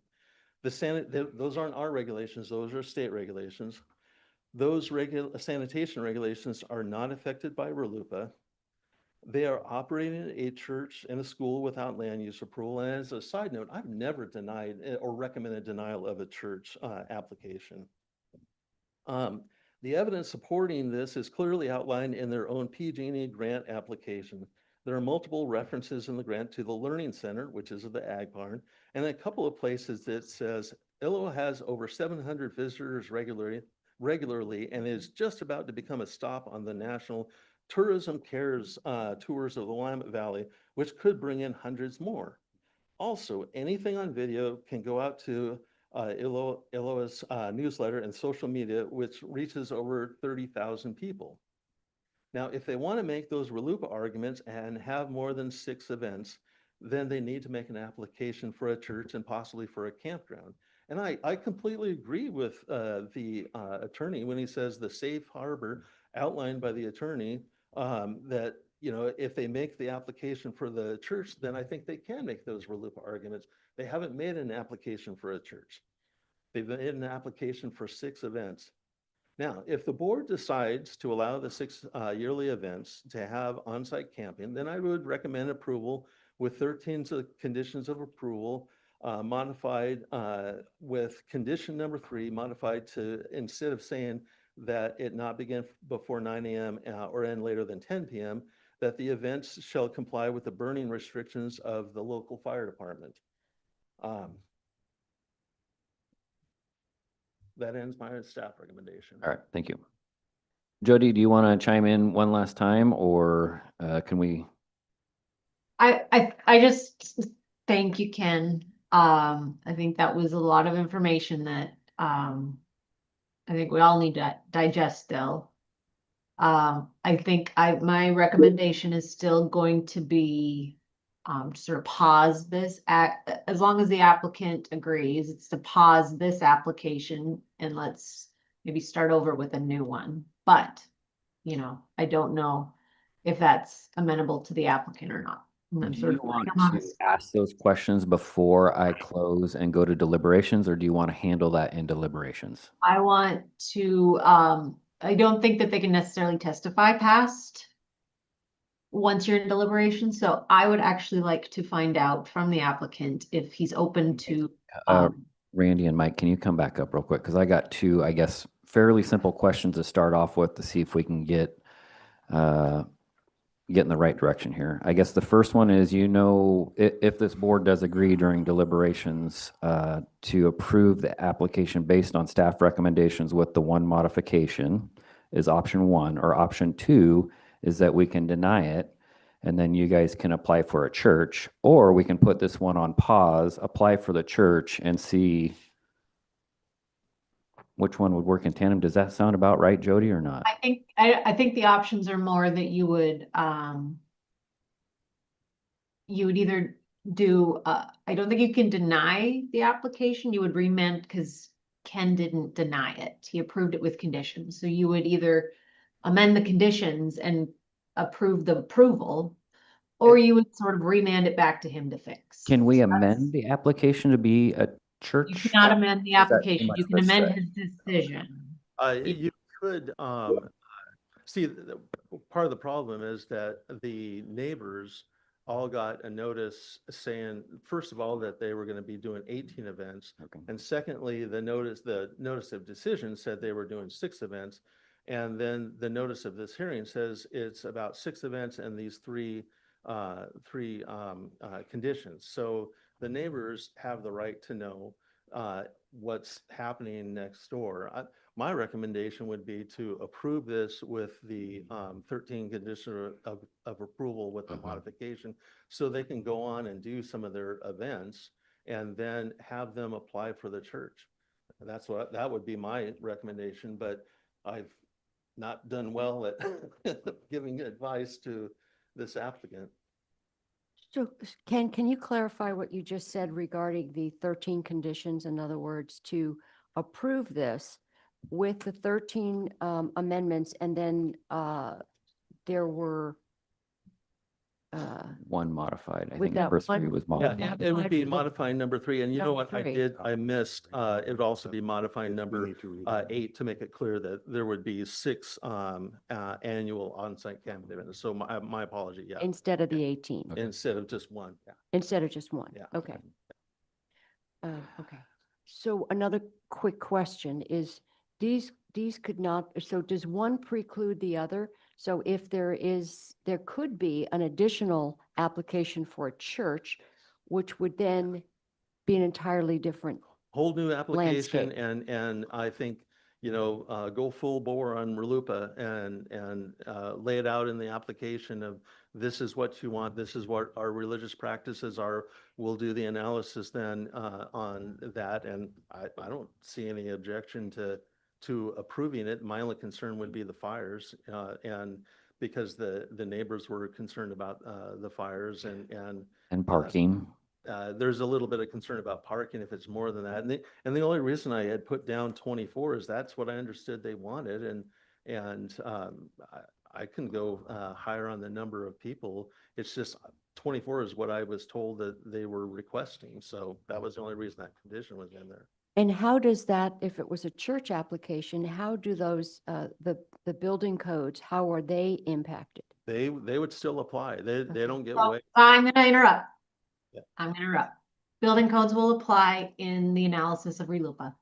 Those aren't our regulations, those are state regulations. Those sanitation regulations are not affected by RLUIPA. They are operating a church and a school without land use approval. And as a side note, I've never denied or recommended denial of a church application. The evidence supporting this is clearly outlined in their own PG&E grant application. There are multiple references in the grant to the Learning Center, which is the Ag Barn, and a couple of places that says Illo has over 700 visitors regularly and is just about to become a stop on the National Tourism Cares tours of the Willamette Valley, which could bring in hundreds more. Also, anything on video can go out to Illo's newsletter and social media, which reaches over 30,000 people. Now, if they want to make those RLUIPA arguments and have more than 6 events, then they need to make an application for a church and possibly for a campground. And I completely agree with the attorney when he says the safe harbor outlined by the attorney, that, you know, if they make the application for the church, then I think they can make those RLUIPA arguments. They haven't made an application for a church. They've made an application for 6 events. Now, if the board decides to allow the 6 yearly events to have on-site camping, then I would recommend approval with 13 conditions of approval, modified with condition number 3, modified to, instead of saying that it not begin before 9 a.m. Or end later than 10 p.m., that the events shall comply with the burning restrictions of the local fire department. That ends my staff recommendation. All right, thank you. Jody, do you want to chime in one last time, or can we? I just thank you, Ken. I think that was a lot of information that I think we all need to digest still. I think my recommendation is still going to be sort of pause this as long as the applicant agrees. It's to pause this application and let's maybe start over with a new one. But, you know, I don't know if that's amenable to the applicant or not. I'm Do sort you of want putting them on to the ask those questions before I close and go to deliberations, or do you want to handle that in deliberations? I want to, I don't think that they can necessarily testify past once you're in deliberation. So I would actually like to find out from the applicant if he's open to. Randy and Mike, can you come back up real quick? Because I got 2, I guess, fairly simple questions to start off with to see if we can get in the right direction here. I guess the first one is, you know, if this board does agree during deliberations to approve the application based on staff recommendations with the one modification is option 1, or option 2 is that we can deny it and then you guys can apply for a church, or we can put this one on pause, apply for the church and see which one would work in tandem. Does that sound about right, Jody, or not? I think the options are more that you would either do, I don't think you can deny the application. You would remand because Ken didn't deny it. He approved it with conditions. So you would either amend the conditions and approve the approval, or you would sort of remand it back to him to fix. Can we amend the application to be a church? You cannot amend the Is that too application. much You can to amend say? his decision. You could, see, part of the problem is that the neighbors all got a notice saying, first of all, that they were going to be doing 18 events. Okay. And secondly, the notice of decision said they were doing 6 events. And then the notice of this hearing says it's about 6 events and these three conditions. So the neighbors have the right to know what's happening next door. My recommendation would be to approve this with the 13 conditions of approval with the modification, so they can go on and do some of their events and then have them apply for the church. That would be my recommendation, but I've not done well at giving advice to this applicant. So Ken, can you clarify what you just said regarding the 13 conditions? In other words, to approve this with the 13 amendments, and then there were One modified. I With think that number one- three was Yeah, modified. it would be Modified. modifying number 3, and you know Number what I three. did, I missed, it would also be modifying number need to read it. 8 to make it clear that there would be 6 annual on-site camping events. So my apology, yeah, instead of the 18, instead of just 1, yeah. instead of just one. Yeah. Okay. Okay. So another quick question is, these could not, so does one preclude the other? So if there could be an additional application for a church, which would then be an entirely different, Whole new application, Landscape. and I think, you know, go full bore on RLUIPA and lay it out in the application of this is what you want, this is what our religious practices are. We'll do the analysis then on that, and I don't see any objection to approving it. My only concern would be the fires, and because the neighbors were concerned about the fires And parking. there's a little bit of concern about parking if it's more than that. And the only reason I had put down 24 is that's what I understood they wanted. And I can go higher on the number of people. It's just 24 is what I was told that they were requesting. So that was the only reason that condition was in there. and how does that, if it was a church application, how do those, the building codes, how are they impacted? They would still apply. They don't get Well, way. I'm going to interrupt. Yeah. I'm going to interrupt. Building codes will apply in the analysis of RLUIPA.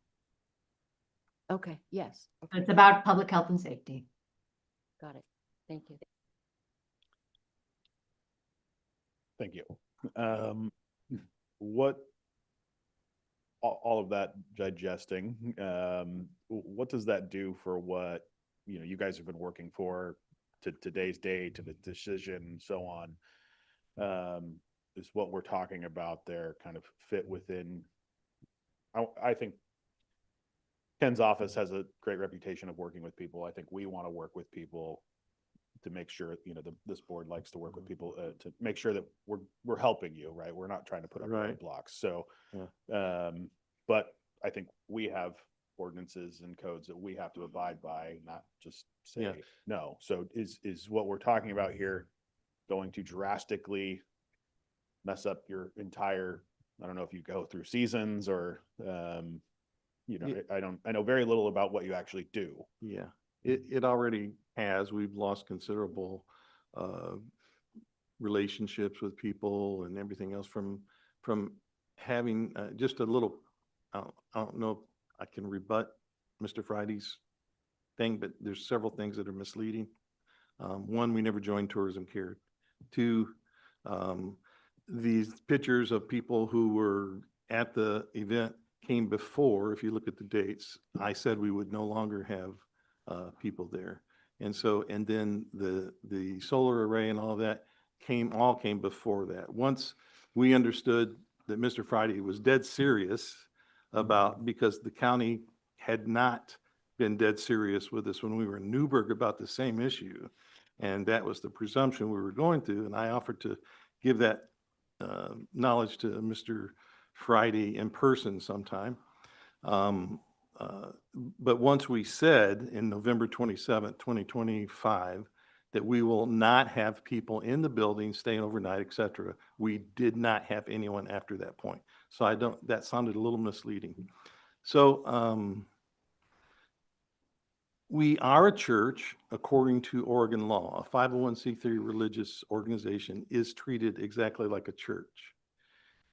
Okay, yes. Okay, It's about public health and safety. got it. Thank you. Thank you. What, all of that digesting, what does that do for what, you know, you guys have been working for to today's date, to the decision and so on? Is what we're talking about there kind of fit within, I think Ken's office has a great reputation of working with people. I think we want to work with people to make sure, you know, this board likes to work with people to make sure that we're helping you, right? We're not trying to put up roadblocks. So, but I think we have ordinances and codes that we have to abide by, not just say no. So is what we're talking about here going to drastically mess up your entire, I don't know if you go through seasons or, you know, I know very little about what you actually do. Yeah, it already has. We've lost considerable relationships with people and everything else from having just a little, I don't know if I can rebut Mr. Friday's thing, but there's several things that are misleading. One, we never joined Tourism Care. 2, these pictures of people who were at the event came before, if you look at the dates, I said we would no longer have people there. And so, and then the solar array and all of that all came before that. Once we understood that Mr. Friday was dead serious about, because the county had not been dead serious with us when we were in Newburgh about the same issue. And that was the presumption we were going through. And I offered to give that knowledge to Mr. Friday in person sometime. But once we said in November 27th, 2025, that we will not have people in the building staying overnight, et cetera, we did not have anyone after that point. So that sounded a little misleading. So we are a church according to Oregon law. A 501c3 religious organization is treated exactly like a church.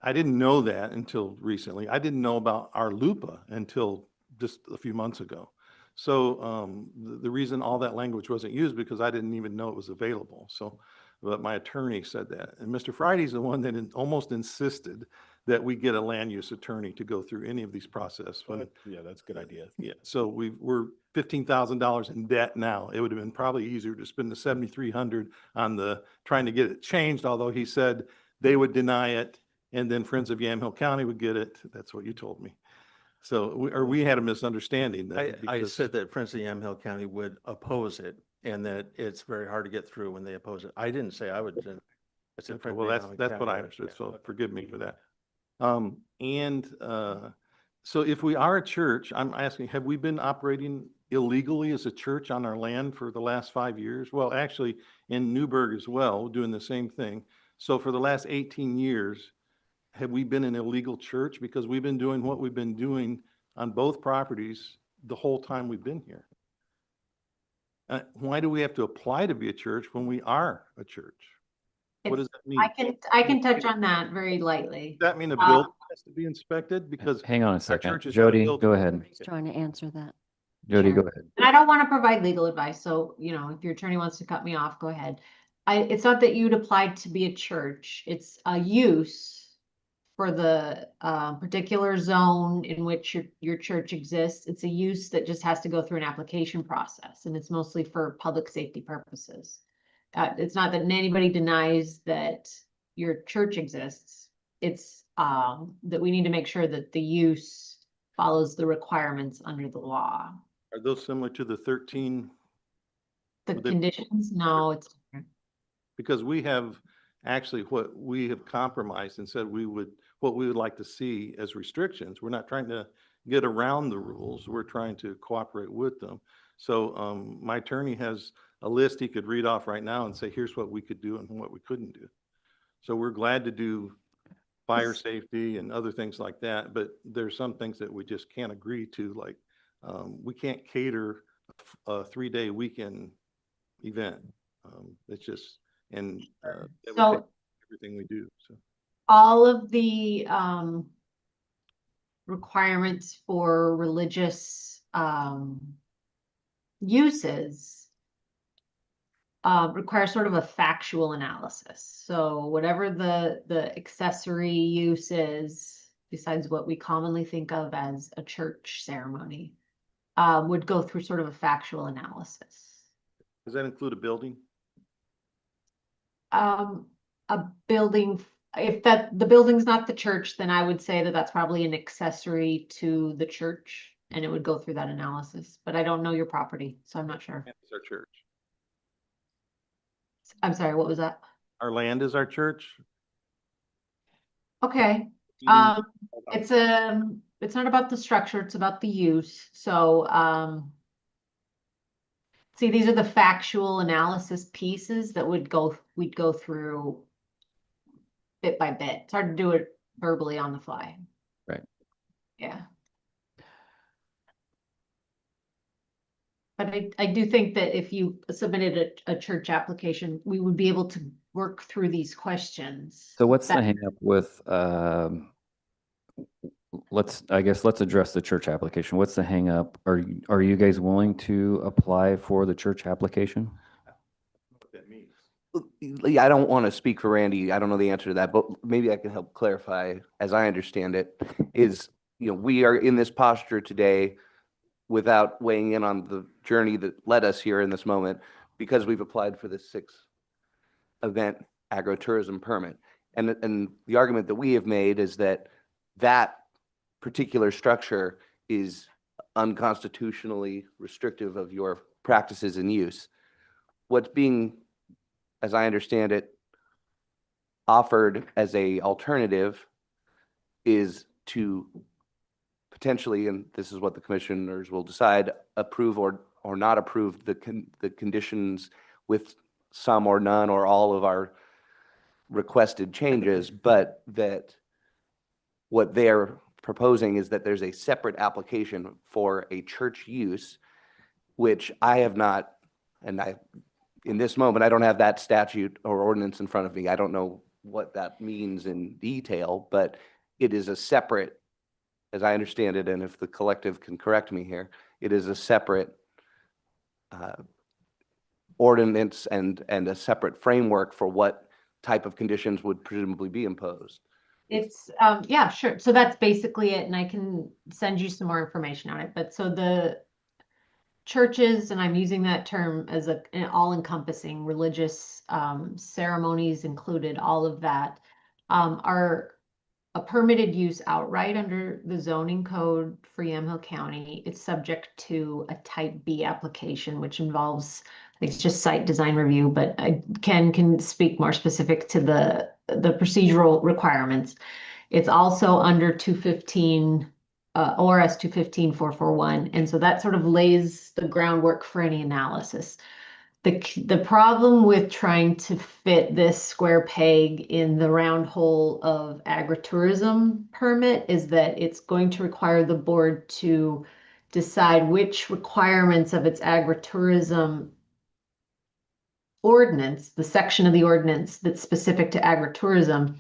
I didn't know that until recently. I didn't know about our LUPA until just a few months ago. So the reason all that language wasn't used because I didn't even know it was available. So, but my attorney said that. And Mr. Friday's the one that almost insisted that we get a land use attorney to go through any of these processes. Yeah, that's a good idea. Yeah, so we're $15,000 in debt now. It would have been probably easier to spend the $7,300 on trying to get it changed, although he said they would deny it and then Friends of Yamhill County would get it. That's what you told me. So we had a misunderstanding. I said that Friends of Yamhill County would oppose it and that it's very hard to get through when they oppose it. I didn't say I would. I said Friends Well, of that's Yamhill what I County. understood, so forgive me for that. So if we are a church, I'm asking, have we been operating illegally as a church on our land for the last 5 years? Well, actually in Newburgh as well, doing the same thing. So for the last 18 years, have we been an illegal church? Because we've been doing what we've been doing on both properties the whole time we've been here. Why do we have to apply to be a church when we are a church? What does that mean? I can touch on that very lightly. Does that mean a building has to be inspected? Because Hang on a our second. church is not a Jody, building. go ahead. He's trying to answer that. Jody, Sure. go ahead. And I don't want to provide legal advice, so, you know, if your attorney wants to cut me off, go ahead. It's not that you'd applied to be a church, it's a use for the particular zone in which your church exists. It's a use that just has to go through an application process, and it's mostly for public safety purposes. It's not that anybody denies that your church exists. It's that we need to make sure that the use follows the requirements under the law. Are those similar to the 13? The conditions? No, it's different. Because we have actually what we have compromised and said what we would like to see as restrictions. We're not trying to get around the rules. We're trying to cooperate with them. So my attorney has a list he could read off right now and say, here's what we could do and what we couldn't do. So we're glad to do fire safety and other things like that, but there's some things that we just can't agree to, like we can't cater a 3-day weekend event. It's just, and that would So- take everything we do. So All of the requirements for religious uses require sort of a factual analysis. So whatever the accessory use is, besides what we commonly think of as a church ceremony, would go through sort of a factual analysis. does that include a building? A building, if the building's not the church, then I would say that that's probably an accessory to the church, and it would go through that analysis. But I don't know your property, so I'm not sure. It's our church. I'm sorry, what was that? Our land is our church. Okay. It's not about the structure, it's about the use. So see, these are the factual analysis pieces that we'd go through bit by bit. It's hard to do it verbally on the fly. Right. Yeah. But I do think that if you submitted a church application, we would be able to work through these questions. So what's the hang up with, let's address the church application. What's the hang up? Are you guys willing to apply for the church application? What that means. Yeah, I don't want to speak for Randy. I don't know the answer to that, but maybe I can help clarify, as I understand it, is, we are in this posture today without weighing in on the journey that led us here in this moment, because we've applied for this 6-event agritourism permit. And the argument that we have made is that that particular structure is unconstitutionally restrictive of your practices and use. What's being, as I understand it, offered as a alternative is to potentially, and this is what the commissioners will decide, approve or not approve the conditions with some or none or all of our requested changes, but that what they're proposing is that there's a separate application for a church use, which I have not, and in this moment, I don't have that statute or ordinance in front of me. I don't know what that means in detail, but it is a separate, as I understand it, and if the collective can correct me here, it is a separate ordinance and a separate framework for what type of conditions would presumably be imposed. It's, yeah, sure. So that's basically it. And I can send you some more information on it. But so the churches, and I'm using that term as an all-encompassing religious ceremonies included, all of that, are a permitted use outright under the zoning code for Yamhill County. It's subject to a type B application, which involves, I think it's just site design review, but Ken can speak more specific to the procedural requirements. It's also under 215 ORS 215-441. And so that sort of lays the groundwork for any analysis. The problem with trying to fit this square peg in the round hole of agritourism permit is that it's going to require the board to decide which requirements of its agritourism ordinance, the section of the ordinance that's specific to agritourism,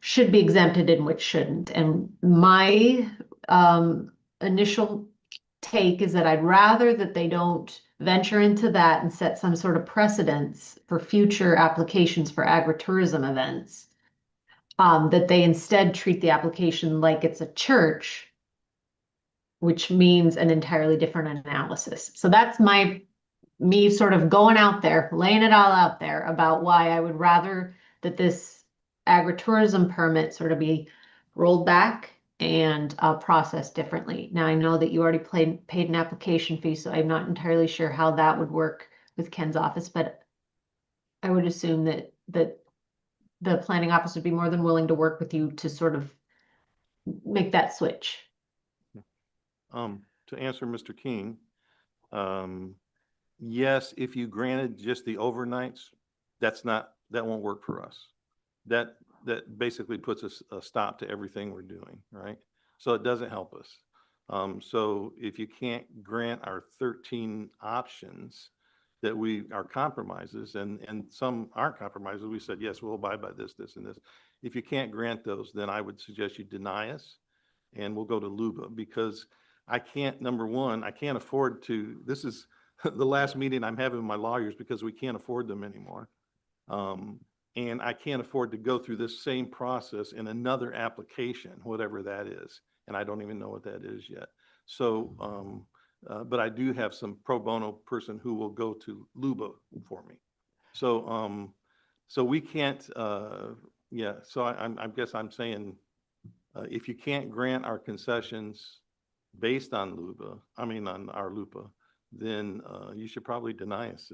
should be exempted and which shouldn't. And my initial take is that I'd rather that they don't venture into that and set some sort of precedence for future applications for agritourism events. That they instead treat the application like it's a church, which means an entirely different analysis. So that's me sort of going out there, laying it all out there about why I would rather that this agritourism permit sort of be rolled back and processed differently. Now, I know that you already paid an application fee, so I'm not entirely sure how that would work with Ken's office, but I would assume that the planning office would be more than willing to work with you to sort of make that switch. To answer Mr. King, yes, if you granted just the overnights, that won't work for us. That basically puts a stop to everything we're doing, right? So it doesn't help us. So if you can't grant our 13 options that are compromises, and some aren't compromises, we said, yes, we'll abide by this, this, and this. If you can't grant those, then I would suggest you deny us and we'll go to LUBA, because I can't, number one, I can't afford to, this is the last meeting I'm having with my lawyers because we can't afford them anymore. And I can't afford to go through this same process in another application, whatever that is. And I don't even know what that is yet. So, but I do have some pro bono person who will go to LUBA for me. So, so we can't, yeah, so I guess I'm saying, if you can't grant our concessions based on LUBA, on our LUPA, then you should probably deny us.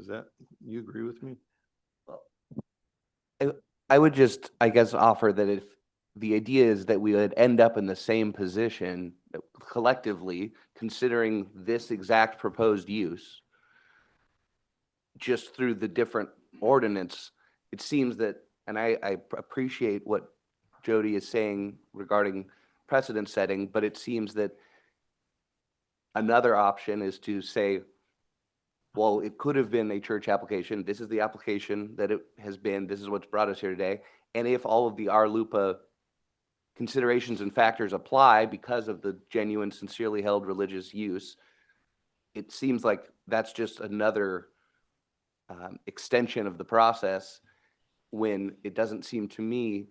You agree with me? I would just, I guess, offer that if the idea is that we would end up in the same position collectively, considering this exact proposed use, just through the different ordinance, it seems that, and I appreciate what Jody is saying regarding precedent setting, but it seems that another option is to say, well, it could have been a church application. This is the application that it has been. This is what's brought us here today. And if all of the RLUPA considerations and factors apply because of the genuine, sincerely held religious use, it seems like that's just another extension of the process, when it doesn't seem to me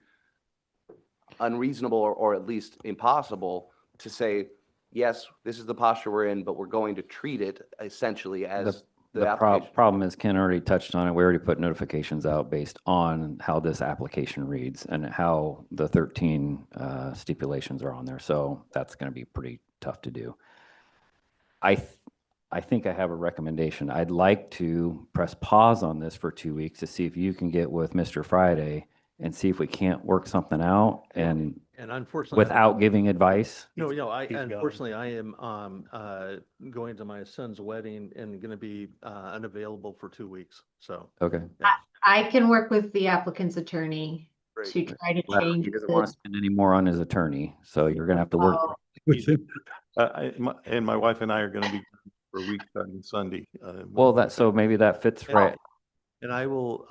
unreasonable or at least impossible to say, yes, this is the posture we're in, but we're going to treat it essentially as the application. Problem is, Ken already touched on it. We already put notifications out based on how this application reads and how the 13 stipulations are on there. So that's going to be pretty tough to do. I think I have a recommendation. I'd like to press pause on this for 2 weeks to see if you can get with Mr. Friday and see if we can't work something out, and unfortunately, without giving advice. No, unfortunately, I am going to my son's wedding and going to be unavailable for 2 weeks. So okay, I can work with the applicant's attorney to try to change. He doesn't want to spend any more on his attorney, so you're going to have to work with him. And my wife and I are going to be for a week on Sunday. Well, so maybe that fits right. And I will,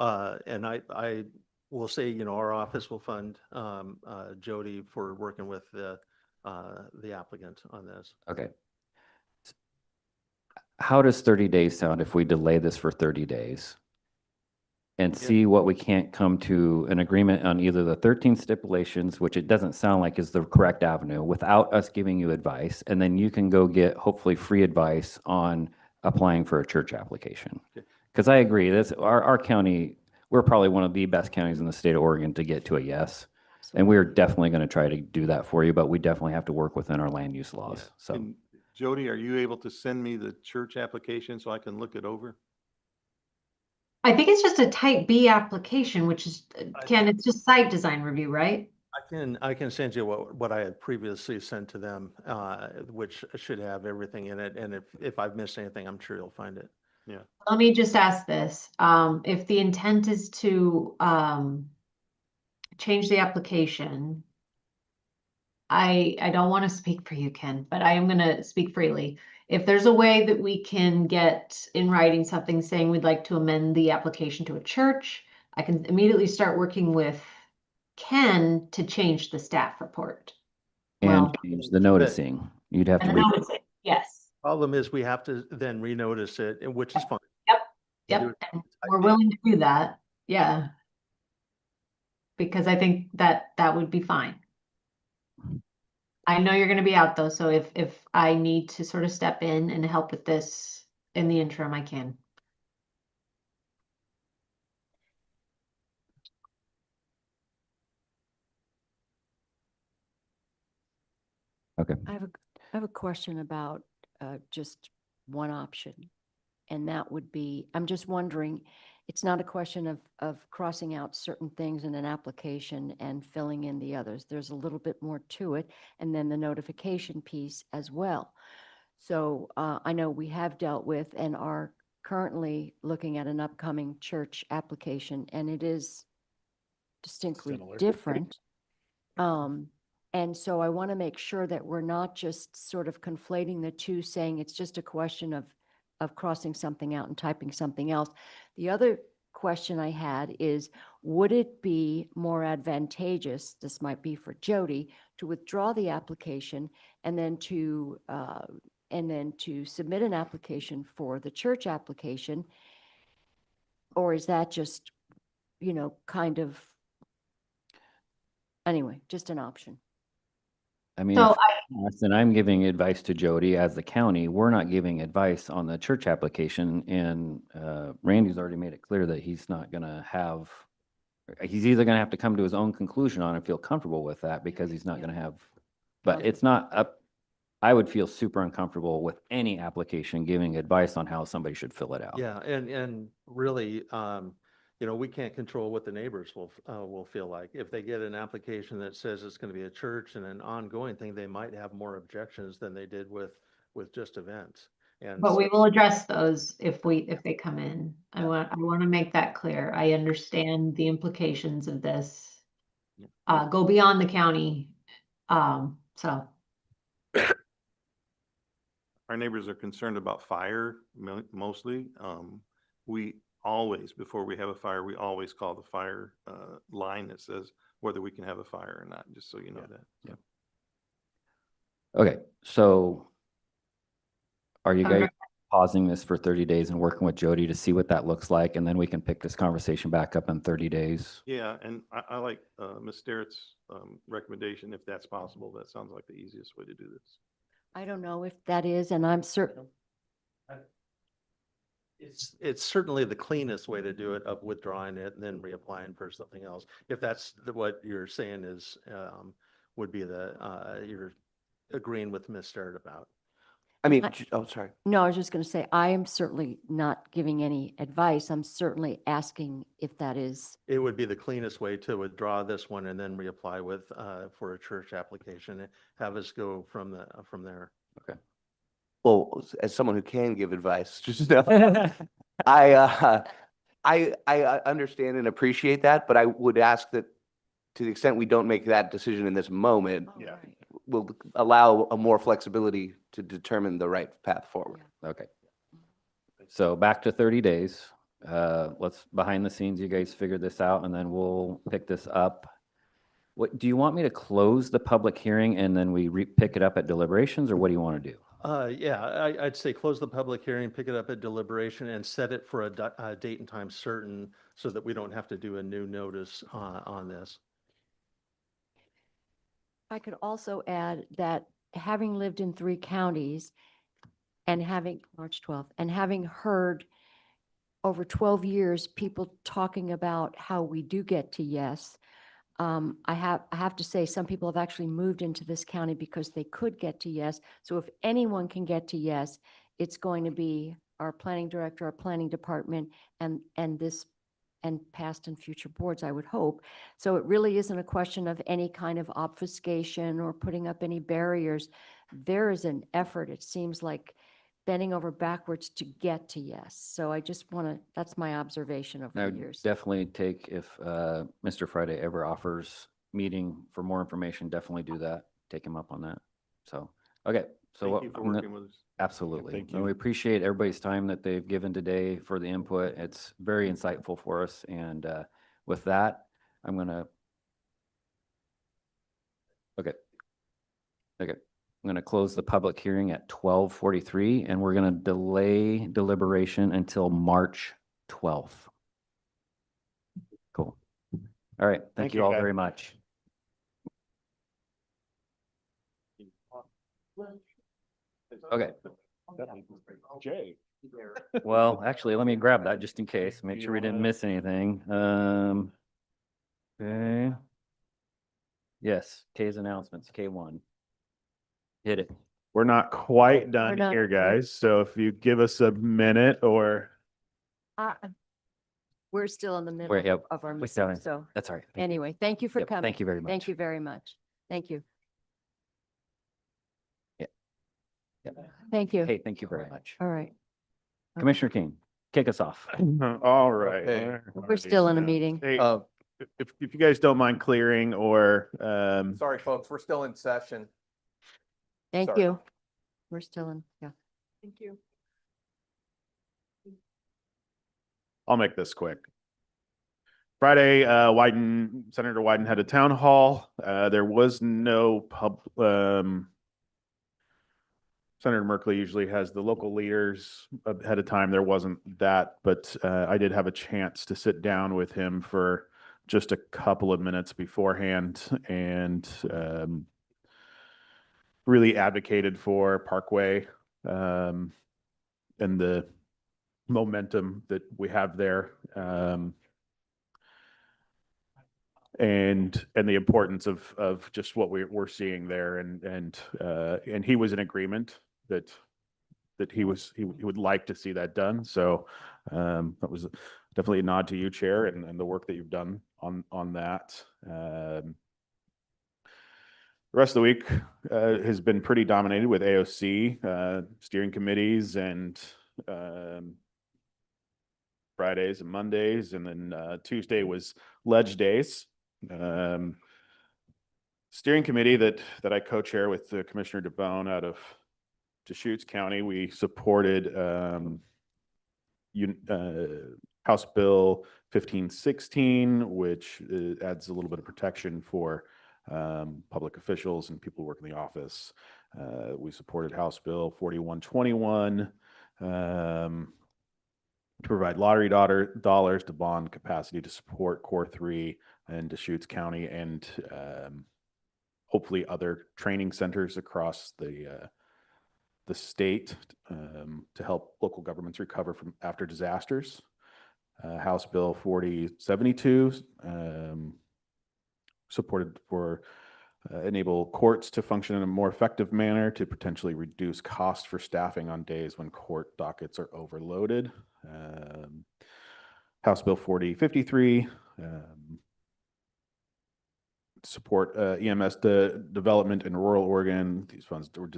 and I will say, our office will fund Jody for working with the applicant on this. Okay. How does 30 days sound if we delay this for 30 days and see what we can't come to an agreement on either the 13 stipulations, which it doesn't sound like is the correct avenue, without us giving you advice, and then you can go get hopefully free advice on applying for a church application. Because I agree, our county, we're probably one of the best counties in the state of Oregon to get to a yes. And we're definitely going to try to do that for you, but we definitely have to work within our land use laws. So, and Jody, are you able to send me the church application so I can look it over? I think it's just a type B application, which is, Ken, it's just site design review, right? I can send you what I had previously sent to them, which should have everything in it. And if I've missed anything, I'm sure you'll find it. Yeah. Let me just ask this. If the intent is to change the application, I don't want to speak for you, Ken, but I am going to speak freely. If there's a way that we can get in writing something saying we'd like to amend the application to a church, I can immediately start working with Ken to change the staff report. And Well, change the noticing. You'd have to and re- notice it, yes. Problem is we have to then renotice it, which is fine. Yep, We'll do yep. it. And we're willing to do that. Yeah. Because I think that would be fine. I know you're going to be out though, so if I need to sort of step in and help with this in the interim, I can. Okay. I have a question about just one option. And that would be, I'm just wondering, it's not a question of crossing out certain things in an application and filling in the others. There's a little bit more to it, and then the notification piece as well. So I know we have dealt with and are currently looking at an upcoming church application, and it is distinctly Similar. different. And so I want to make sure that we're not just sort of conflating the two, saying it's just a question of crossing something out and typing something else. The other question I had is, would it be more advantageous, this might be for Jody, to withdraw the application and then to submit an application for the church application? Or is that just, kind of, anyway, just an option? I mean, So and I'm giving advice to Jody as the county. We're not giving advice on the church application. And Randy's already made it clear that he's not going to have, he's either going to have to come to his own conclusion on and feel comfortable with that because he's not going to have, but it's not up. I would feel super uncomfortable with any application giving advice on how somebody should fill it out. Yeah, and really, we can't control what the neighbors will feel like. If they get an application that says it's going to be a church and an ongoing thing, they might have more objections than they did with just events. but we will address those if they come in. I want to make that clear. I understand the implications of this. Go beyond the county. So Our neighbors are concerned about fire mostly. We always, before we have a fire, we always call the fire line that says whether we can have a fire or not, just so you know that. Yeah. Okay, so are you guys pausing this for 30 days and working with Jody to see what that looks like? And then we can pick this conversation back up in 30 days. Yeah, and I like Ms. Sterrett's recommendation, if that's possible. That sounds like the easiest way to do this. I don't know if that is, and I'm certain. It's certainly the cleanest way to do it, of withdrawing it and then reapplying for something else. If that's what you're saying is, would be you're agreeing with Ms. Sterrett about. I mean, oh, sorry. No, I was just going to say, I am certainly not giving any advice. I'm certainly asking if that is. It would be the cleanest way to withdraw this one and then reapply for a church application and have us go from there. Okay. Well, as someone who can give advice, just know, I understand and appreciate that, but I would ask that to the extent we don't make that decision in this moment, Yeah. we'll allow a more flexibility to determine the right path forward. Okay. So back to 30 days. Let's behind the scenes, you guys figure this out and then we'll pick this up. What do you want me to close the public hearing and then we pick it up at deliberations, or what do you want to do? Yeah, I'd say close the public hearing, pick it up at deliberation, and set it for a date and time certain so that we don't have to do a new notice on this. I could also add that having lived in 3 counties and having March 12th and having heard over 12 years people talking about how we do get to yes, I have to say some people have actually moved into this county because they could get to yes. So if anyone can get to yes, it's going to be our planning director, our planning department, and this and past and future boards, I would hope. So it really isn't a question of any kind of obfuscation or putting up any barriers. There is an effort, it seems like, bending over backwards to get to yes. So I just want to, that's my observation over I the would years. definitely take, if Mr. Friday ever offers meeting for more information, definitely do that. Take him up on that. So, okay. So Thank what you for I'm gonna- working with us. Absolutely. Thank And you. we appreciate everybody's time that they've given today for the input. It's very insightful for us. And with that, I'm gonna, okay. Okay. I'm going to close the public hearing at 12:43, and we're going to delay deliberation until March 12th. Cool. All right. Thank you all guys. very much. Okay. Jay. Well, actually, let me grab that just in case, make sure we didn't miss anything. Okay. Yes, K's announcements, K1. Hit it. We're not quite done not here, quite. guys. So if you give us a minute or We're still in the middle Wait, yep. of our We still meeting, in. so That's all right. Thank you. anyway, thank you for Yep, coming. thank you very Thank much. you very much. Thank you. Yeah. Thank you. Hey, thank you very much. All right. Commissioner King, kick us off. all right. Okay. We're still in a meeting. Hey, if you guys don't mind clearing or Sorry, folks, we're still in session. Thank Sorry. you. We're still in, yeah. Thank you. I'll make this quick. Friday, Senator Wyden had a town hall. There was no Senator Merkley usually has the local leaders ahead of time. There wasn't that, but I did have a chance to sit down with him for just a couple of minutes beforehand and really advocated for Parkway and the momentum that we have there. And the importance of just what we're seeing there, and he was in agreement that he would like to see that done. So that was definitely a nod to you, Chair, and the work that you've done on that. The rest of the week has been pretty dominated with AOC steering committees and Fridays and Mondays, and then Tuesday was Ledge Days. Steering committee that I co-chair with Commissioner DeBone out of Deschutes County, we supported House Bill 1516, which adds a little bit of protection for public officials and people who work in the office. We supported House Bill 4121 to provide lottery dollars to bond capacity to support Core 3 in Deschutes County and hopefully other training centers across the state to help local governments recover from after disasters. House Bill 4072 supported for enable courts to function in a more effective manner to potentially reduce costs for staffing on days when court dockets are overloaded. House Bill 4053 support EMS development in rural Oregon. These funds were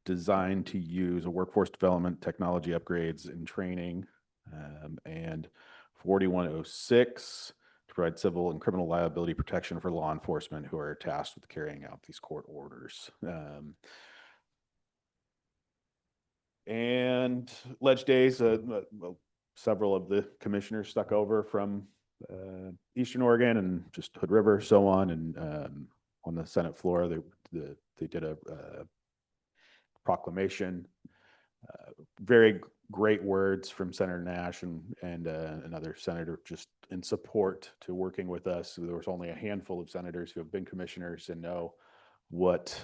designed to use a workforce development, technology upgrades, and training. And 4106 to provide civil and criminal liability protection for law enforcement who are tasked with carrying out these court orders. And Ledge Days, well, several of the commissioners stuck over from Eastern Oregon and just Hood River, so on. And on the Senate floor, they did a proclamation. Very great words from Senator Nash and another senator just in support to working with us. There was only a handful of senators who have been commissioners and know what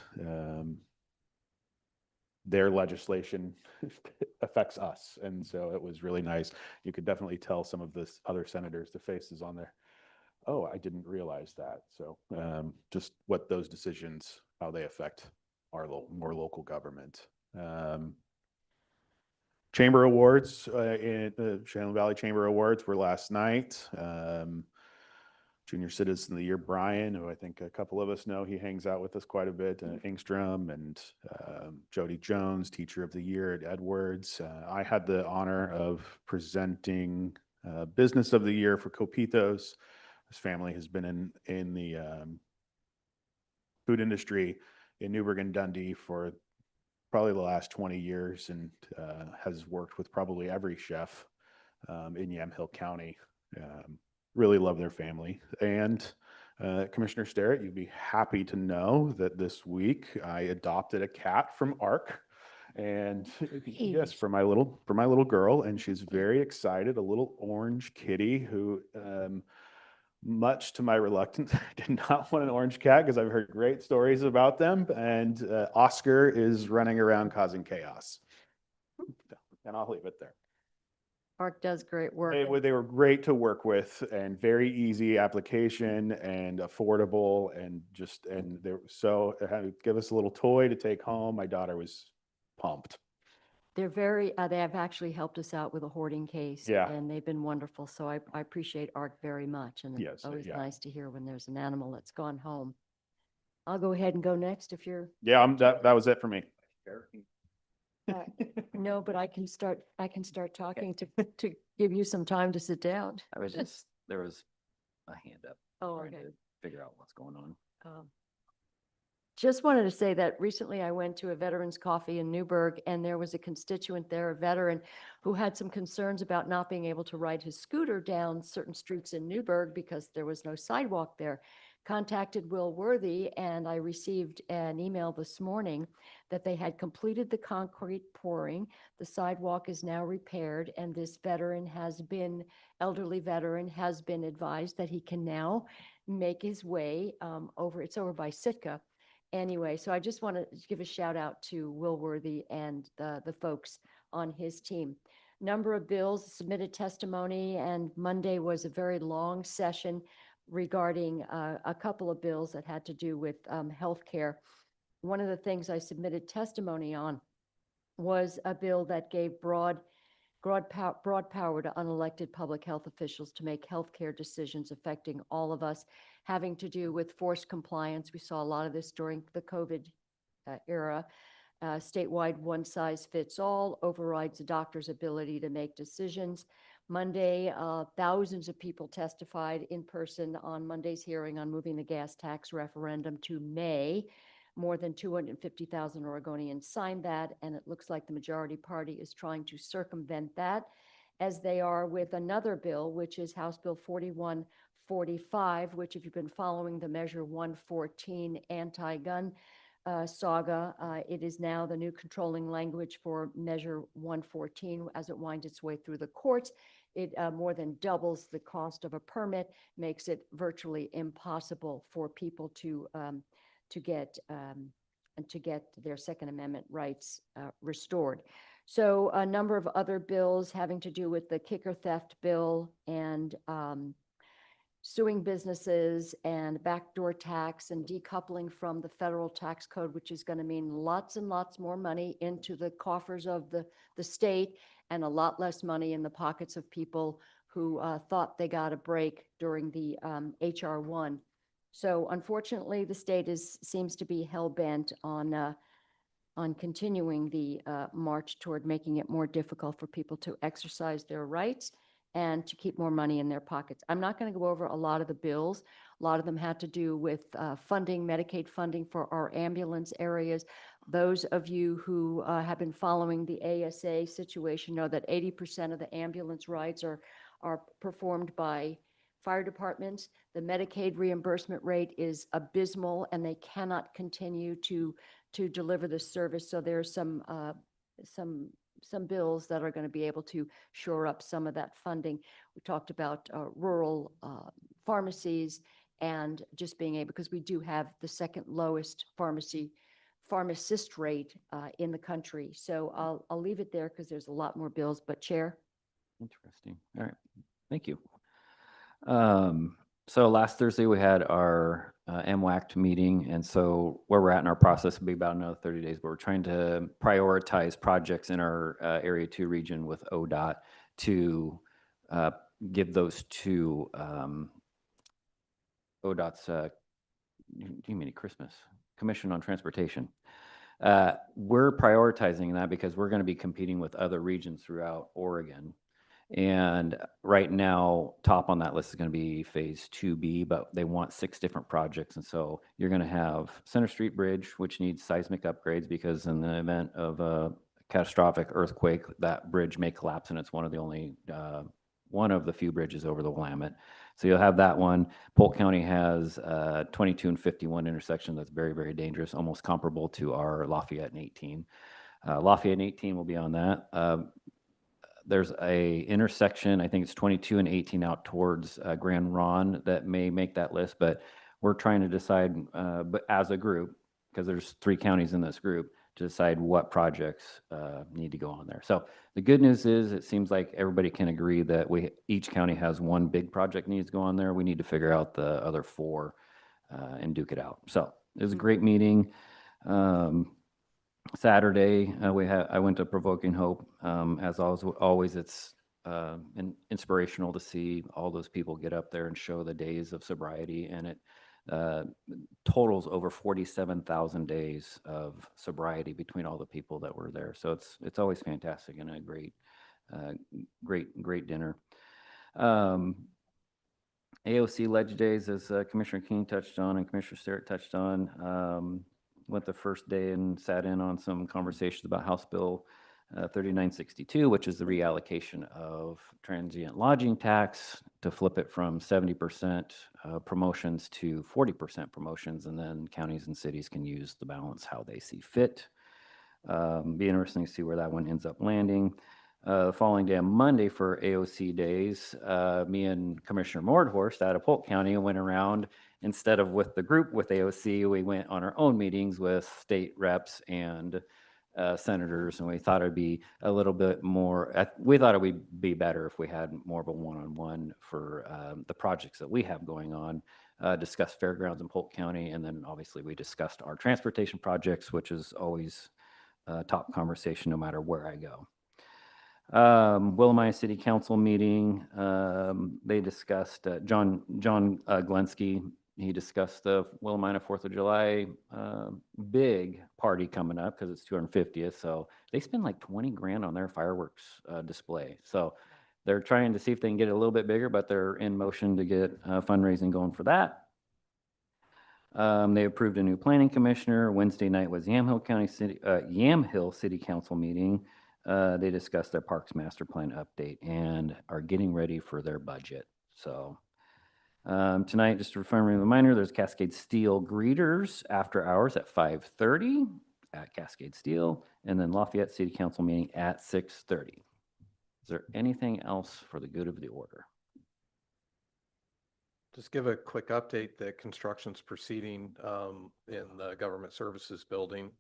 their legislation affects us. And so it was really nice. You could definitely tell some of the other senators, the faces on there. Oh, I didn't realize that. So just what those decisions, how they affect our more local government. Chamber Awards, in the Shannon Valley Chamber Awards were last night. Junior Citizen of the Year, Brian, who I think a couple of us know, he hangs out with us quite a bit, Ingstrom, and Jody Jones, Teacher of the Year at Edwards. I had the honor of presenting Business of the Year for Copitos. His family has been in the food industry in Newburgh and Dundee for probably the last 20 years, and has worked with probably every chef in Yamhill County. Really love their family. And Commissioner Sterrett, you'd be happy to know that this week I adopted a cat from ARC, and yes, for my little girl, and she's very excited. A little orange kitty who, much to my reluctance, did not want an orange cat because I've heard great stories about them. And Oscar is running around causing chaos. And I'll leave it there. ARC does great work. They were great to work with, and very easy application and affordable, and they were so give us a little toy to take home. My daughter was pumped. They're they have actually helped us out with a hoarding case. Yeah. And they've been wonderful. So I appreciate ARC very much. And Yes, it's always yeah. nice to hear when there's an animal that's gone home. I'll go ahead and go next if you're. Yeah, that was it for me. No, but I can start talking to give you some time to sit down. There was a hand up. Oh, trying okay. to figure out what's going on. Just wanted to say that recently I went to a veterans coffee in Newburgh, and there was a constituent there, a veteran, who had some concerns about not being able to ride his scooter down certain streets in Newburgh because there was no sidewalk there. Contacted Will Worthy, and I received an email this morning that they had completed the concrete pouring. The sidewalk is now repaired, and this elderly veteran has been advised that he can now make his way over. It's over by Sitka. Anyway, so I just want to give a shout out to Will Worthy and the folks on his team. Number of bills, submitted testimony, and Monday was a very long session regarding a couple of bills that had to do with healthcare. One of the things I submitted testimony on was a bill that gave broad power to unelected public health officials to make healthcare decisions affecting all of us, having to do with forced compliance. We saw a lot of this during the COVID era. Statewide one-size-fits-all overrides a doctor's ability to make decisions. Monday, thousands of people testified in person on Monday's hearing on moving the gas tax referendum to May. More than 250,000 Oregonians signed that, and it looks like the majority party is trying to circumvent that, as they are with another bill, which is House Bill 4145, which, if you've been following the Measure 114 anti-gun saga, it is now the new controlling language for Measure 114 as it winds its way through the courts. It more than doubles the cost of a permit, makes it virtually impossible for people to get their Second Amendment rights restored. So a number of other bills having to do with the kicker theft bill and suing businesses and backdoor tax and decoupling from the federal tax code, which is going to mean lots and lots more money into the coffers of the state and a lot less money in the pockets of people who thought they got a break during the HR 1. So unfortunately, the state seems to be hell-bent on continuing the march toward making it more difficult for people to exercise their rights and to keep more money in their pockets. I'm not going to go over a lot of the bills. A lot of them had to do with funding, Medicaid funding for our ambulance areas. Those of you who have been following the ASA situation know that 80% of the ambulance rides are performed by fire departments. The Medicaid reimbursement rate is abysmal, and they cannot continue to deliver the service. So there's some bills that are going to be able to shore up some of that funding. We talked about rural pharmacies and just being able, because we do have the second lowest pharmacist rate in the country. So I'll leave it there because there's a lot more bills, but Chair. Interesting. All right. Thank you. So last Thursday, we had our MWACT meeting. And so where we're at in our process will be about another 30 days, but we're trying to prioritize projects in our Area 2 region with ODOT to give those to ODOT's, you mean Christmas, Commission on Transportation. We're prioritizing that because we're going to be competing with other regions throughout Oregon. And right now, top on that list is going to be Phase 2B, but they want 6 different projects. And so you're going to have Center Street Bridge, which needs seismic upgrades because in the event of a catastrophic earthquake, that bridge may collapse, and it's one of the few bridges over the Willamette. So you'll have that one. Polk County has 22 and 51 intersection that's very, very dangerous, almost comparable to our Lafayette and 18. Lafayette and 18 will be on that. There's a intersection, I think it's 22 and 18 out towards Grand Ron that may make that list, but we're trying to decide, but as a group, because there's 3 counties in this group, to decide what projects need to go on there. So the good news is it seems like everybody can agree that each county has one big project needs to go on there. We need to figure out the other 4 and duke it out. So it was a great meeting. Saturday, I went to Provoking Hope. As always, it's inspirational to see all those people get up there and show the days of sobriety, and it totals over 47,000 days of sobriety between all the people that were there. So it's always fantastic and a great dinner. AOC Ledge Days, as Commissioner King touched on and Commissioner Sterrett touched on, went the first day and sat in on some conversations about House Bill 3962, which is the reallocation of transient lodging tax to flip it from 70% promotions to 40% promotions, and then counties and cities can use the balance how they see fit. Be interesting to see where that one ends up landing. The following day on Monday for AOC days, me and Commissioner Mordhorst out of Polk County went around. Instead of with the group with AOC, we went on our own meetings with state reps and senators, and we thought it'd be a little bit more, we thought it would be better if we had more of a one-on-one for the projects that we have going on, discuss fairgrounds in Polk County, and then obviously we discussed our transportation projects, which is always top conversation no matter where I go. Willamette City Council meeting, they discussed, John Glensky, he discussed the Willamette 4th of July big party coming up because it's 250th. So they spend like 20 grand on their fireworks display. So they're trying to see if they can get it a little bit bigger, but they're in motion to get fundraising going for that. They approved a new planning commissioner. Wednesday night was Yamhill City Council meeting. They discussed their Parks Master Plan update and are getting ready for their budget. So tonight, just a friendly reminder, there's Cascade Steel greeters after hours at 5:30 at Cascade Steel, and then Lafayette City Council meeting at 6:30. Is there anything else for the good of the order? Just give a quick update that construction's proceeding in the Government Services Building.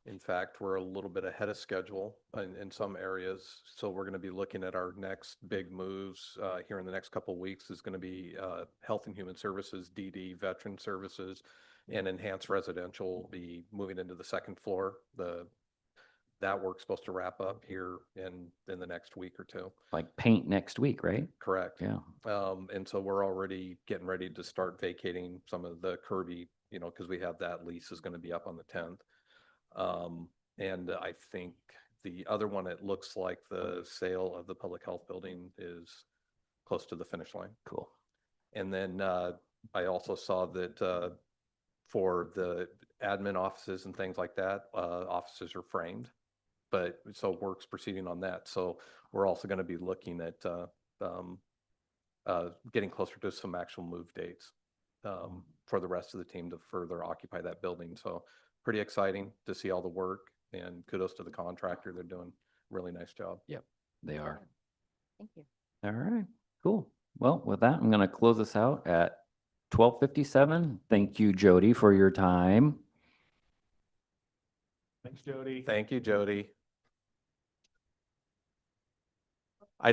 In fact, we're a little bit ahead of schedule in some areas. So we're going to be looking at our next big moves here in the next couple of weeks is going to be Health and Human Services, DD, Veteran Services, and Enhanced Residential will be moving into the 2nd floor. That work's supposed to wrap up here in the next week or 2. Like paint next week, right? Correct. Yeah. And so we're already getting ready to start vacating some of the Kirby, because we have that lease is going to be up on the 10th. And I think the other one, it looks like the sale of the public health building is close to the finish line. Cool. And then I also saw that for the admin offices and things like that, offices are framed, but so work's proceeding on that. So we're also going to be looking at getting closer to some actual move dates for the rest of the team to further occupy that building. So pretty exciting to see all the work, and kudos to the contractor. They're doing a really nice job. Yep, they are. Thank you. All right, cool. Well, with that, I'm going to close this out at 12:57. Thank you, Jody, for your time. Thanks, Jody. Thank you, Jody.